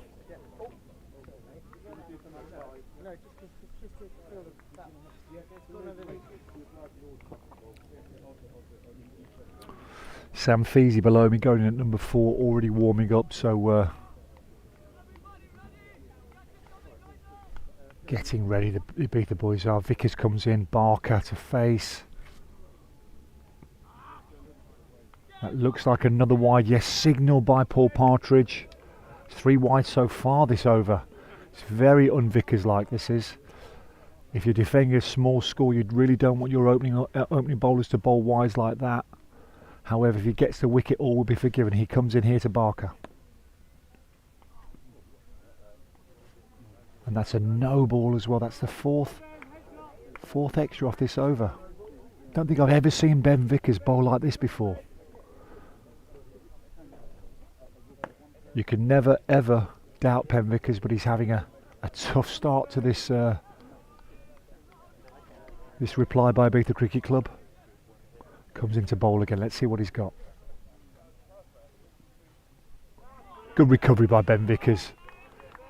Sam Feasy below me going in at number 4, already warming up, so getting ready. The Ibiza boys are. Vickers comes in, Barker to face. That looks like another wide, yes, signalled by Paul Partridge. 3 wide so far this over. It's very un-Vickers like this is. If you're defending a small score, you really don't want your opening bowlers to bowl wides like that. However, if he gets the wicket, all will be forgiven. He comes in here to Barker. And that's a no ball as well. That's the fourth extra off this over. Don't think I've ever seen Ben Vickers bowl like this before. You can never ever doubt Penn Vickers, but he's having a tough start to this this reply by Ibiza Cricket Club. Comes into bowl again. Let's see what he's got. Good recovery by Ben Vickers.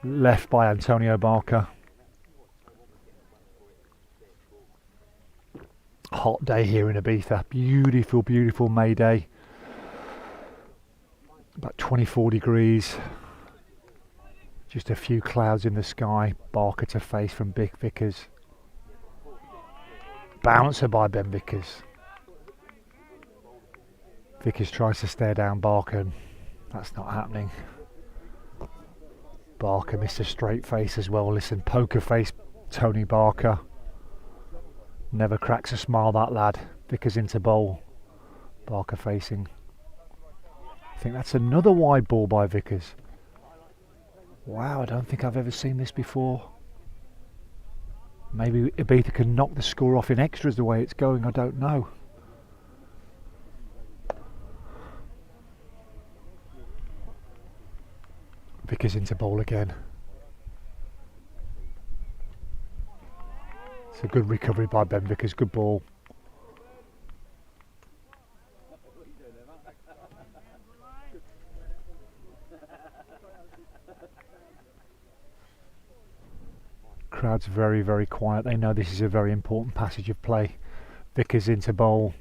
Left by Antonio Barker. Hot day here in Ibiza. Beautiful, beautiful May day. About 24 degrees. Just a few clouds in the sky. Barker to face from Big Vickers. Bouncer by Ben Vickers. Vickers tries to stare down Barker. That's not happening. Barker missed a straight face as well. Listen, poker face Tony Barker. Never cracks a smile, that lad. Vickers into bowl. Barker facing. I think that's another wide ball by Vickers. Wow, I don't think I've ever seen this before. Maybe Ibiza can knock the score off in extras the way it's going, I don't know. Vickers into bowl again. It's a good recovery by Ben Vickers, good ball. Crowd's very, very quiet. They know this is a very important passage of play. Vickers into bowl.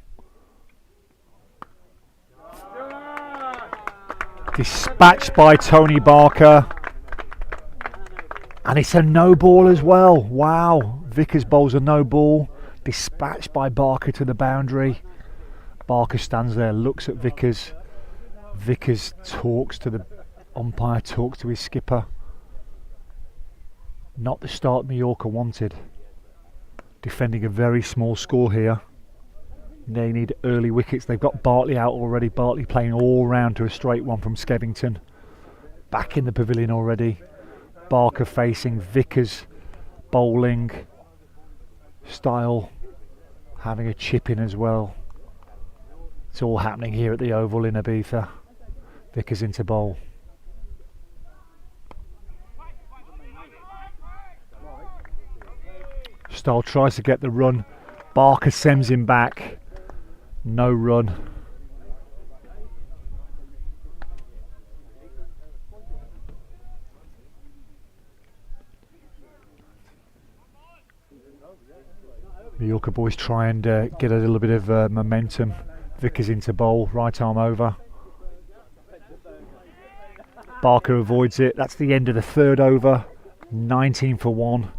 Dispatched by Tony Barker. And it's a no ball as well. Wow. Vickers bowls a no ball. Dispatched by Barker to the boundary. Barker stands there, looks at Vickers. Vickers talks to the umpire, talks to his skipper. Not the start Mallorca wanted. Defending a very small score here. They need early wickets. They've got Bartley out already. Bartley playing all round to a straight one from Skevington. Back in the pavilion already. Barker facing, Vickers bowling. Style having a chip in as well. It's all happening here at the Oval in Ibiza. Vickers into bowl. Style tries to get the run. Barker sends him back. No run. Mallorca boys try and get a little bit of momentum. Vickers into bowl, right arm over. Barker avoids it. That's the end of the third over. 19 for 1.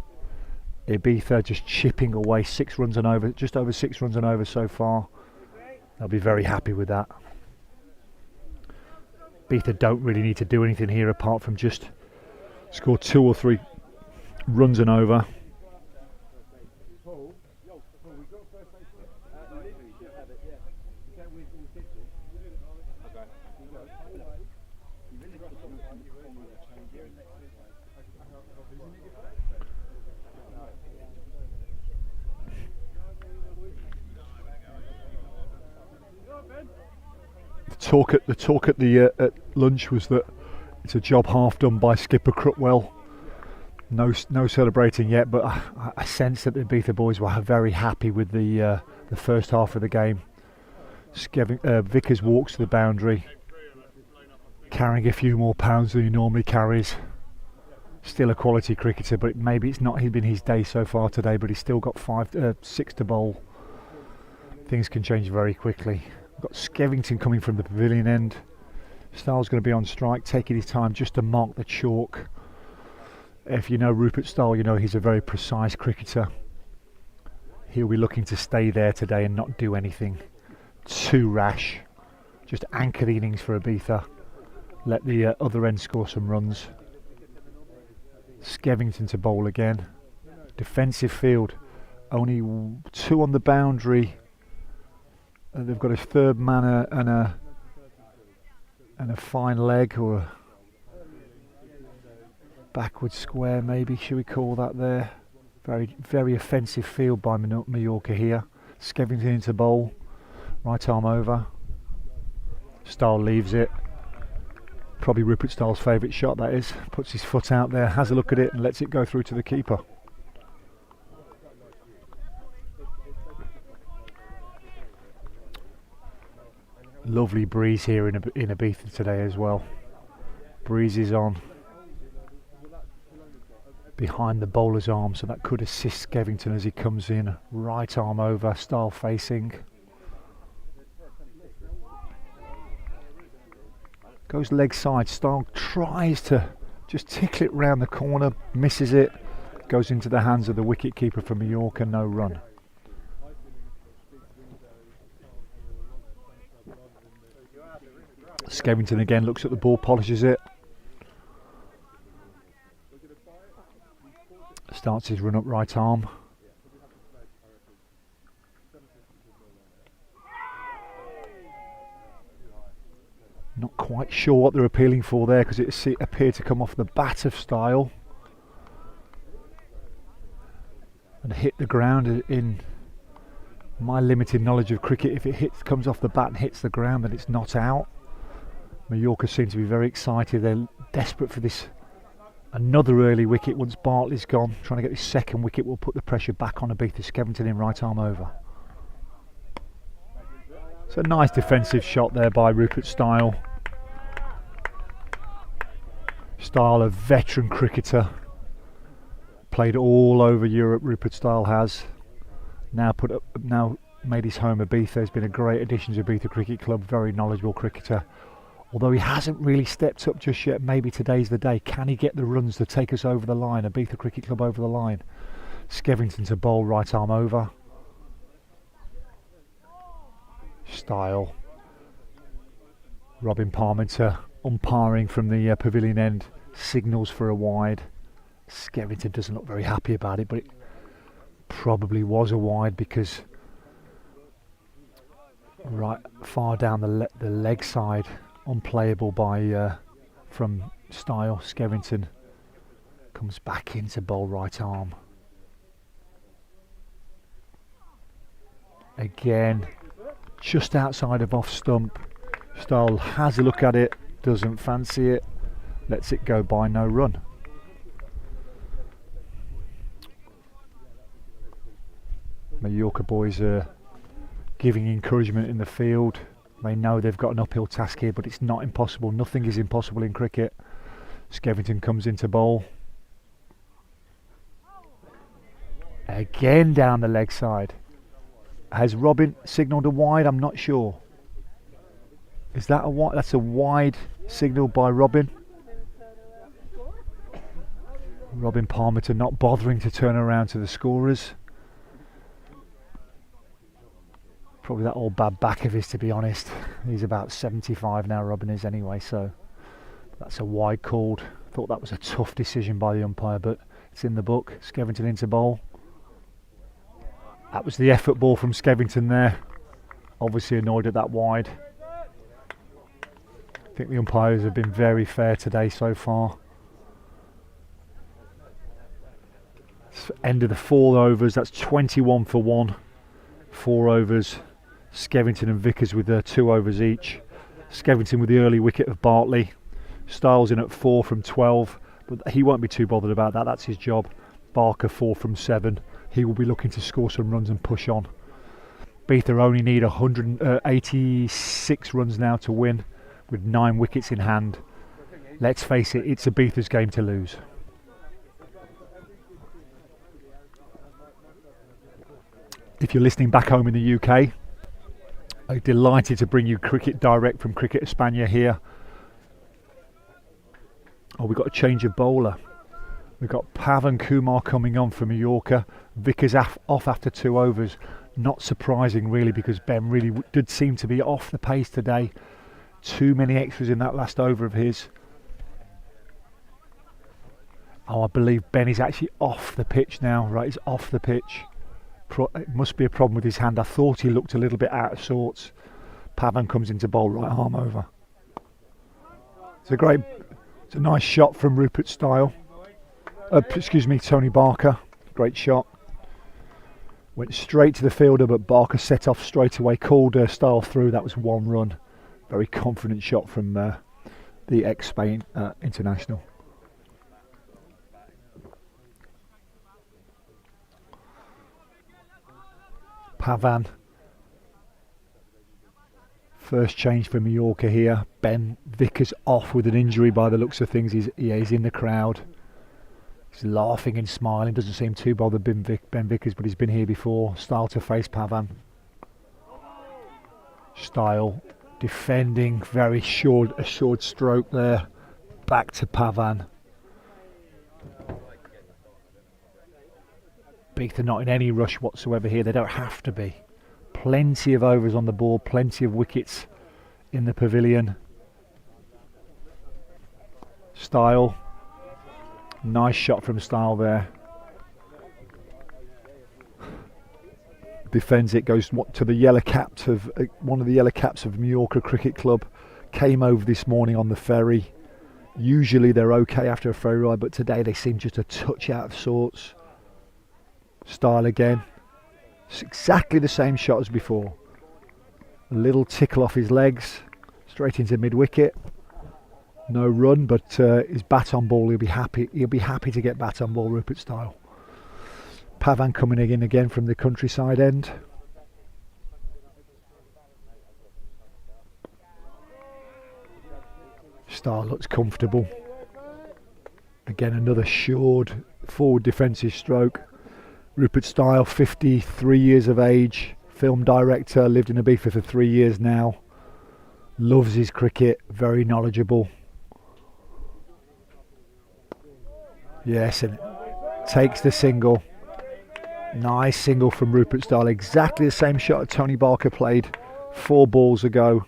Ibiza just chipping away, 6 runs and over, just over 6 runs and over so far. They'll be very happy with that. Ibiza don't really need to do anything here apart from just score 2 or 3 runs and over. The talk at the at lunch was that it's a job half done by skipper Crutwell. No celebrating yet, but I sense that the Ibiza boys were very happy with the first half of the game. Vickers walks to the boundary, carrying a few more pounds than he normally carries. Still a quality cricketer, but maybe it's not been his day so far today. But he's still got 6 to bowl. Things can change very quickly. Got Skevington coming from the pavilion end. Style's going to be on strike, taking his time just to mark the chalk. If you know Rupert Style, you know he's a very precise cricketer. He'll be looking to stay there today and not do anything too rash. Just anchor the innings for Ibiza. Let the other end score some runs. Skevington to bowl again. Defensive field. Only 2 on the boundary. They've got a third man and a fine leg, or a backward square maybe, should we call that there. Very, very offensive field by Mallorca here. Skevington into bowl. Right arm over. Style leaves it. Probably Rupert Styles' favourite shot, that is. Puts his foot out there, has a look at it and lets it go through to the keeper. Lovely breeze here in Ibiza today as well. Breeze is on behind the bowler's arm, so that could assist Skevington as he comes in. Right arm over, Style facing. Goes leg side, Style tries to just tickle it round the corner, misses it, goes into the hands of the wicket keeper for Mallorca, no run. Skevington again looks at the ball, polishes it. Starts his run up right arm. Not quite sure what they're appealing for there, because it appeared to come off the bat of Style and hit the ground. In my limited knowledge of cricket, if it comes off the bat and hits the ground, then it's not out. Mallorca seem to be very excited. They're desperate for this another early wicket once Bartley's gone. Trying to get this second wicket will put the pressure back on Ibiza. Skevington in right arm over. It's a nice defensive shot there by Rupert Style. Style, a veteran cricketer, played all over Europe. Rupert Style has now made his home Ibiza. He's been a great addition to Ibiza Cricket Club. Very knowledgeable cricketer. Although he hasn't really stepped up just yet, maybe today's the day. Can he get the runs to take us over the line? Ibiza Cricket Club over the line. Skevington to bowl, right arm over. Style. Robin Parmenter umpiring from the pavilion end, signals for a wide. Skevington doesn't look very happy about it, but it probably was a wide because right far down the leg side, unplayable by from Style. Skevington comes back into bowl right arm. Again, just outside of off stump. Style has a look at it, doesn't fancy it, lets it go by, no run. Mallorca boys are giving encouragement in the field. They know they've got an uphill task here, but it's not impossible. Nothing is impossible in cricket. Skevington comes into bowl. Again down the leg side. Has Robin signalled a wide? I'm not sure. Is that a wide? That's a wide signal by Robin. Robin Parmenter not bothering to turn around to the scorers. Probably that old bad back of his, to be honest. He's about 75 now, Robin is anyway, so that's a wide called. Thought that was a tough decision by the umpire, but it's in the book. Skevington into bowl. That was the effort ball from Skevington there. Obviously annoyed at that wide. I think the umpires have been very fair today so far. It's end of the 4 overs. That's 21 for 1. 4 overs. Skevington and Vickers with their 2 overs each. Skevington with the early wicket of Bartley. Styles in at 4 from 12, but he won't be too bothered about that. That's his job. Barker 4 from 7. He will be looking to score some runs and push on. Ibiza only need 186 runs now to win, with 9 wickets in hand. Let's face it, it's Ibiza's game to lose. If you're listening back home in the UK, I'm delighted to bring you cricket direct from Cricket España here. Oh, we've got a change of bowler. We've got Pavan Kumar coming on for Mallorca. Vickers off after 2 overs. Not surprising really, because Ben really did seem to be off the pace today. Too many extras in that last over of his. Oh, I believe Ben is actually off the pitch now. Right, he's off the pitch. It must be a problem with his hand. I thought he looked a little bit out of sorts. Pavan comes into bowl, right arm over. It's a nice shot from Rupert Style. Tony Barker. Great shot. Went straight to the fielder, but Barker set off straight away, called Style through. That was 1 run. Very confident shot from the the ex-Spain international. Pavan. First change for Mallorca here. Ben Vickers off with an injury by the looks of things. He's in the crowd. He's laughing and smiling. Doesn't seem too bothered, Ben Vickers, but he's been here before. Style to face Pavan. Style defending, very short, a short stroke there. Back to Pavan. Ibiza not in any rush whatsoever here. They don't have to be. Plenty of overs on the board, plenty of wickets in the pavilion. Style. Nice shot from Style there. Defends it, goes to the yellow caps of one of the yellow caps of Mallorca Cricket Club. Came over this morning on the ferry. Usually they're okay after a ferry ride, but today they seem just a touch out of sorts. Style again. It's exactly the same shot as before. A little tickle off his legs, straight into mid-wicket. No run, but his bat on ball. He'll be happy. He'll be happy to get bat on ball. Rupert Style. Pavan coming in again from the countryside end. Style looks comfortable. Again, another short forward defensive stroke. Rupert Style, 53 years of age, film director, lived in Ibiza for 3 years now. Loves his cricket, very knowledgeable. Yes, and takes the single. Nice single from Rupert Style, exactly the same shot that Tony Barker played 4 balls ago.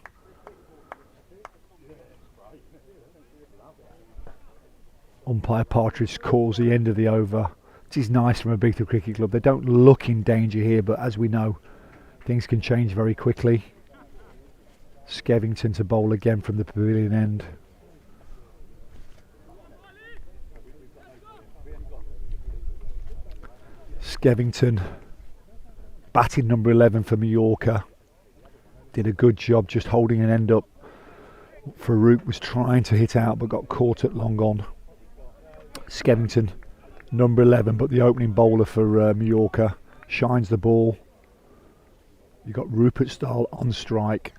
Umpire Partridge calls the end of the over. It is nice from Ibiza Cricket Club. They don't look in danger here, but as we know, things can change very quickly. Skevington to bowl again from the pavilion end. Skevington, batting number 11 for Mallorca. Did a good job just holding an end up. Farouk was trying to hit out but got caught at long on. Skevington, number 11, but the opening bowler for Mallorca, shines the ball. You've got Rupert Style on strike.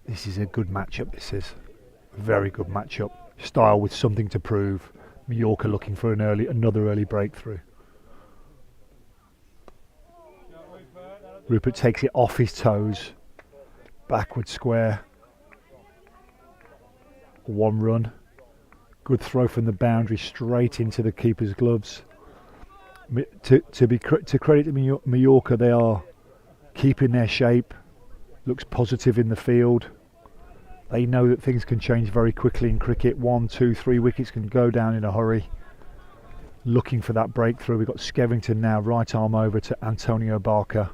This is a good matchup, this is. A very good matchup. Style with something to prove. Mallorca looking for another early breakthrough. Rupert takes it off his toes. Backward square. 1 run. Good throw from the boundary straight into the keeper's gloves. To credit to Mallorca, they are keeping their shape. Looks positive in the field. They know that things can change very quickly in cricket. 1, 2, 3 wickets can go down in a hurry. Looking for that breakthrough. We've got Skevington now, right arm over to Antonio Barker.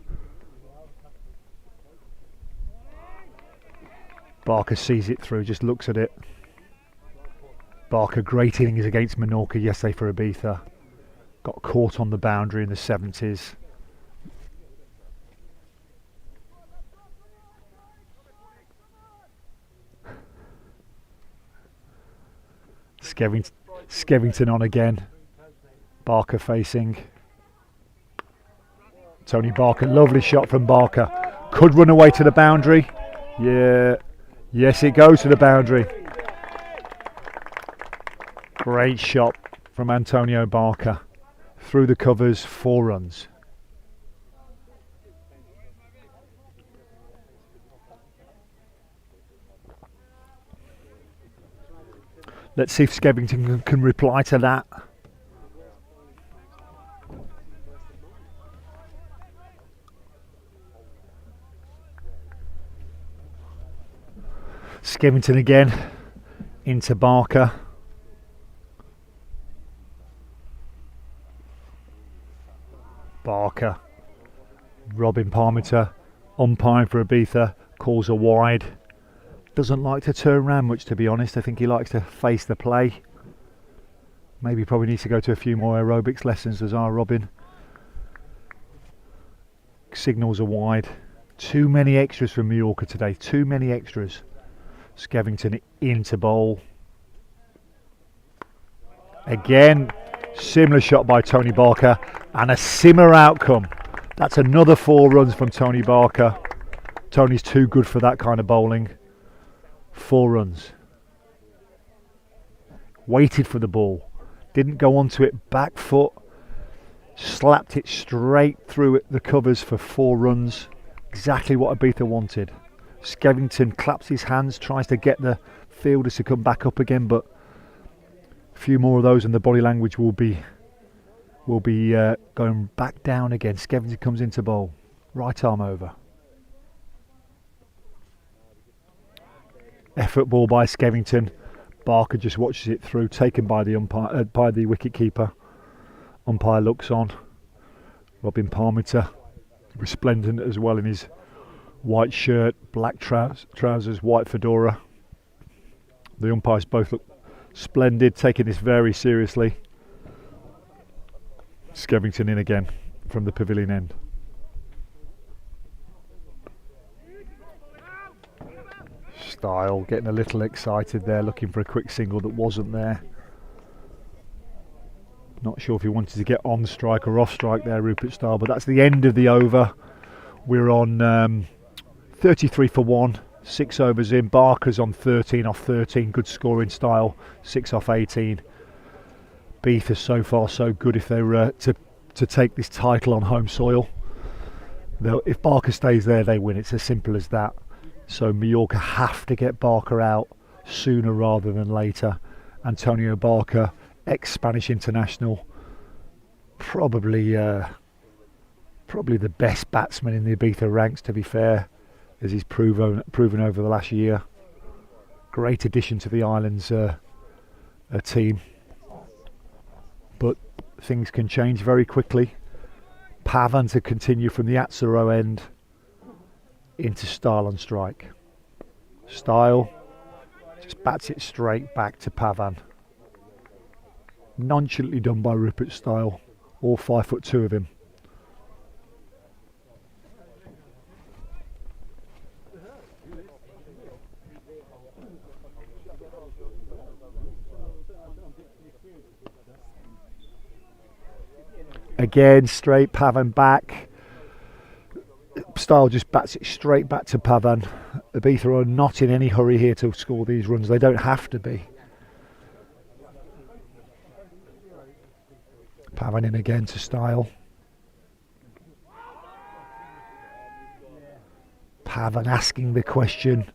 Barker sees it through, just looks at it. Barker, great innings against Mallorca yesterday for Ibiza. Got caught on the boundary in the 70s. Skevington on again. Barker facing. Tony Barker, lovely shot from Barker. Could run away to the boundary. Yeah, yes, it goes to the boundary. Great shot from Antonio Barker. Through the covers, 4 runs. Let's see if Skevington can reply to that. Skevington again into Barker. Barker. Robin Parmenter, umpiring for Ibiza, calls a wide. Doesn't like to turn around much, to be honest. I think he likes to face the play. Maybe probably needs to go to a few more aerobics lessons, as our Robin. Signals are wide. Too many extras from Mallorca today. Too many extras. Skevington into bowl. Again, similar shot by Tony Barker and a similar outcome. That's another 4 runs from Tony Barker. Tony's too good for that kind of bowling. 4 runs. Waited for the ball. Didn't go onto it, back foot. Slapped it straight through the covers for 4 runs. Exactly what Ibiza wanted. Skevington claps his hands, tries to get the fielders to come back up again, but a few more of those and the body language will be going back down again. Skevington comes into bowl. Right arm over. Effort ball by Skevington. Barker just watches it through, taken by the umpire, by the wicket keeper. Umpire looks on. Robin Parmiter, resplendent as well in his white shirt, black trousers, white fedora. The umpires both look splendid, taking this very seriously. Skevington in again from the pavilion end. Style getting a little excited there, looking for a quick single that wasn't there. Not sure if he wanted to get on strike or off strike there, Rupert Style, but that's the end of the over. We're on 33 for 1, 6 overs in. Barker's on 13 off 13, good scoring Style, 6 off 18. Ibiza so far so good if they were to take this title on home soil. If Barker stays there, they win. It's as simple as that. So Mallorca have to get Barker out sooner rather than later. Antonio Barker, ex-Spanish international, probably the best batsman in the Ibiza ranks, to be fair, as he's proven over the last year. Great addition to the island's team. But things can change very quickly. Pavan to continue from the Atzero end into Style on strike. Style just bats it straight back to Pavan. Nonchalantly done by Rupert Style, all 5'2" of him. Again, straight Pavan back. Style just bats it straight back to Pavan. Ibiza are not in any hurry here to score these runs. They don't have to be. Pavan in again to Style. Pavan asking the question.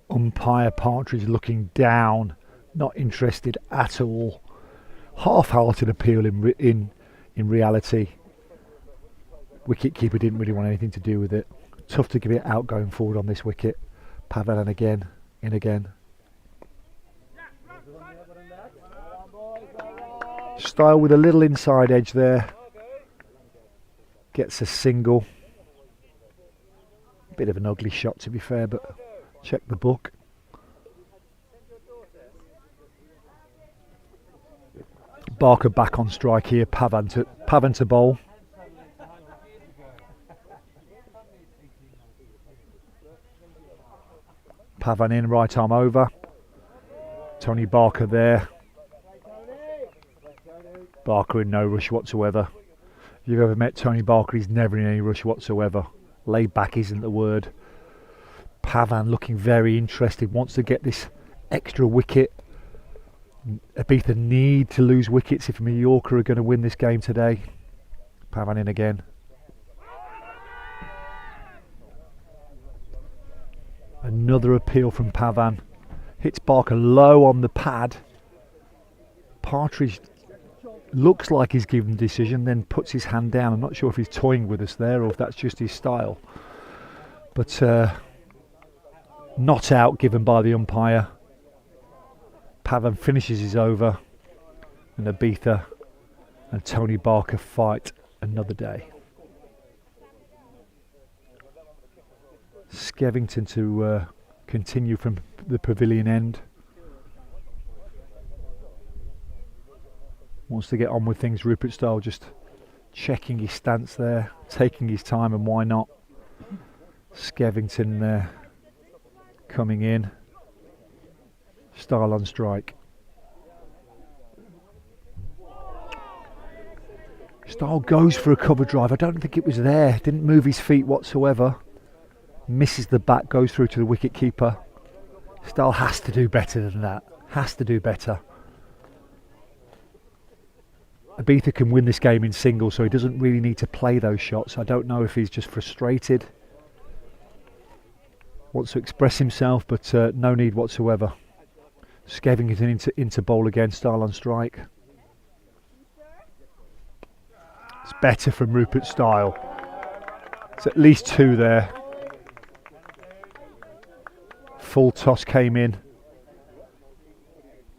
Umpire Partridge looking down, not interested at all. Half-hearted appeal in reality. Wicket-keeper didn't really want anything to do with it. Tough to give it out going forward on this wicket. Pavan in again. Style with a little inside edge there. Gets a single. Bit of an ugly shot, to be fair, but check the book. Barker back on strike here. Pavan to bowl. Pavan in, right arm over. Tony Barker there. Barker in no rush whatsoever. If you've ever met Tony Barker, he's never in any rush whatsoever. Laid back isn't the word. Pavan looking very interested, wants to get this extra wicket. Ibiza need to lose wickets if Mallorca are going to win this game today. Pavan in again. Another appeal from Pavan. Hits Barker low on the pad. Partridge looks like he's given the decision, then puts his hand down. I'm not sure if he's toying with us there or if that's just his style. But not out given by the umpire. Pavan finishes his over, and Ibiza and Tony Barker fight another day. Skevington to continue from the pavilion end. Wants to get on with things. Rupert Style just checking his stance there, taking his time, and why not? Skevington coming in. Style on strike. Style goes for a cover drive. I don't think it was there. Didn't move his feet whatsoever. Misses the bat, goes through to the wicket keeper. Style has to do better than that. Has to do better. Ibiza can win this game in singles, so he doesn't really need to play those shots. I don't know if he's just frustrated. Wants to express himself, but no need whatsoever. Skevington into bowl again. Style on strike. It's better from Rupert Style. It's at least 2 there. Full toss came in.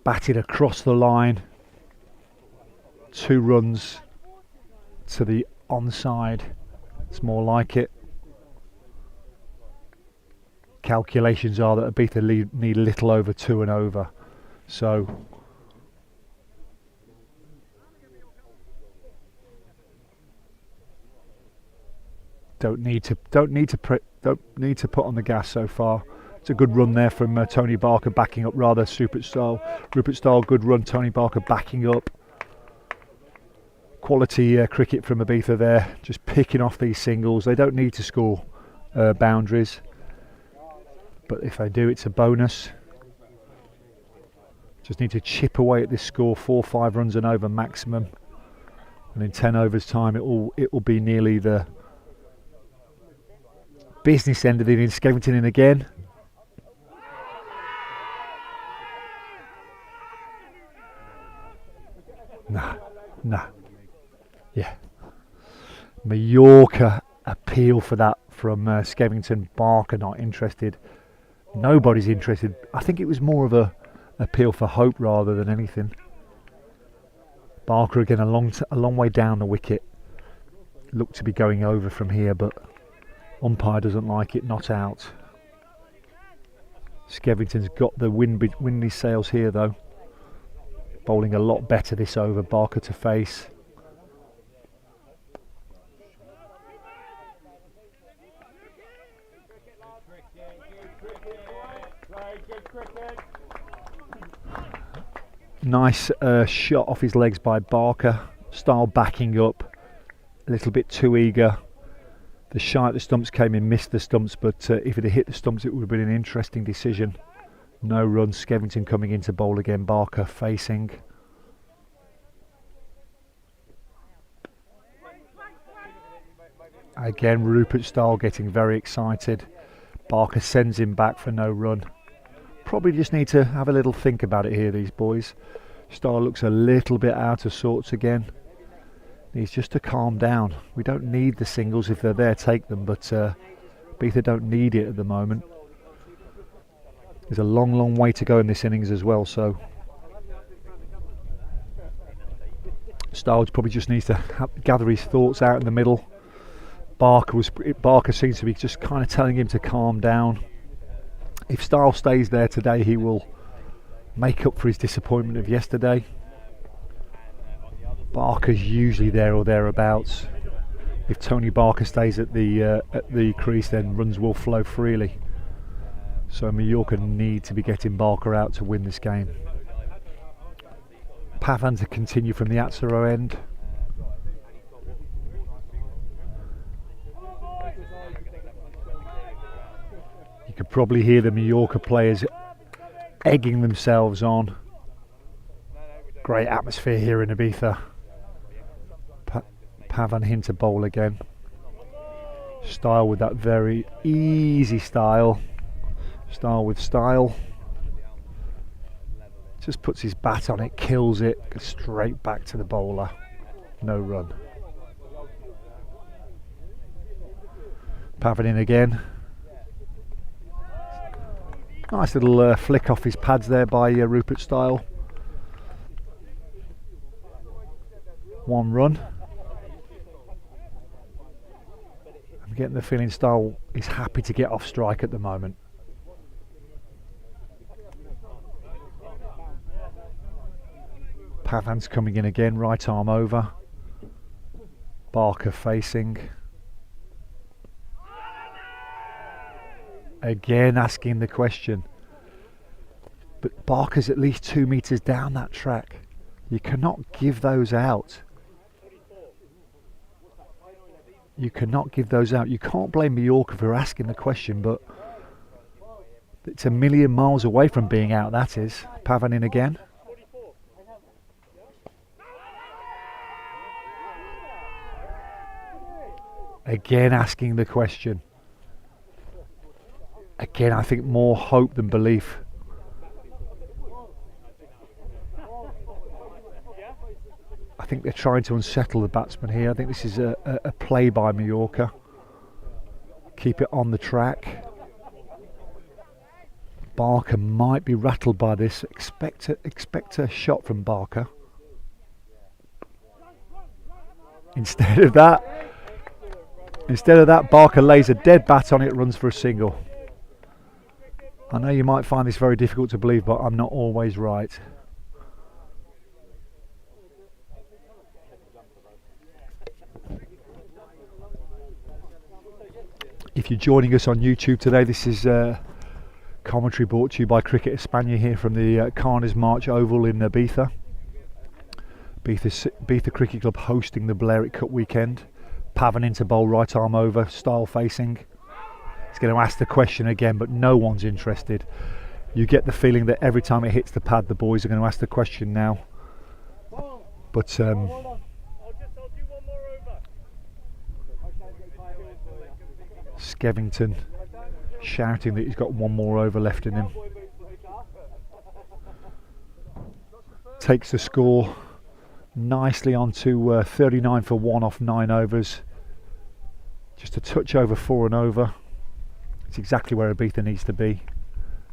Batted across the line. 2 runs to the onside. It's more like it. Calculations are that Ibiza need a little over 2 and over. So don't need to put on the gas so far. It's a good run there from Tony Barker backing up rather Rupert Style. Rupert Style, good run. Tony Barker backing up. Quality cricket from Ibiza there. Just picking off these singles. They don't need to score boundaries, but if they do, it's a bonus. Just need to chip away at this score. 4-5 runs and over maximum, and in 10 overs time it will be nearly the business end of the innings. Skevington in again. Nah. Yeah. Mallorca appeal for that from Skevington. Barker not interested. Nobody's interested. I think it was more of a appeal for hope rather than anything. Barker again a long way down the wicket. Looked to be going over from here, but umpire doesn't like it. Not out. Skevington's got the windy sails here though. Bowling a lot better this over. Barker to face. Nice shot off his legs by Barker. Style backing up. A little bit too eager. The shy at the stumps came in, missed the stumps, but if it had hit the stumps it would have been an interesting decision. No runs. Skevington coming into bowl again. Barker facing. Again Rupert Style getting very excited. Barker sends him back for no run. Probably just need to have a little think about it here, these boys. Style looks a little bit out of sorts again. Needs just to calm down. We don't need the singles. If they're there, take them, but Ibiza don't need it at the moment. There's a long way to go in this innings as well, so Style probably just needs to gather his thoughts out in the middle. Barker seems to be just kind of telling him to calm down. If Style stays there today, he will make up for his disappointment of yesterday. Barker's usually there or thereabouts. If Tony Barker stays at the crease, then runs will flow freely. So Mallorca need to be getting Barker out to win this game. Pavan to continue from the Atzero end. You could probably hear the Mallorca players egging themselves on. Great atmosphere here in Ibiza. Pavan in to bowl again. Style with that very easy style. Style with style. Just puts his bat on it, kills it, goes straight back to the bowler. No run. Pavan in again. Nice little flick off his pads there by Rupert Style. 1 run. I'm getting the feeling Style is happy to get off strike at the moment. Pavan's coming in again, right arm over. Barker facing. Again asking the question. But Barker's at least 2 metres down that track. You cannot give those out. You cannot give those out. You can't blame Mallorca for asking the question, but it's a million miles away from being out, that is. Pavan in again. Again asking the question. Again, I think more hope than belief. I think they're trying to unsettle the batsman here. I think this is a play by Mallorca. Keep it on the track. Barker might be rattled by this. Expect a shot from Barker. Instead of that, Barker lays a dead bat on it, runs for a single. I know you might find this very difficult to believe, but I'm not always right. If you're joining us on YouTube today, this is commentary brought to you by Cricket España here from the Carnes March Oval in Ibiza. Ibiza Cricket Club hosting the Balearic Cup weekend. Pavan into bowl, right arm over, style facing. He's going to ask the question again, but no one's interested. You get the feeling that every time it hits the pad, the boys are going to ask the question now. But Skevington shouting that he's got one more over left in him. Takes the score nicely onto 39 for 1 off 9 overs. Just a touch over 4 and over. It's exactly where Ibiza needs to be.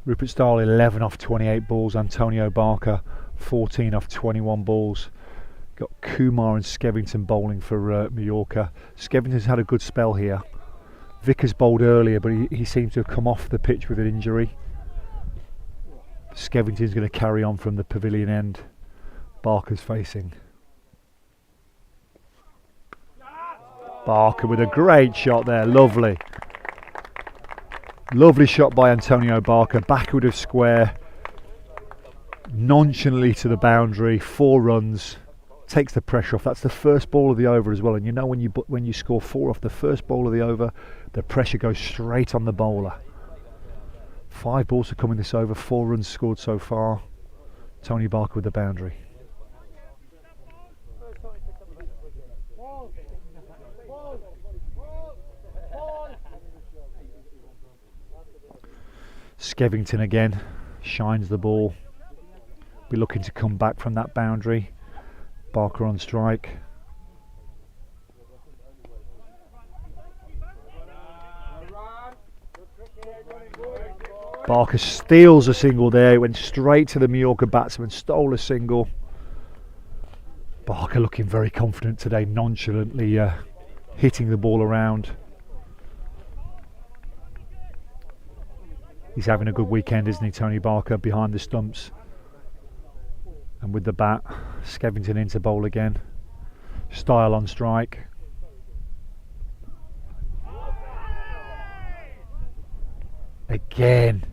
Rupert Stahl 11 off 28 balls. Antonio Barker 14 off 21 balls. Got Kumar and Skevington bowling for Mallorca. Skevington's had a good spell here. Vickers bowled earlier, but he seems to have come off the pitch with an injury. Skevington's going to carry on from the pavilion end. Barker's facing. Barker with a great shot there, lovely. Lovely shot by Antonio Barker, backward of square, nonchalantly to the boundary, 4 runs, takes the pressure off. That's the first ball of the over as well, and you know when you score 4 off the first ball of the over, the pressure goes straight on the bowler. 5 balls to come in this over, 4 runs scored so far. Tony Barker with the boundary. Skevington again shines the ball. Be looking to come back from that boundary. Barker on strike. Barker steals a single there. It went straight to the Mallorca batsman, stole a single. Barker looking very confident today, nonchalantly hitting the ball around. He's having a good weekend, isn't he, Tony Barker, behind the stumps. And with the bat, Skevington into bowl again. Style on strike. Again,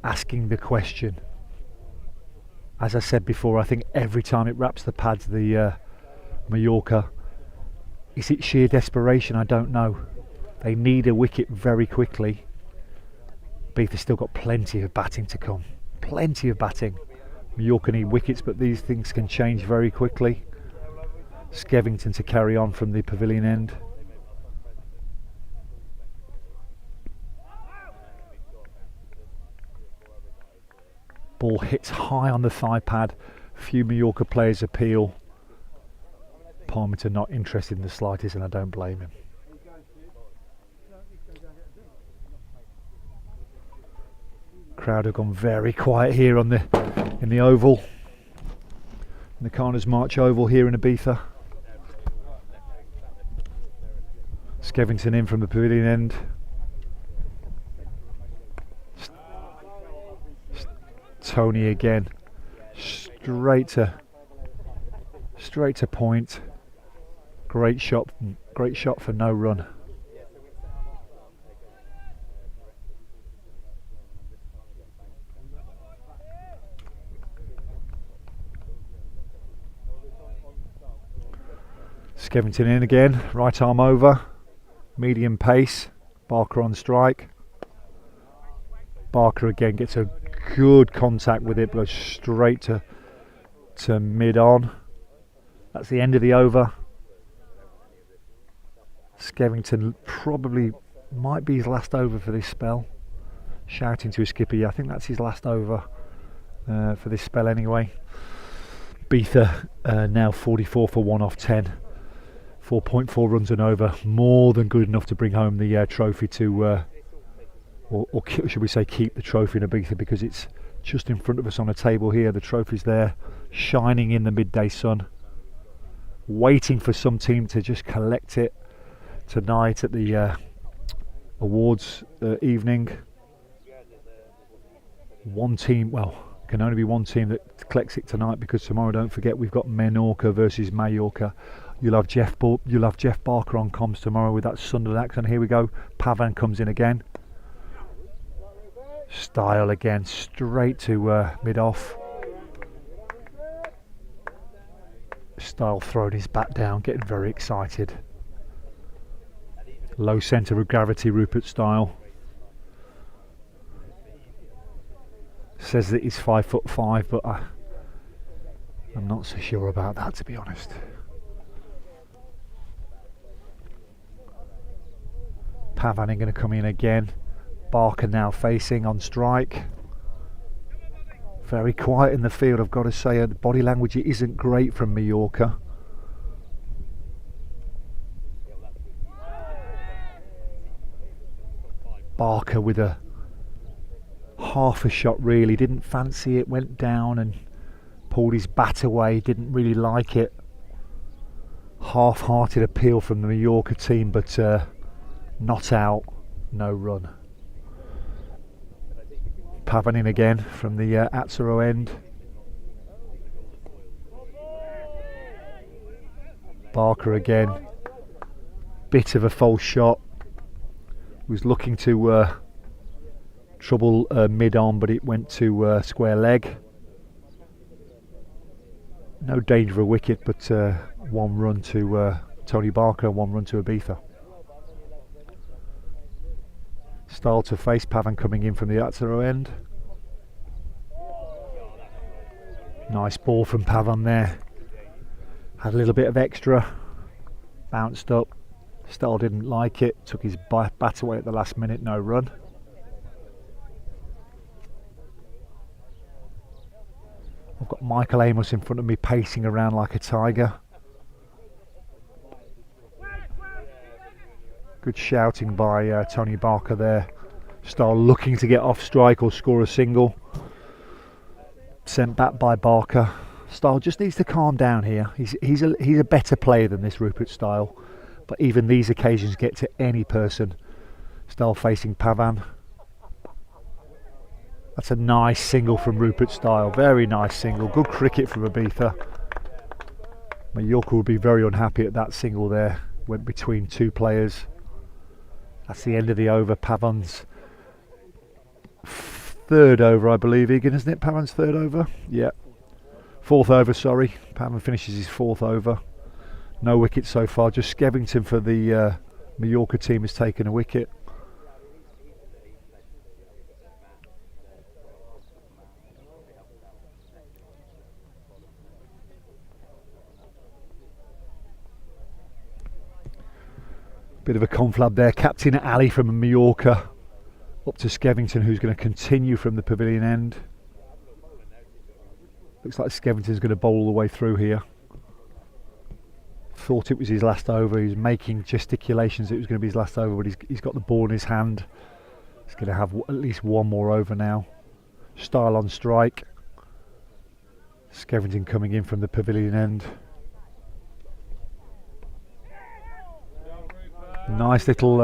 asking the question. As I said before, I think every time it wraps the pads, the Mallorca, is it sheer desperation? I don't know. They need a wicket very quickly. Ibiza's still got plenty of batting to come. Plenty of batting. Mallorca need wickets, but these things can change very quickly. Skevington to carry on from the pavilion end. Ball hits high on the thigh pad. Few Mallorca players appeal. Parminter not interested in the slightest, and I don't blame him. Crowd have gone very quiet here in the oval, in the Carnes March Oval here in Ibiza. Skevington in from the pavilion end. Tony again, straight to point. Great shot for no run. Skevington in again, right arm over, medium pace, Barker on strike. Barker again gets a good contact with it, goes straight to mid on. That's the end of the over. Skevington probably might be his last over for this spell. Shouting to his skipper, yeah, I think that's his last over for this spell anyway. Ibiza now 44 for 1 off 10. 4.4 runs and over, more than good enough to bring home the trophy to, or should we say keep the trophy in Ibiza, because it's just in front of us on a table here. The trophy's there, shining in the midday sun, waiting for some team to just collect it tonight at the awards evening. One team, well, can only be one team that collects it tonight, because tomorrow, don't forget, we've got Menorca versus Mallorca. You'll have Jeff Barker on comms tomorrow with that Sunderland accent. Here we go. Pavan comes in again. Style again, straight to mid off. Style throwing his bat down, getting very excited. Low centre of gravity, Rupert Style. Says that he's 5'5", but I'm not so sure about that, to be honest. Pavaning going to come in again. Barker now facing on strike. Very quiet in the field, I've got to say. The body language isn't great from Mallorca. Barker with a half a shot, really didn't fancy it, went down and pulled his bat away, didn't really like it. Half-hearted appeal from the Mallorca team, but not out, no run. Pavan in again from the Atzero end. Barker again, bit of a false shot, was looking to trouble mid on, but it went to square leg. No danger of a wicket, but one run to Tony Barker, one run to Ibiza. Style to face, Pavan coming in from the Atzero end. Nice ball from Pavan there. Had a little bit of extra, bounced up. Style didn't like it, took his bat away at the last minute, no run. I've got Michael Amos in front of me, pacing around like a tiger. Good shouting by Tony Barker there. Style looking to get off strike or score a single. Sent back by Barker. Style just needs to calm down here. He's a better player than this Rupert Style, but even these occasions get to any person. Style facing Pavan. That's a nice single from Rupert Style. Very nice single. Good cricket from Ibiza. Mallorca would be very unhappy at that single there. Went between two players. That's the end of the over. Pavan's third over, I believe, Egan, isn't it? Pavan's third over? Yeah. Fourth over, sorry. Pavan finishes his fourth over. No wicket so far. Just Skevington for the Mallorca team has taken a wicket. Bit of a conflab there. Captain Ali from Mallorca up to Skevington, who's going to continue from the pavilion end. Looks like Skevington's going to bowl all the way through here. Thought it was his last over. He was making gesticulations it was going to be his last over, but he's got the ball in his hand. He's going to have at least one more over now. Style on strike. Skevington coming in from the pavilion end. Nice little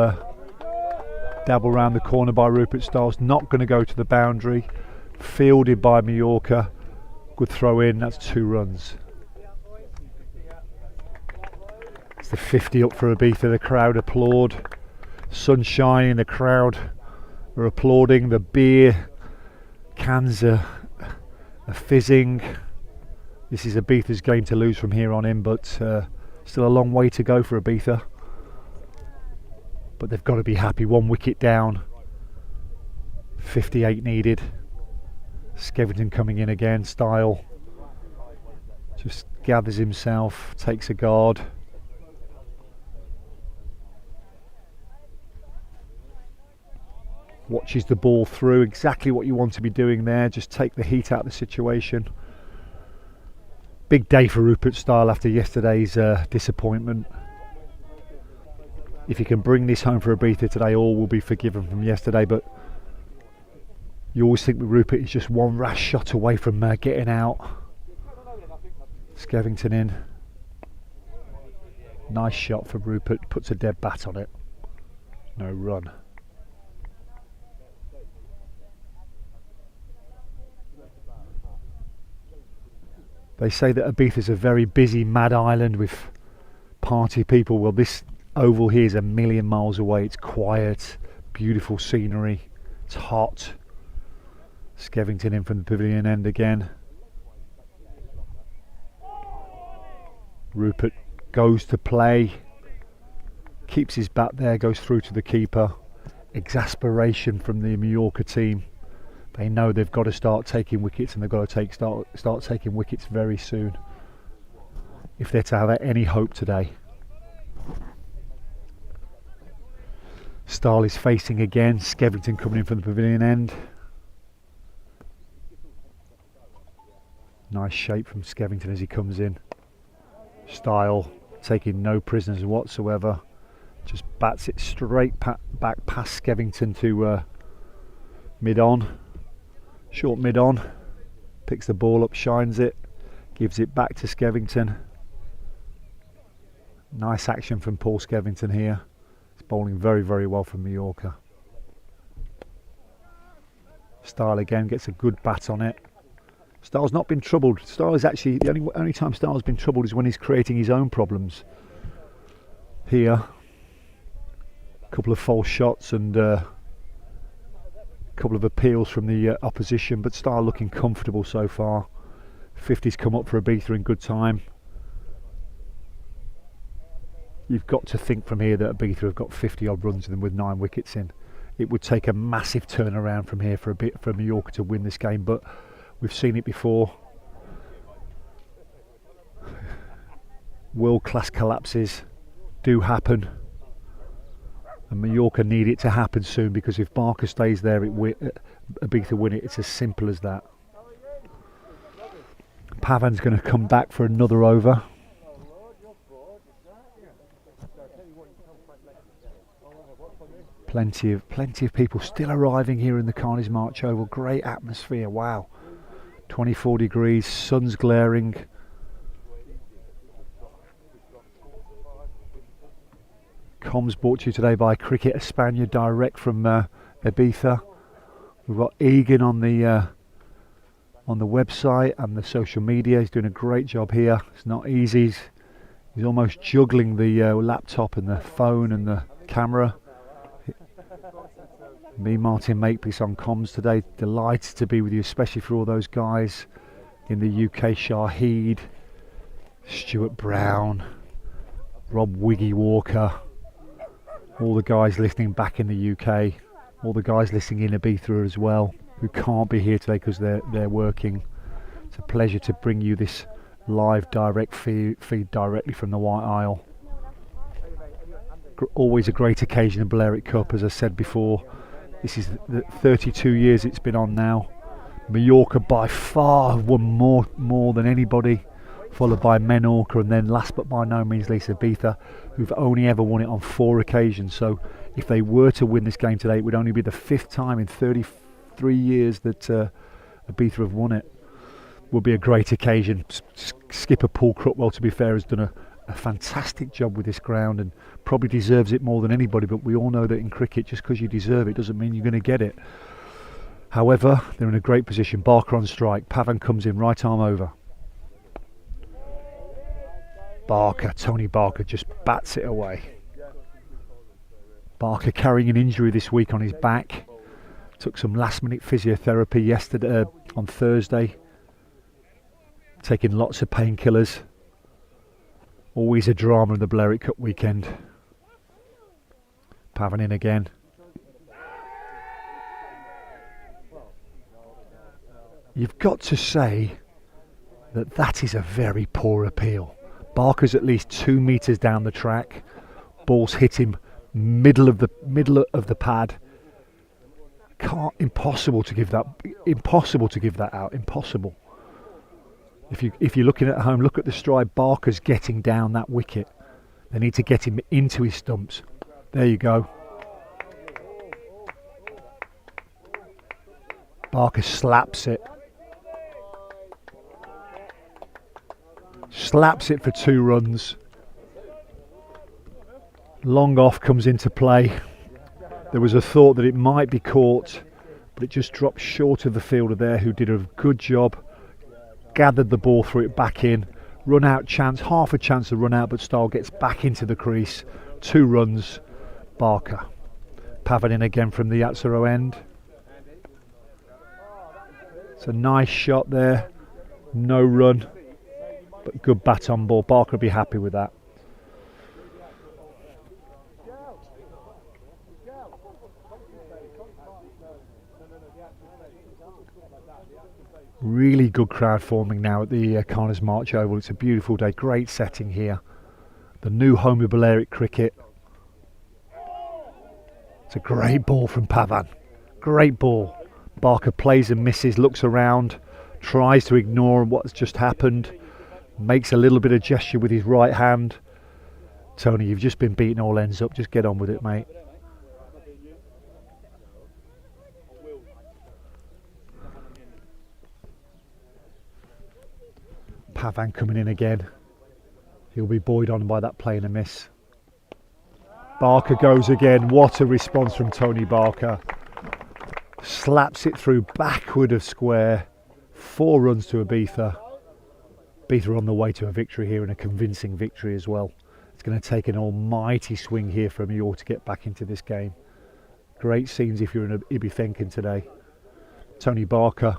dabble round the corner by Rupert Styles. Not going to go to the boundary. Fielded by Mallorca. Good throw in. That's 2 runs. It's the 50 up for Ibiza. The crowd applaud. Sun shining. The crowd are applauding. The beer cans are fizzing. This is Ibiza's game to lose from here on in, but Still a long way to go for Ibiza, but they've got to be happy. 1 wicket down, 58 needed. Skevington coming in again. Style just gathers himself, takes a guard. Watches the ball through, exactly what you want to be doing there. Just take the heat out of the situation. Big day for Rupert Style after yesterday's disappointment. If he can bring this home for Ibiza today, all will be forgiven from yesterday, but you always think with Rupert he's just one rash shot away from getting out. Skevington in. Nice shot from Rupert, puts a dead bat on it. No run. They say that Ibiza is a very busy, mad island with party people. Well, this oval here is a million miles away. It's quiet, beautiful scenery. It's hot. Skevington in from the pavilion end again. Rupert goes to play. Keeps his bat there, goes through to the keeper. Exasperation from the Mallorca team. They know they've got to start taking wickets, and they've got to start taking wickets very soon if they're to have any hope today. Style is facing again. Skevington coming in from the pavilion end. Nice shape from Skevington as he comes in. Style taking no prisoners whatsoever. Just bats it straight back past Skevington to mid-on. Short mid-on. Picks the ball up, shines it. Gives it back to Skevington. Nice action from Paul Skevington here. He's bowling very, very well from Mallorca. Style again gets a good bat on it. Style's not been troubled. Style is actually the only time Style's been troubled is when he's creating his own problems. Here, a couple of false shots and a couple of appeals from the opposition, but Style looking comfortable so far. 50's come up for Ibiza in good time. You've got to think from here that Ibiza have got 50 odd runs in them with 9 wickets in. It would take a massive turnaround from here for Mallorca to win this game, but we've seen it before. World-class collapses do happen, and Mallorca need it to happen soon, because if Barker stays there, Ibiza win it. It's as simple as that. Pavan's going to come back for another over. Plenty of people still arriving here in the Carney's March Oval. Great atmosphere. Wow. 24 degrees, sun's glaring. Comms brought to you today by Cricket España, direct from Ibiza. We've got Egan on the website and the social media. He's doing a great job here. It's not easy. He's almost juggling the laptop and the phone and the camera. Me, Martin Makepeace on comms today. Delighted to be with you, especially for all those guys in the UK. Shahid, Stuart Brown, Rob Wiggy Walker, all the guys listening back in the UK, all the guys listening in Ibiza as well, who can't be here today because they're working. It's a pleasure to bring you this live direct feed directly from the White Isle. Always a great occasion in Balearic Cup, as I said before. This is the 32 years it's been on now. Mallorca by far have won more than anybody, followed by Menorca, and then last but by no means least Ibiza, who've only ever won it on 4 occasions. So if they were to win this game today, it would only be the 5th time in 33 years that Ibiza have won it. Will be a great occasion. Skipper Paul Crutwell, to be fair, has done a fantastic job with this ground and probably deserves it more than anybody, but we all know that in cricket, just because you deserve it doesn't mean you're going to get it. However, they're in a great position. Barker on strike. Pavan comes in, right arm over. Tony Barker just bats it away. Barker carrying an injury this week on his back. Took some last minute physiotherapy yesterday, on Thursday. Taking lots of painkillers. Always a drama in the Balearic Cup weekend. Pavan in again. You've got to say that is a very poor appeal. Barker's at least 2 metres down the track. Ball's hit him middle of the pad. Impossible to give that out. Impossible. If you're looking at home, look at the stride. Barker's getting down that wicket. They need to get him into his stumps. There you go. Barker slaps it. Slaps it for 2 runs. Long off comes into play. There was a thought that it might be caught, but it just dropped short of the fielder there, who did a good job. Gathered the ball, threw it back in. Run out chance, half a chance to run out, but Stahl gets back into the crease. 2 runs. Barker. Pavan in again from the Yatsuro end. It's a nice shot there. No run, but good bat on ball. Barker will be happy with that. Really good crowd forming now at the Carners March Oval. It's a beautiful day, great setting here. The new home of Balearic Cricket. It's a great ball from Pavan. Great ball. Barker plays and misses, looks around, tries to ignore what's just happened, makes a little bit of gesture with his right hand. Tony, you've just been beaten all ends up, just get on with it, mate. Pavan coming in again. He'll be buoyed on by that play and a miss. Barker goes again. What a response from Tony Barker. Slaps it through backward of square. 4 runs to Ibiza. Ibiza on the way to a victory here, and a convincing victory as well. It's going to take an almighty swing here from York to get back into this game. Great scenes if you're in Ibithenkan today. Tony Barker,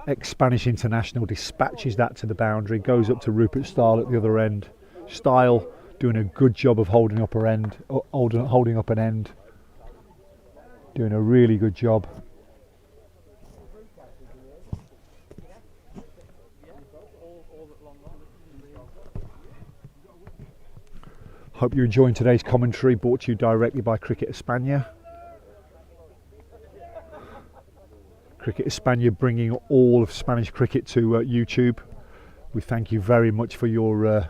ex-Spanish international, dispatches that to the boundary, goes up to Rupert Stahl at the other end. Stahl doing a good job of holding up an end. Doing a really good job. Hope you're enjoying today's commentary, brought to you directly by Cricket España. Cricket España bringing all of Spanish cricket to YouTube. We thank you very much for your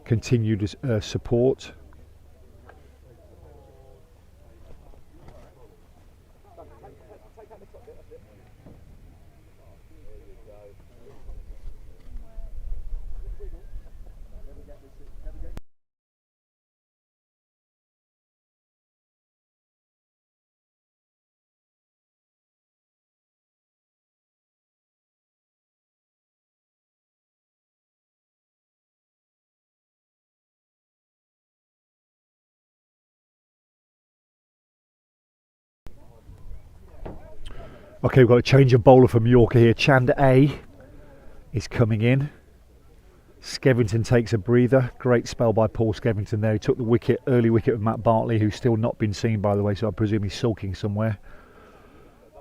continued support. Okay, we've got a change of bowler from Mallorca here. Chand A is coming in. Skevington takes a breather. Great spell by Paul Skevington there. He took the wicket, early wicket of Matt Bartley, who's still not been seen, by the way, so I presume he's sulking somewhere.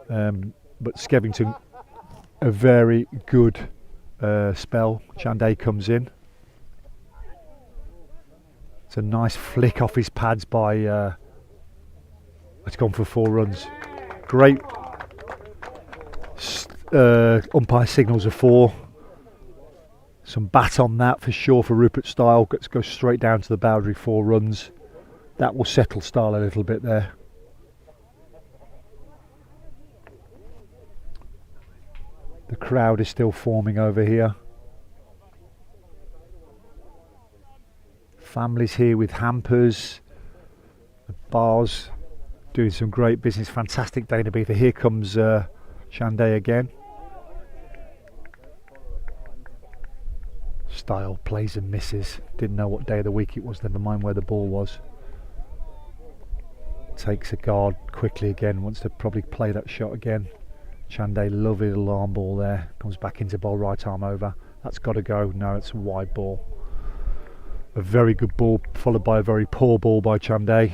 But Skevington, a very good spell. Chand A comes in. It's a nice flick off his pads by... it's gone for 4 runs. Great. Umpire signals a 4. Some bat on that for sure for Rupert Stahl. Goes straight down to the boundary, 4 runs. That will settle Stahl a little bit there. The crowd is still forming over here. Families here with hampers. The bars doing some great business. Fantastic day in Ibiza. Here comes Chand A again. Stahl plays and misses. Didn't know what day of the week it was, never mind where the ball was. Takes a guard quickly again, wants to probably play that shot again. Chand A, lovely little arm ball there. Comes back into bowl, right arm over. That's got to go. No, it's a wide ball. A very good ball followed by a very poor ball by Chanday.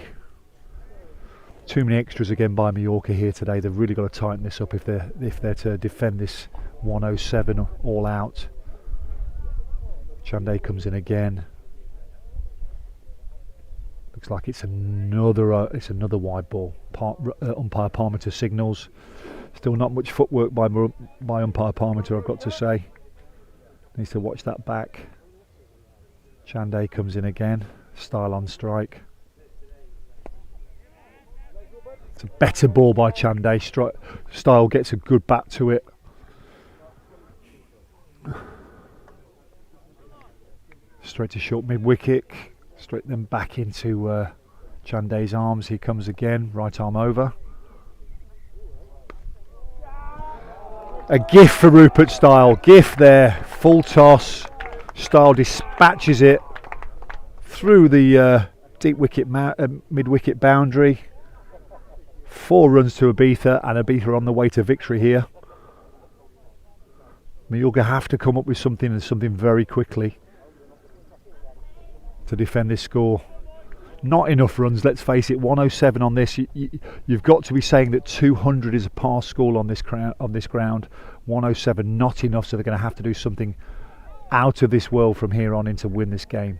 Too many extras again by Mallorca here today. They've really got to tighten this up if they're to defend this 107 all out. Chanday comes in again. Looks like it's another wide ball. Umpire Parmenter signals. Still not much footwork by umpire Parmenter, I've got to say. Needs to watch that back. Chanday comes in again. Style on strike. It's a better ball by Chanday. Style gets a good bat to it. Straight to short mid wicket. Straight then back into Chanday's arms. He comes again. Right arm over. A gift for Rupert Style. Gift there. Full toss. Style dispatches it through the deep wicket mid wicket boundary. 4 runs to Ibiza, and Ibiza on the way to victory here. Mallorca have to come up with something, and something very quickly to defend this score. Not enough runs, let's face it. 107 on this. You've got to be saying that 200 is a pass score on this ground. 107 not enough, so they're going to have to do something out of this world from here on in to win this game.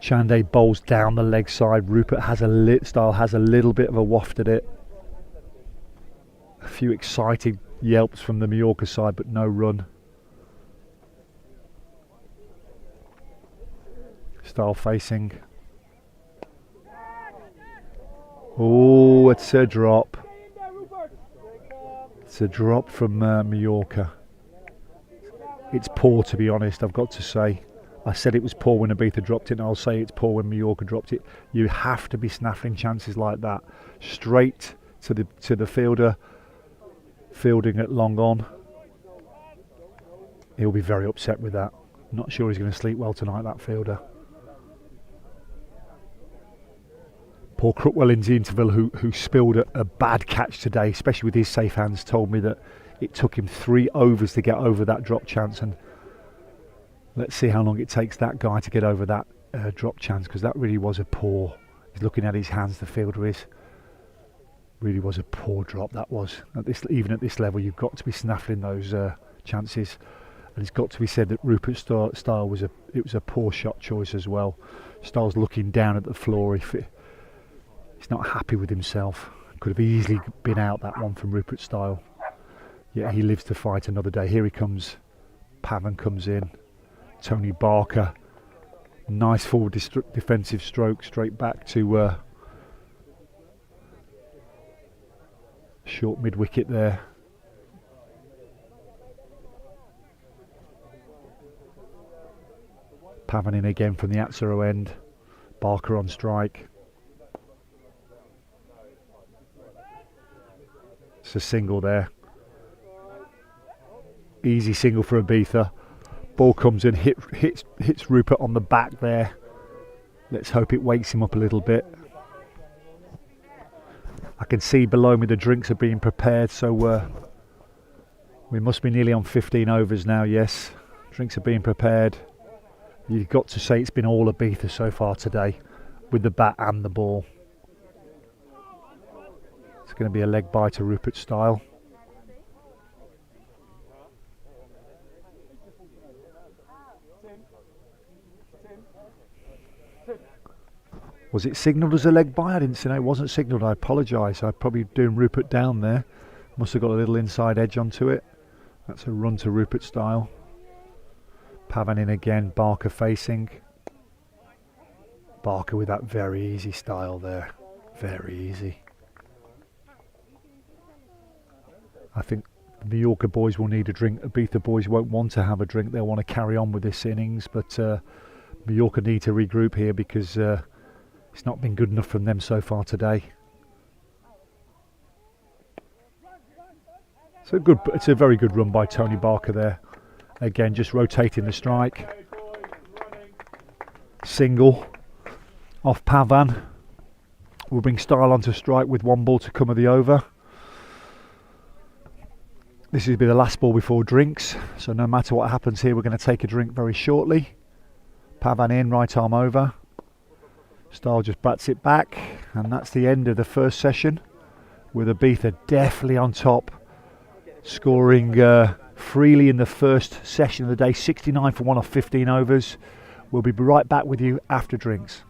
Chanday bowls down the leg side. Rupert Style has a little bit of a waft at it. A few excited yelps from the Mallorca side, but no run. Style facing. Oh, it's a drop. It's a drop from Mallorca. It's poor, to be honest, I've got to say. I said it was poor when Ibiza dropped it, and I'll say it's poor when Mallorca dropped it. You have to be snaffling chances like that. Straight to the fielder, fielding it long on. He'll be very upset with that. Not sure he's going to sleep well tonight, that fielder. Paul Crookwell in the interval, who spilled a bad catch today, especially with his safe hands, told me that it took him 3 overs to get over that drop chance, and let's see how long it takes that guy to get over that drop chance, because that really was a poor. He's looking at his hands, the fielder is. Really was a poor drop, that was. Even at this level, you've got to be snaffling those chances. And it's got to be said that Rupert Style was a poor shot choice as well. Style's looking down at the floor. He's not happy with himself. Could have easily been out, that one from Rupert Style. Yet he lives to fight another day. Here he comes. Pavan comes in. Tony Barker, nice forward defensive stroke straight back to short mid wicket there. Pavan in again from the Atzero end. Barker on strike. It's a single there. Easy single for Ibiza. Ball comes in, hits Rupert on the back there. Let's hope it wakes him up a little bit. I can see below me the drinks are being prepared, so we must be nearly on 15 overs now, yes. Drinks are being prepared. You've got to say it's been all Ibiza so far today, with the bat and the ball. It's going to be a leg bye to Rupert Style. Was it signalled as a leg bye? I didn't see. No, it wasn't signalled. I apologise. I'm probably doing Rupert down there. Must have got a little inside edge onto it. That's a run to Rupert Style. Pavan in again. Barker facing. Barker with that very easy style there. Very easy. I think the Mallorca boys will need a drink. Ibiza boys won't want to have a drink. They'll want to carry on with this innings. But Mallorca need to regroup here, because it's not been good enough from them so far today. It's a very good run by Tony Barker there. Again, just rotating the strike. Single off Pavan. We'll bring Style onto strike with 1 ball to come of the over. This will be the last ball before drinks, so no matter what happens here, we're going to take a drink very shortly. Pavan in, right arm over. Stahl just bats it back, and that's the end of the first session, with Ibiza definitely on top, scoring freely in the first session of the day, 69 for 1 off 15 overs. We'll be right back with you after drinks.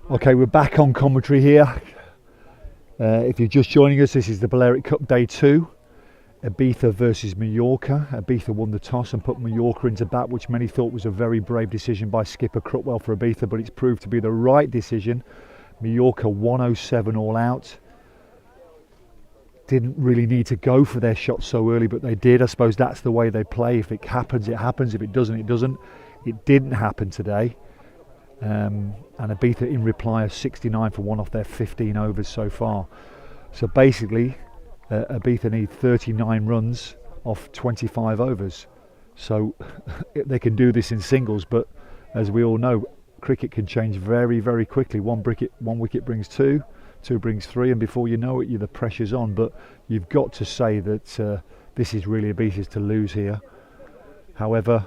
Okay, we're back on commentary here. If you're just joining us, this is the Balearic Cup Day 2. Ibiza versus Mallorca. Ibiza won the toss and put Mallorca into bat, which many thought was a very brave decision by skipper Crutwell for Ibiza, but it's proved to be the right decision. Mallorca 107 all out. Didn't really need to go for their shot so early, but they did. I suppose that's the way they play. If it happens, it happens. If it doesn't, it doesn't. It didn't happen today. And Ibiza in reply are 69 for 1 off their 15 overs so far. So basically Ibiza need 39 runs off 25 overs. So they can do this in singles, but as we all know, cricket can change very, very quickly. One wicket brings two brings three, and before you know it, the pressure's on. But you've got to say that this is really Ibiza's to lose here. However,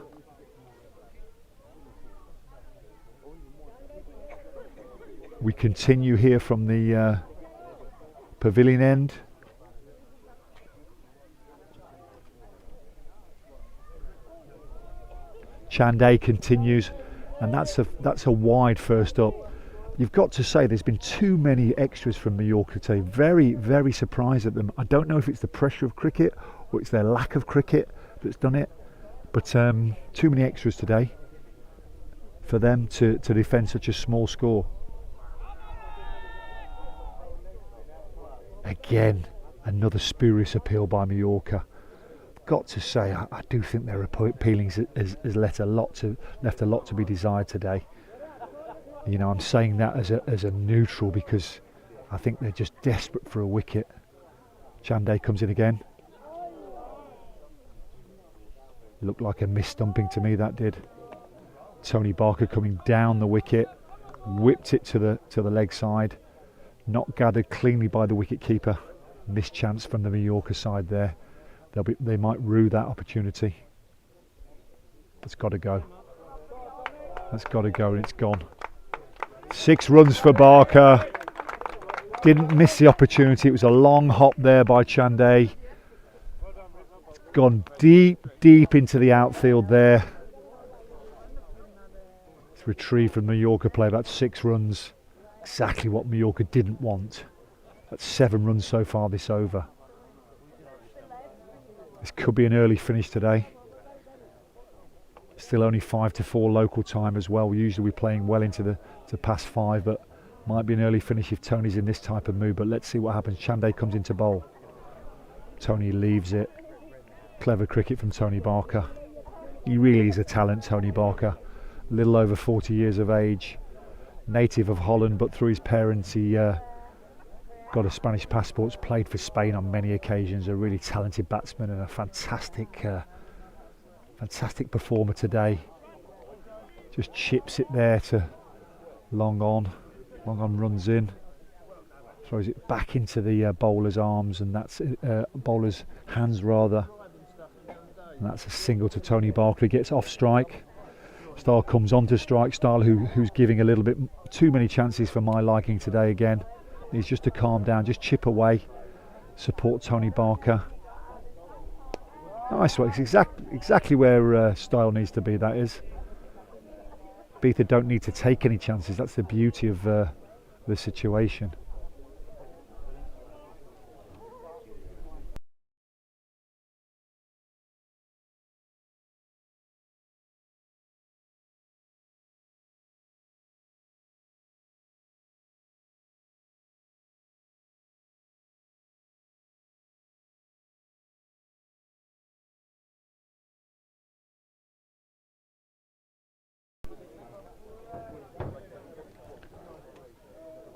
we continue here from the pavilion end. Chanday continues, and that's a wide first up. You've got to say there's been too many extras from Mallorca today. Very, very surprised at them. I don't know if it's the pressure of cricket or it's their lack of cricket that's done it, but too many extras today for them to defend such a small score. Again, another spurious appeal by Mallorca. Got to say, I do think their appealing has left a lot to be desired today. You know, I'm saying that as a neutral because I think they're just desperate for a wicket. Chanday comes in again. Looked like a mis-stumping to me, that did. Tony Barker coming down the wicket, whipped it to the leg side. Not gathered cleanly by the wicket keeper. Missed chance from the Mallorca side there. They might rue that opportunity. That's got to go. That's got to go, and it's gone. 6 runs for Barker. Didn't miss the opportunity. It was a long hop there by Chanday. It's gone deep into the outfield there. It's retrieved from Mallorca play. About 6 runs. Exactly what Mallorca didn't want. That's 7 runs so far this over. This could be an early finish today. Still only 5-4 local time as well. Usually we're playing well into past 5, but might be an early finish if Tony's in this type of mood. But let's see what happens. Chanday comes into bowl. Tony leaves it. Clever cricket from Tony Barker. He really is a talent, Tony Barker. A little over 40 years of age. Native of Holland, but through his parents he got a Spanish passport. Played for Spain on many occasions. A really talented batsman and a fantastic performer today. Just chips it there to long on runs in, throws it back into the bowler's arms, and that's bowler's hands rather, and that's a single to Tony Barker. He gets off strike. Style comes on to strike. Style who's giving a little bit too many chances for my liking today again. Needs just to calm down, just chip away, support Tony Barker. Nice one. It's exactly where Style needs to be, that is. Ibiza don't need to take any chances. That's the beauty of the situation.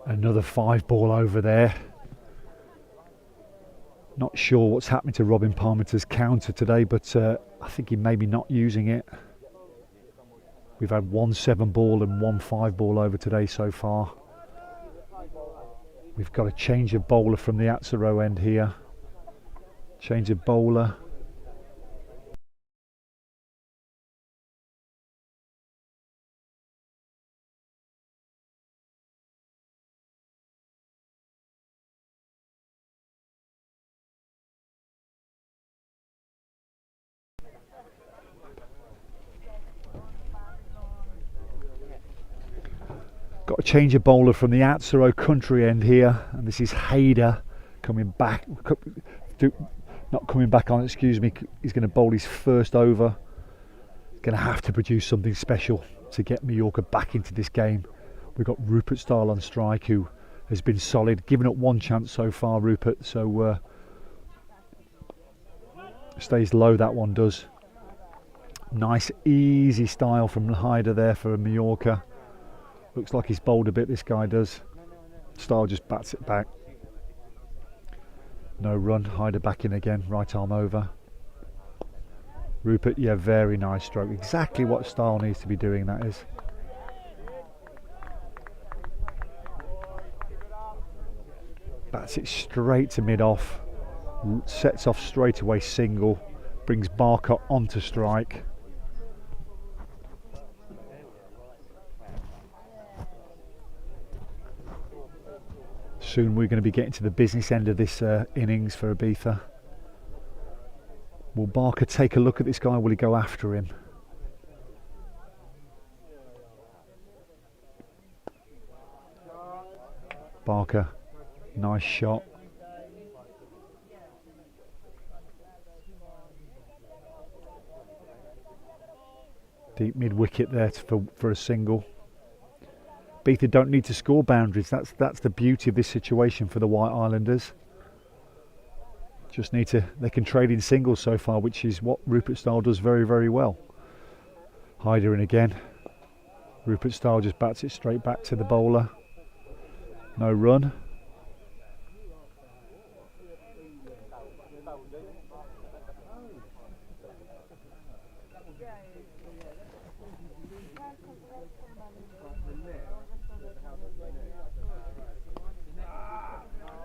Another 5-ball over there. Not sure what's happening to Robin Parminter's counter today, but I think he may be not using it. We've had 1 7-ball and 1 5-ball over today so far. We've got a change of bowler from the Atzero end here. Change of bowler. Got a change of bowler from the Atzero country end here, and this is Hayder coming back, not coming back on, excuse me. He's going to bowl his first over. Going to have to produce something special to get Mallorca back into this game. We've got Rupert Style on strike, who has been solid, given up 1 chance so far, Rupert, so stays low, that one does. Nice easy style from Hyder there for Mallorca. Looks like he's bowled a bit, this guy does. Style just bats it back. No run, Hyder back in again, right arm over. Rupert, yeah, very nice stroke. Exactly what Style needs to be doing, that is. Bats it straight to mid-off. Sets off straight away single. Brings Barker onto strike. Soon we're going to be getting to the business end of this innings for Ibiza. Will Barker take a look at this guy? Will he go after him? Barker, nice shot. Deep mid wicket there for a single. Ibiza don't need to score boundaries. That's the beauty of this situation for the White Islanders. Just need to, they can trade in singles so far, which is what Rupert Style does very, very well. Hyder in again. Rupert Style just bats it straight back to the bowler. No run.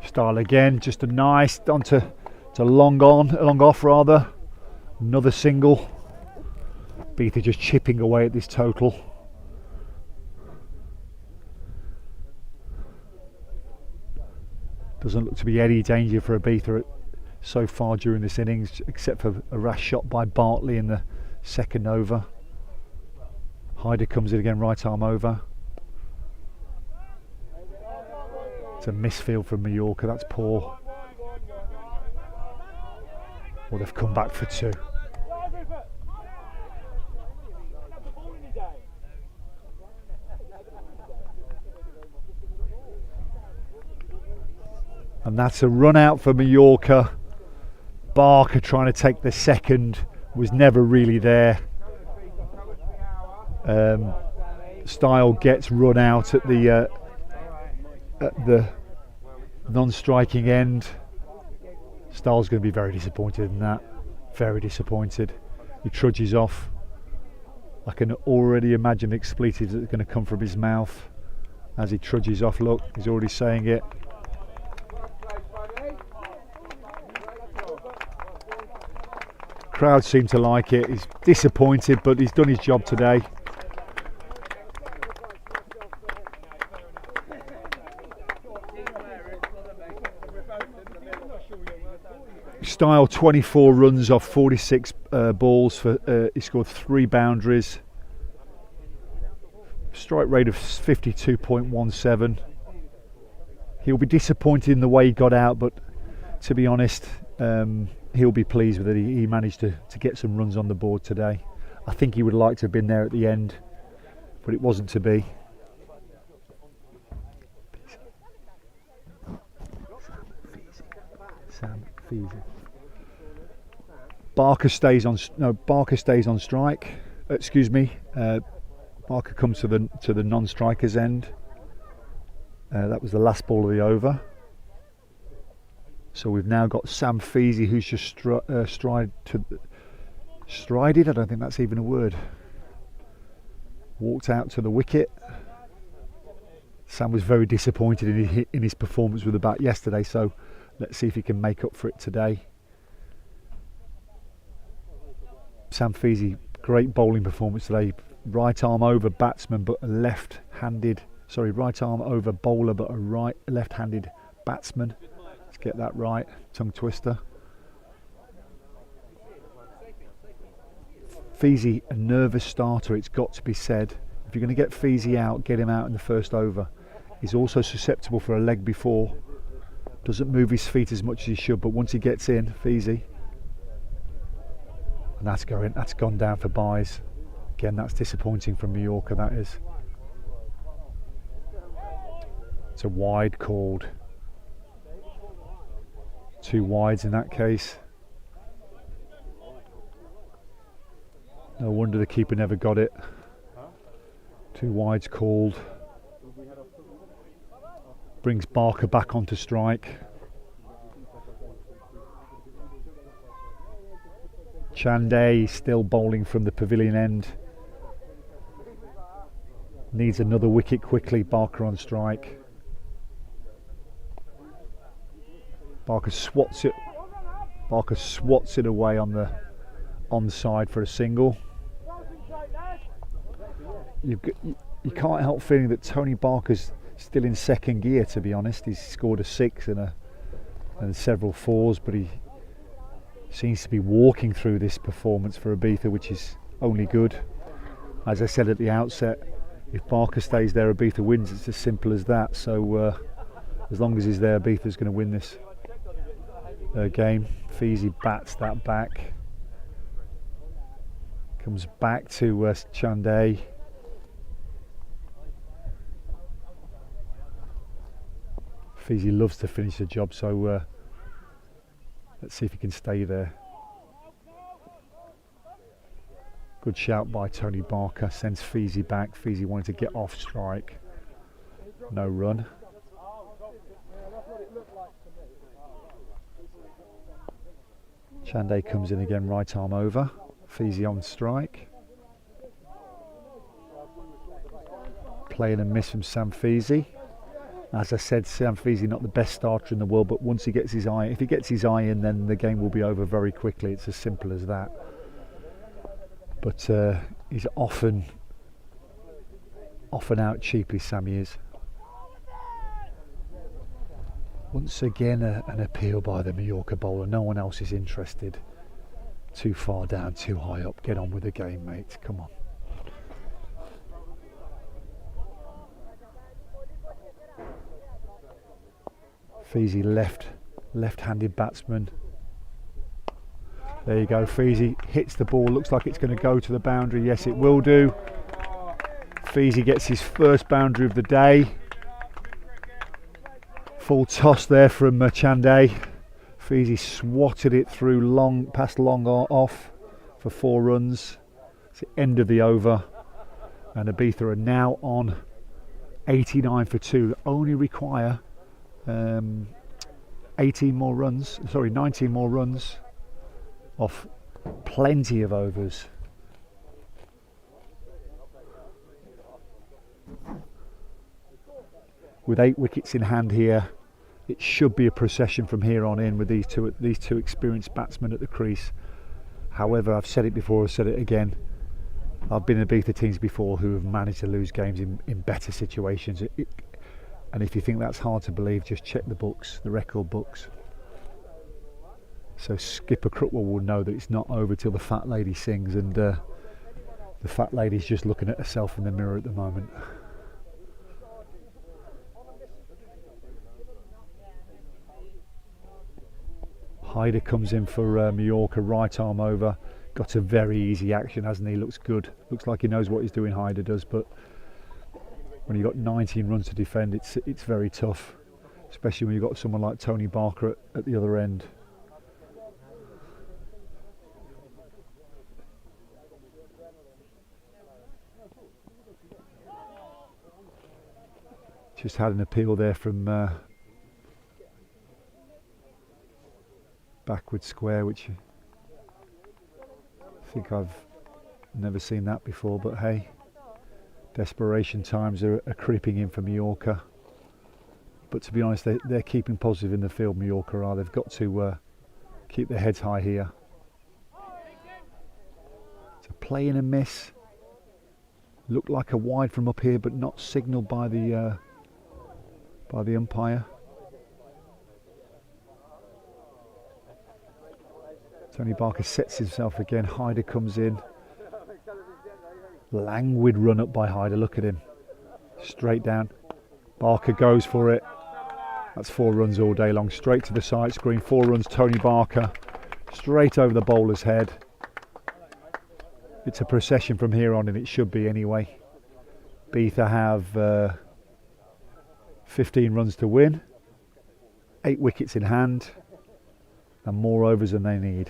Style again, just a nice onto long off rather. Another single. Ibiza just chipping away at this total. Doesn't look to be any danger for Ibiza so far during this innings, except for a rash shot by Bartley in the second over. Hyder comes in again, right arm over. It's a misfield from Mallorca, that's poor. Well, they've come back for two. And that's a run out for Mallorca. Barker trying to take the second, was never really there. Style gets run out at the non-striking end. Style's going to be very disappointed in that. Very disappointed. He trudges off. I can already imagine the expletives that are going to come from his mouth as he trudges off. Look, he's already saying it. Crowd seem to like it. He's disappointed, but he's done his job today. Style 24 runs off 46 balls for he scored 3 boundaries. Strike rate of 52.17. He'll be disappointed in the way he got out, but to be honest, he'll be pleased with it. He managed to get some runs on the board today. I think he would like to have been there at the end, but it wasn't to be. Sam Feezy. Barker stays on strike. Excuse me. Barker comes to the non-striker's end. That was the last ball of the over. So we've now got Sam Feezy, who's just strided. I don't think that's even a word. Walked out to the wicket. Sam was very disappointed in his performance with the bat yesterday, so let's see if he can make up for it today. Sam Feezy, great bowling performance today. Right arm over batsman, but a right arm over bowler, but a left-handed batsman. Let's get that right. Tongue twister. Feezy, a nervous starter, it's got to be said. If you're going to get Feezy out, get him out in the first over. He's also susceptible for a leg before. Doesn't move his feet as much as he should, but once he gets in, Feezy. And that's gone down for byes. Again, that's disappointing from Mallorca, that is. It's a wide called. 2 wides in that case. No wonder the keeper never got it. 2 wides called. Brings Barker back onto strike. Chanday still bowling from the pavilion end. Needs another wicket quickly. Barker on strike. Barker swats it. Barker swats it away on the onside for a single. You can't help feeling that Tony Barker's still in second gear, to be honest. He's scored a 6 and several 4s, but he seems to be walking through this performance for Ibiza, which is only good. As I said at the outset, if Barker stays there, Ibiza wins. It's as simple as that. So as long as he's there, Ibiza's going to win this game. Feezy bats that back. Comes back to Chanday. Feezy loves to finish the job, so let's see if he can stay there. Good shout by Tony Barker, sends Feezy back. Feezy wanted to get off strike. No run. Chanday comes in again, right arm over. Feezy on strike. Play and a miss from Sam Feezy. As I said, Sam Feezy not the best starter in the world, but once he gets his eye, if he gets his eye in, then the game will be over very quickly. It's as simple as that. But he's often out cheaply, Sammy is. Once again, an appeal by the Mallorca bowler. No one else is interested. Too far down, too high up. Get on with the game, mate. Come on. Feezy left-handed batsman. There you go. Feezy hits the ball. Looks like it's going to go to the boundary. Yes, it will do. Feezy gets his first boundary of the day. Full toss there from Chanday. Feezy swatted it through past long off for 4 runs. It's the end of the over, and Ibiza are now on 89 for 2. Only require 19 more runs off plenty of overs. With 8 wickets in hand here, it should be a procession from here on in with these two experienced batsmen at the crease. However, I've said it before, I've said it again. I've been in Ibiza teams before who have managed to lose games in better situations. And if you think that's hard to believe, just check the books, the record books. So Skipper Crookwell will know that it's not over till the fat lady sings, and the fat lady's just looking at herself in the mirror at the moment. Hyder comes in for Mallorca, right arm over. Got a very easy action, hasn't he? Looks good. Looks like he knows what he's doing, Hyder does, but when you've got 19 runs to defend, it's very tough, especially when you've got someone like Tony Barker at the other end. Just had an appeal there from backward square, which I think I've never seen that before, but hey, desperation times are creeping in for Mallorca. But to be honest, they're keeping positive in the field, Mallorca are. They've got to keep their heads high here. It's a play and a miss. Looked like a wide from up here, but not signalled by the umpire. Tony Barker sets himself again. Hyder comes in. Languid run up by Hyder. Look at him. Straight down. Barker goes for it. That's 4 runs all day long. Straight to the side screen. 4 runs, Tony Barker. Straight over the bowler's head. It's a procession from here on, and it should be anyway. Ibiza have 15 runs to win. 8 wickets in hand. And more overs than they need.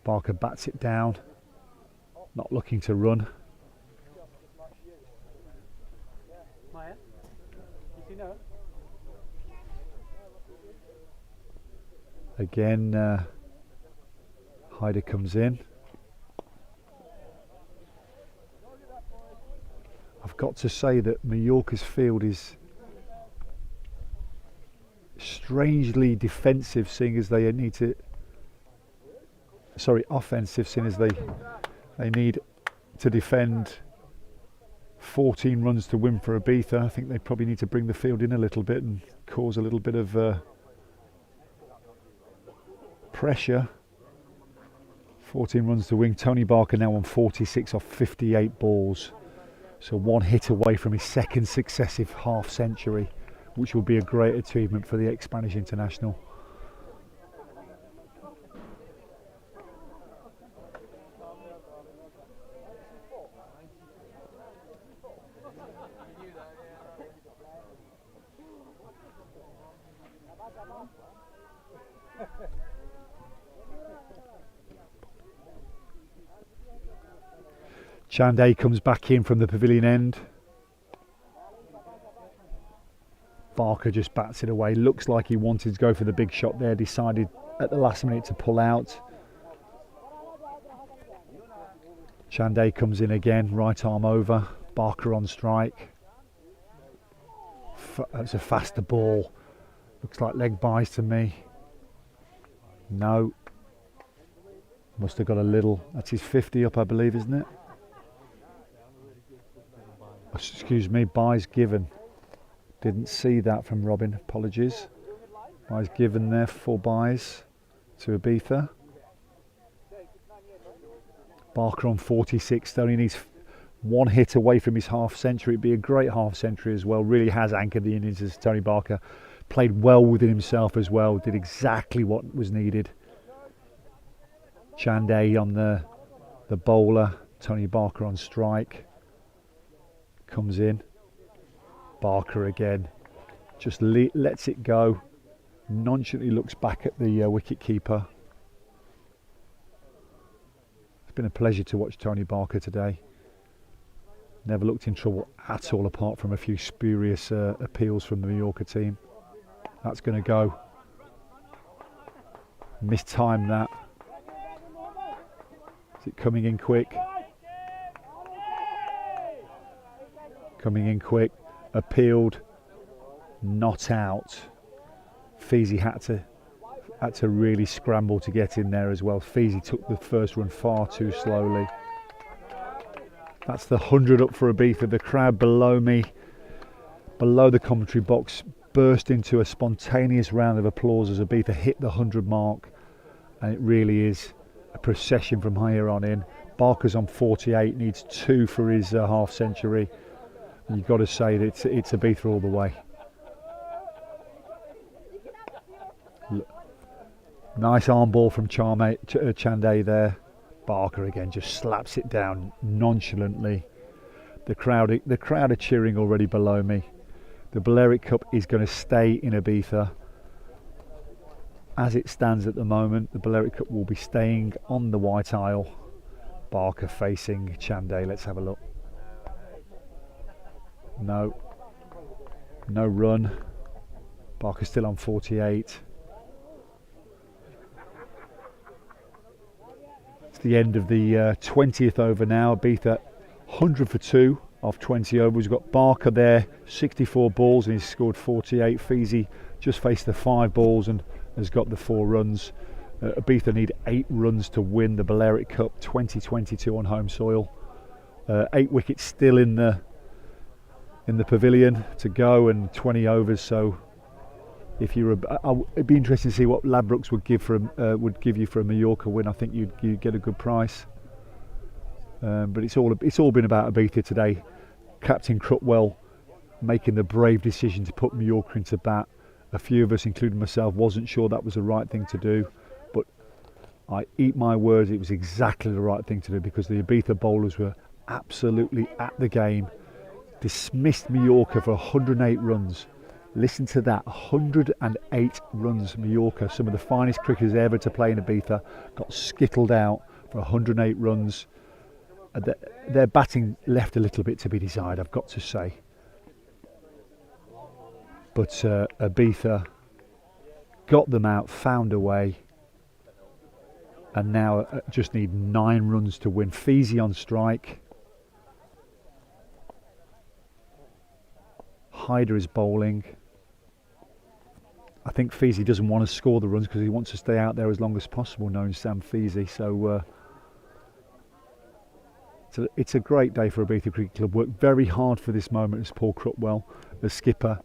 Barker bats it down, not looking to run. Again, Hyder comes in. I've got to say that Mallorca's field is strangely defensive, seeing as they need to, offensive, seeing as they need to defend 14 runs to win for Ibiza. I think they probably need to bring the field in a little bit and cause a little bit of pressure. 14 runs to win. Tony Barker now on 46 off 58 balls, so one hit away from his second successive half century, which will be a great achievement for the ex-Spanish international. Chanday comes back in from the pavilion end. Barker just bats it away. Looks like he wanted to go for the big shot there, decided at the last minute to pull out. Chanday comes in again, right arm over. Barker on strike. That's a faster ball. Looks like leg byes to me. No. Must have got a little. That's his 50 up, I believe, isn't it? Excuse me, byes given. Didn't see that from Robin, apologies. Byes given there, 4 byes to Ibiza. Barker on 46, only needs one hit away from his half century. It'd be a great half century as well. Really has anchored the innings as Tony Barker. Played well within himself as well, did exactly what was needed. Chanday on the bowler, Tony Barker on strike. Comes in. Barker again, just lets it go, nonchalantly looks back at the wicket keeper. It's been a pleasure to watch Tony Barker today. Never looked in trouble at all, apart from a few spurious appeals from the Mallorca team. That's going to go. Mistimed that. Is it coming in quick? Coming in quick. Appealed, not out. Feezy had to really scramble to get in there as well. Feezy took the first run far too slowly. That's the 100 up for Ibiza. The crowd below me, below the commentary box, burst into a spontaneous round of applause as Ibiza hit the 100 mark, and it really is a procession from here on in. Barker's on 48, needs 2 for his half century. You've got to say that it's Ibiza all the way. Nice arm ball from Chanday there. Barker again just slaps it down nonchalantly. The crowd are cheering already below me. The Balearic Cup is going to stay in Ibiza. As it stands at the moment, the Balearic Cup will be staying on the White Isle. Barker facing Chanday. Let's have a look. No run. Barker still on 48. It's the end of the 20th over now. Ibiza 100 for 2 off 20 overs. We've got Barker there, 64 balls, and he's scored 48. Feezy just faced the 5 balls and has got the 4 runs. Ibiza need 8 runs to win the Balearic Cup 2022 on home soil. 8 wickets still in the pavilion to go, and 20 overs. So if you're it'd be interesting to see what Ladbrokes would give you for a Mallorca win. I think you'd get a good price. But it's all been about Ibiza today. Captain Crutwell making the brave decision to put Mallorca into bat. A few of us, including myself, wasn't sure that was the right thing to do, but I eat my words, it was exactly the right thing to do, because the Ibiza bowlers were absolutely at the game. Dismissed Mallorca for 108 runs. Listen to that, 108 runs. Mallorca, some of the finest cricketers ever to play in Ibiza, got skittled out for 108 runs. Their batting left a little bit to be desired, I've got to say. But Ibiza got them out, found a way, and now just need 9 runs to win. Feezy on strike. Hyder is bowling. I think Feezy doesn't want to score the runs because he wants to stay out there as long as possible, knowing Sam Feezy. So it's a great day for Ibiza Cricket Club. Worked very hard for this moment as Paul Crutwell, the skipper.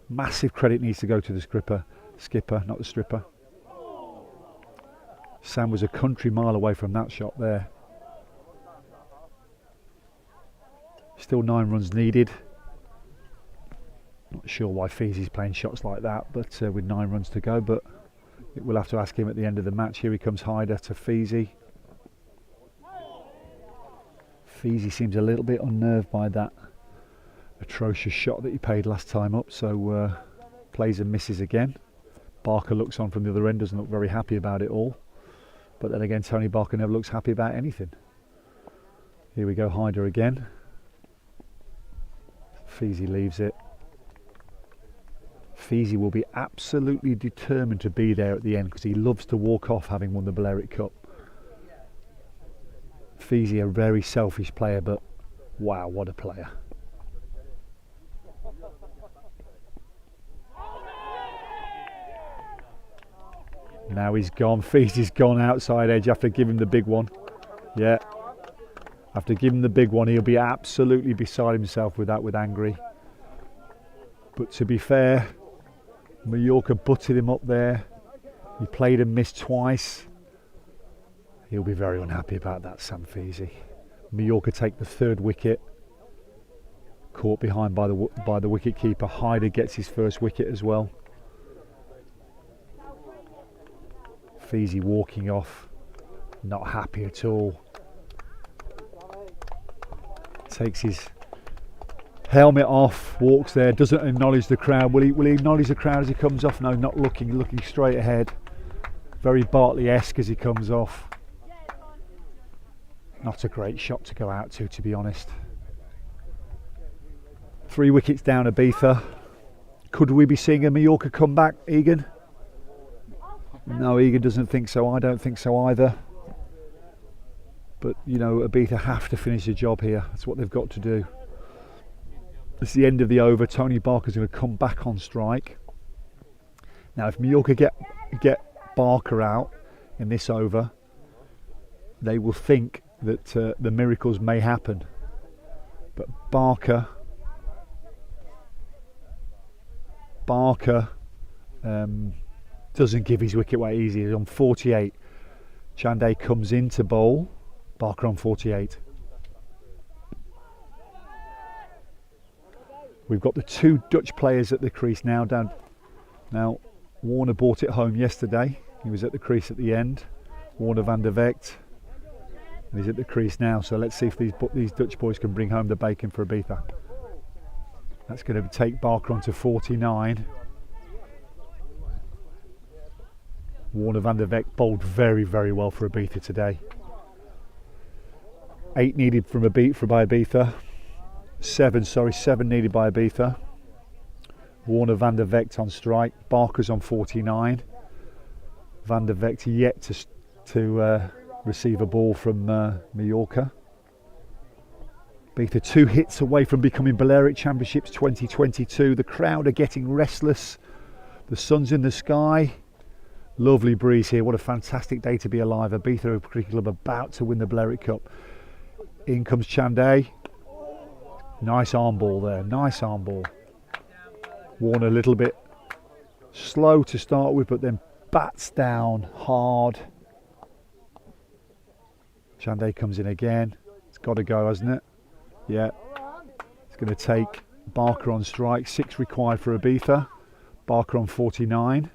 Massive credit needs to go to the skipper, not the stripper. Sam was a country mile away from that shot there. Still 9 runs needed. Not sure why Feezy's playing shots like that, but with 9 runs to go. But we'll have to ask him at the end of the match. Here he comes, Hyder to Feezy. Feezy seems a little bit unnerved by that atrocious shot that he paid last time up, so plays and misses again. Barker looks on from the other end, doesn't look very happy about it all. But then again, Tony Barker never looks happy about anything. Here we go, Hyder again. Feezy leaves it. Feezy will be absolutely determined to be there at the end because he loves to walk off having won the Balearic Cup. Feezy, a very selfish player, but wow, what a player. Now he's gone. Feezy's gone outside edge after giving him the big one. Yeah. After giving him the big one, he'll be absolutely beside himself with that, with angry. But to be fair, Mallorca butted him up there. He played and missed twice. He'll be very unhappy about that, Sam Feezy. Mallorca take the 3rd wicket. Caught behind by the wicket keeper. Hyder gets his 1st wicket as well. Feezy walking off, not happy at all. Takes his helmet off, walks there, doesn't acknowledge the crowd. Will he acknowledge the crowd as he comes off? No, not looking straight ahead. Very Bartley-esque as he comes off. Not a great shot to go out to be honest. 3 wickets down Ibiza. Could we be seeing a Mallorca comeback, Egan? No, Egan doesn't think so. I don't think so either. But, you know, Ibiza have to finish the job here. That's what they've got to do. It's the end of the over. Tony Barker's going to come back on strike. Now, if Mallorca get Barker out in this over, they will think that the miracles may happen. But Barker doesn't give his wicket away easy. He's on 48. Chande comes in to bowl. Barker on 48. We've got the 2 Dutch players at the crease now. Now, Warner brought it home yesterday. He was at the crease at the end. Warner van der Vecht. And he's at the crease now. So let's see if these Dutch boys can bring home the bacon for Ibiza. That's going to take Barker on to 49. Warner van der Vecht bowled very, very well for Ibiza today. 8 needed by Ibiza. 7 needed by Ibiza. Warner van der Vecht on strike. Barker's on 49. Van der Vecht yet to receive a ball from Mallorca. Ibiza 2 hits away from becoming Balearic Championships 2022. The crowd are getting restless. The sun's in the sky. Lovely breeze here. What a fantastic day to be alive. Ibiza Cricket Club about to win the Balearic Cup. In comes Chande. Nice arm ball there. Nice arm ball. Warner a little bit slow to start with, but then bats down hard. Chande comes in again. It's got to go, hasn't it? Yeah. It's going to take Barker on strike. 6 required for Ibiza. Barker on 49.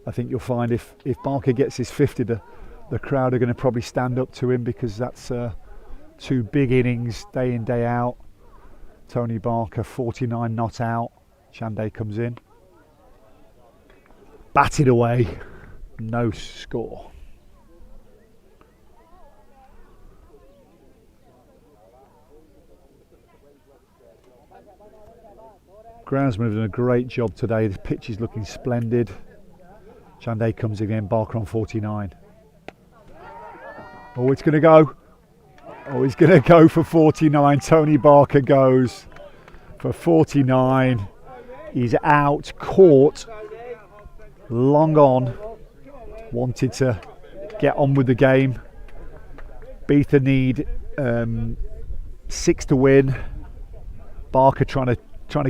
I think you'll find if Barker gets his 50, the crowd are going to probably stand up to him because that's 2 big innings day in, day out. Tony Barker, 49 not out. Chande comes in. Batted away. No score. Groundsman have done a great job today. The pitch is looking splendid. Chande comes again, Barker on 49. Oh, it's going to go. Oh, he's going to go for 49. Tony Barker goes for 49. He's out, caught, long on. Wanted to get on with the game. Ibiza need 6 to win. Barker trying to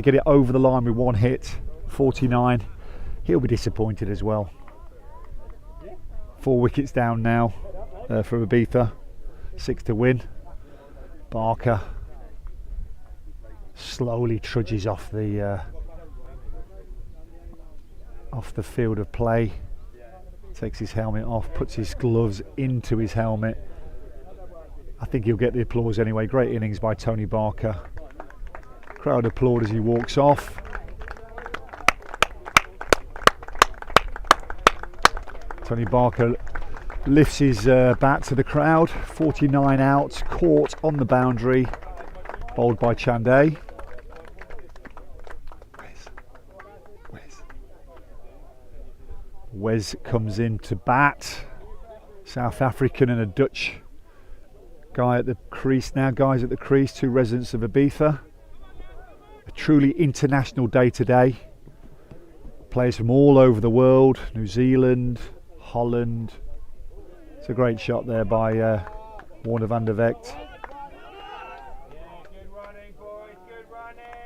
get it over the line with one hit. 49. He'll be disappointed as well. 4 wickets down now for Ibiza. 6 to win. Barker slowly trudges off the field of play. Takes his helmet off, puts his gloves into his helmet. I think he'll get the applause anyway. Great innings by Tony Barker. Crowd applaud as he walks off. Tony Barker lifts his bat to the crowd. 49 out, caught on the boundary, bowled by Chande. Wes comes in to bat. South African and a Dutch guy at the crease now. Guys at the crease, 2 residents of Ibiza. A truly international day today. Players from all over the world, New Zealand, Holland. It's a great shot there by Warner van der Vecht.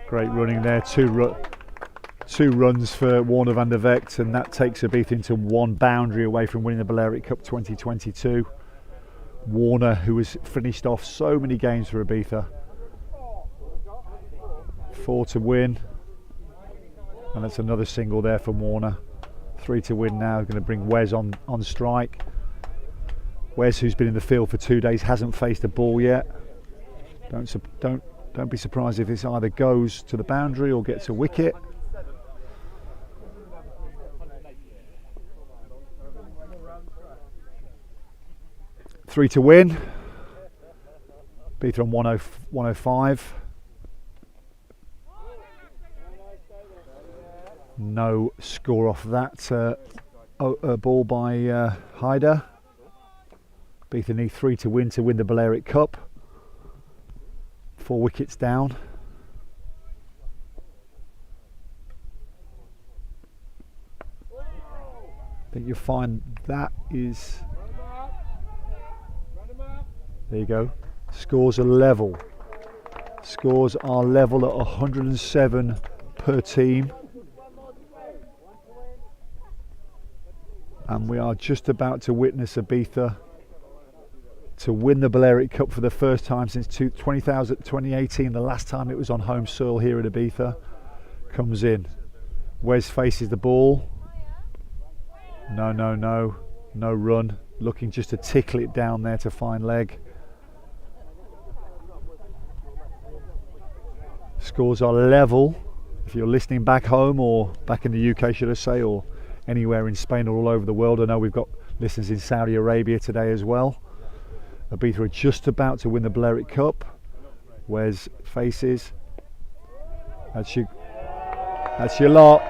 Great running there, two runs for Warner van der Vecht, and that takes Ibiza into 1 boundary away from winning the Balearic Cup 2022. Warner, who has finished off so many games for Ibiza. 4 to win, and that's another single there for Warner. 3 to win now. Going to bring Wes on strike. Wes, who's been in the field for 2 days, hasn't faced a ball yet. Don't be surprised if this either goes to the boundary or gets a wicket. Three to win. Ibiza on 105. No score off that ball by Haider. Ibiza need 3 to win the Balearic Cup. 4 wickets down. I think you'll find that is... There you go. Scores are level. Scores are level at 107 per team. And we are just about to witness Ibiza to win the Balearic Cup for the first time since 2018, the last time it was on home soil here at Ibiza. Comes in. Wes faces the ball. No run. Looking just to tickle it down there to find leg. Scores are level. If you're listening back home, or back in the UK should I say, or anywhere in Spain or all over the world. I know we've got listeners in Saudi Arabia today as well. Ibiza are just about to win the Balearic Cup. Wes faces. That's your lot.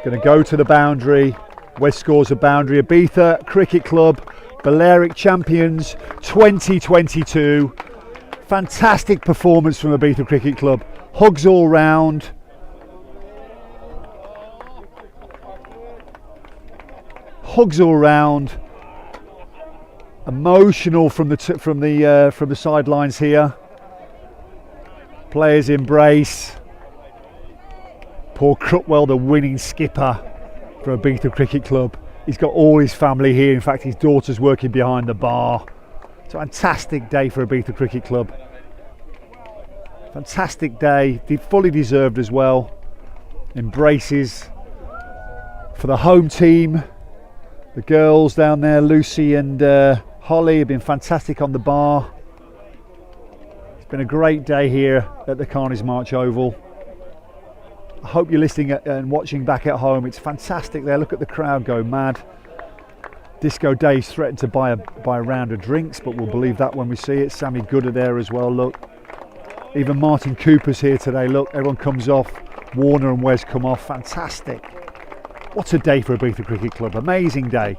Going to go to the boundary. Wes scores a boundary. Ibiza Cricket Club, Balearic champions 2022. Fantastic performance from Ibiza Cricket Club. Hugs all round. Hugs all round. Emotional from the sidelines here. Players embrace. Paul Crutwell, the winning skipper for Ibiza Cricket Club. He's got all his family here. In fact, his daughter's working behind the bar. It's a fantastic day for Ibiza Cricket Club. Fantastic day, fully deserved as well. Embraces for the home team. The girls down there, Lucy and Holly, have been fantastic on the bar. Been a great day here at the Carnage March Oval. I hope you're listening and watching back at home. It's fantastic there. Look at the crowd go mad. Disco Dave's threatened to buy a round of drinks, but we'll believe that when we see it. Sammy Gooder there as well, look. Even Martin Cooper's here today, look. Everyone comes off. Warner and Wes come off. Fantastic. What a day for Ibiza Cricket Club. Amazing day.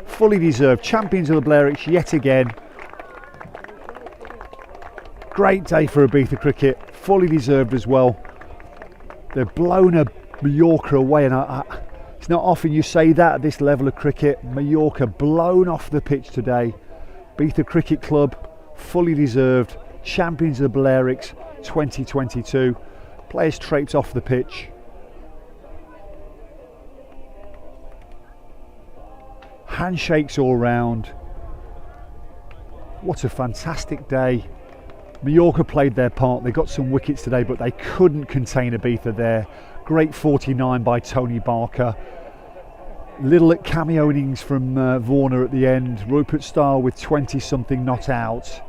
Fully deserved. Champions of the Balearics yet again. Great day for Ibiza Cricket. Fully deserved as well. They've blown a Mallorca away, and it's not often you say that at this level of cricket. Mallorca blown off the pitch today. Ibiza Cricket Club, fully deserved. Champions of the Balearics 2022. Players traipse off the pitch. Handshakes all round. What a fantastic day. Mallorca played their part. They got some wickets today, but they couldn't contain Ibiza there. Great 49 by Tony Barker. Little cameo innings from Warner at the end. Rupert Stahl with 20 something not out.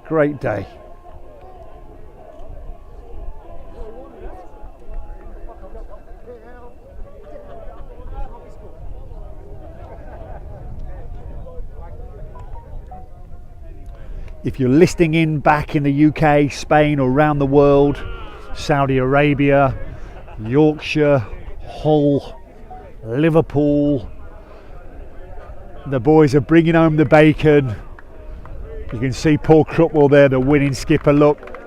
Great day. If you're listening in back in the UK, Spain or around the world, Saudi Arabia, Yorkshire, Hull, Liverpool, the boys are bringing home the bacon. You can see Paul Crutwell there, the winning skipper, look.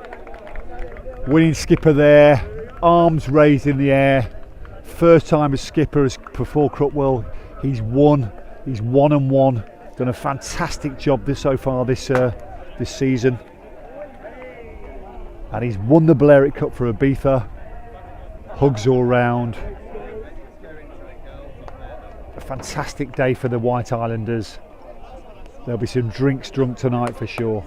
Winning skipper there, arms raised in the air. First time as skipper for Paul Crutwell. He's won and won. Done a fantastic job so far this season, and he's won the Balearic Cup for Ibiza. Hugs all round. A fantastic day for the White Islanders. There'll be some drinks drunk tonight for sure.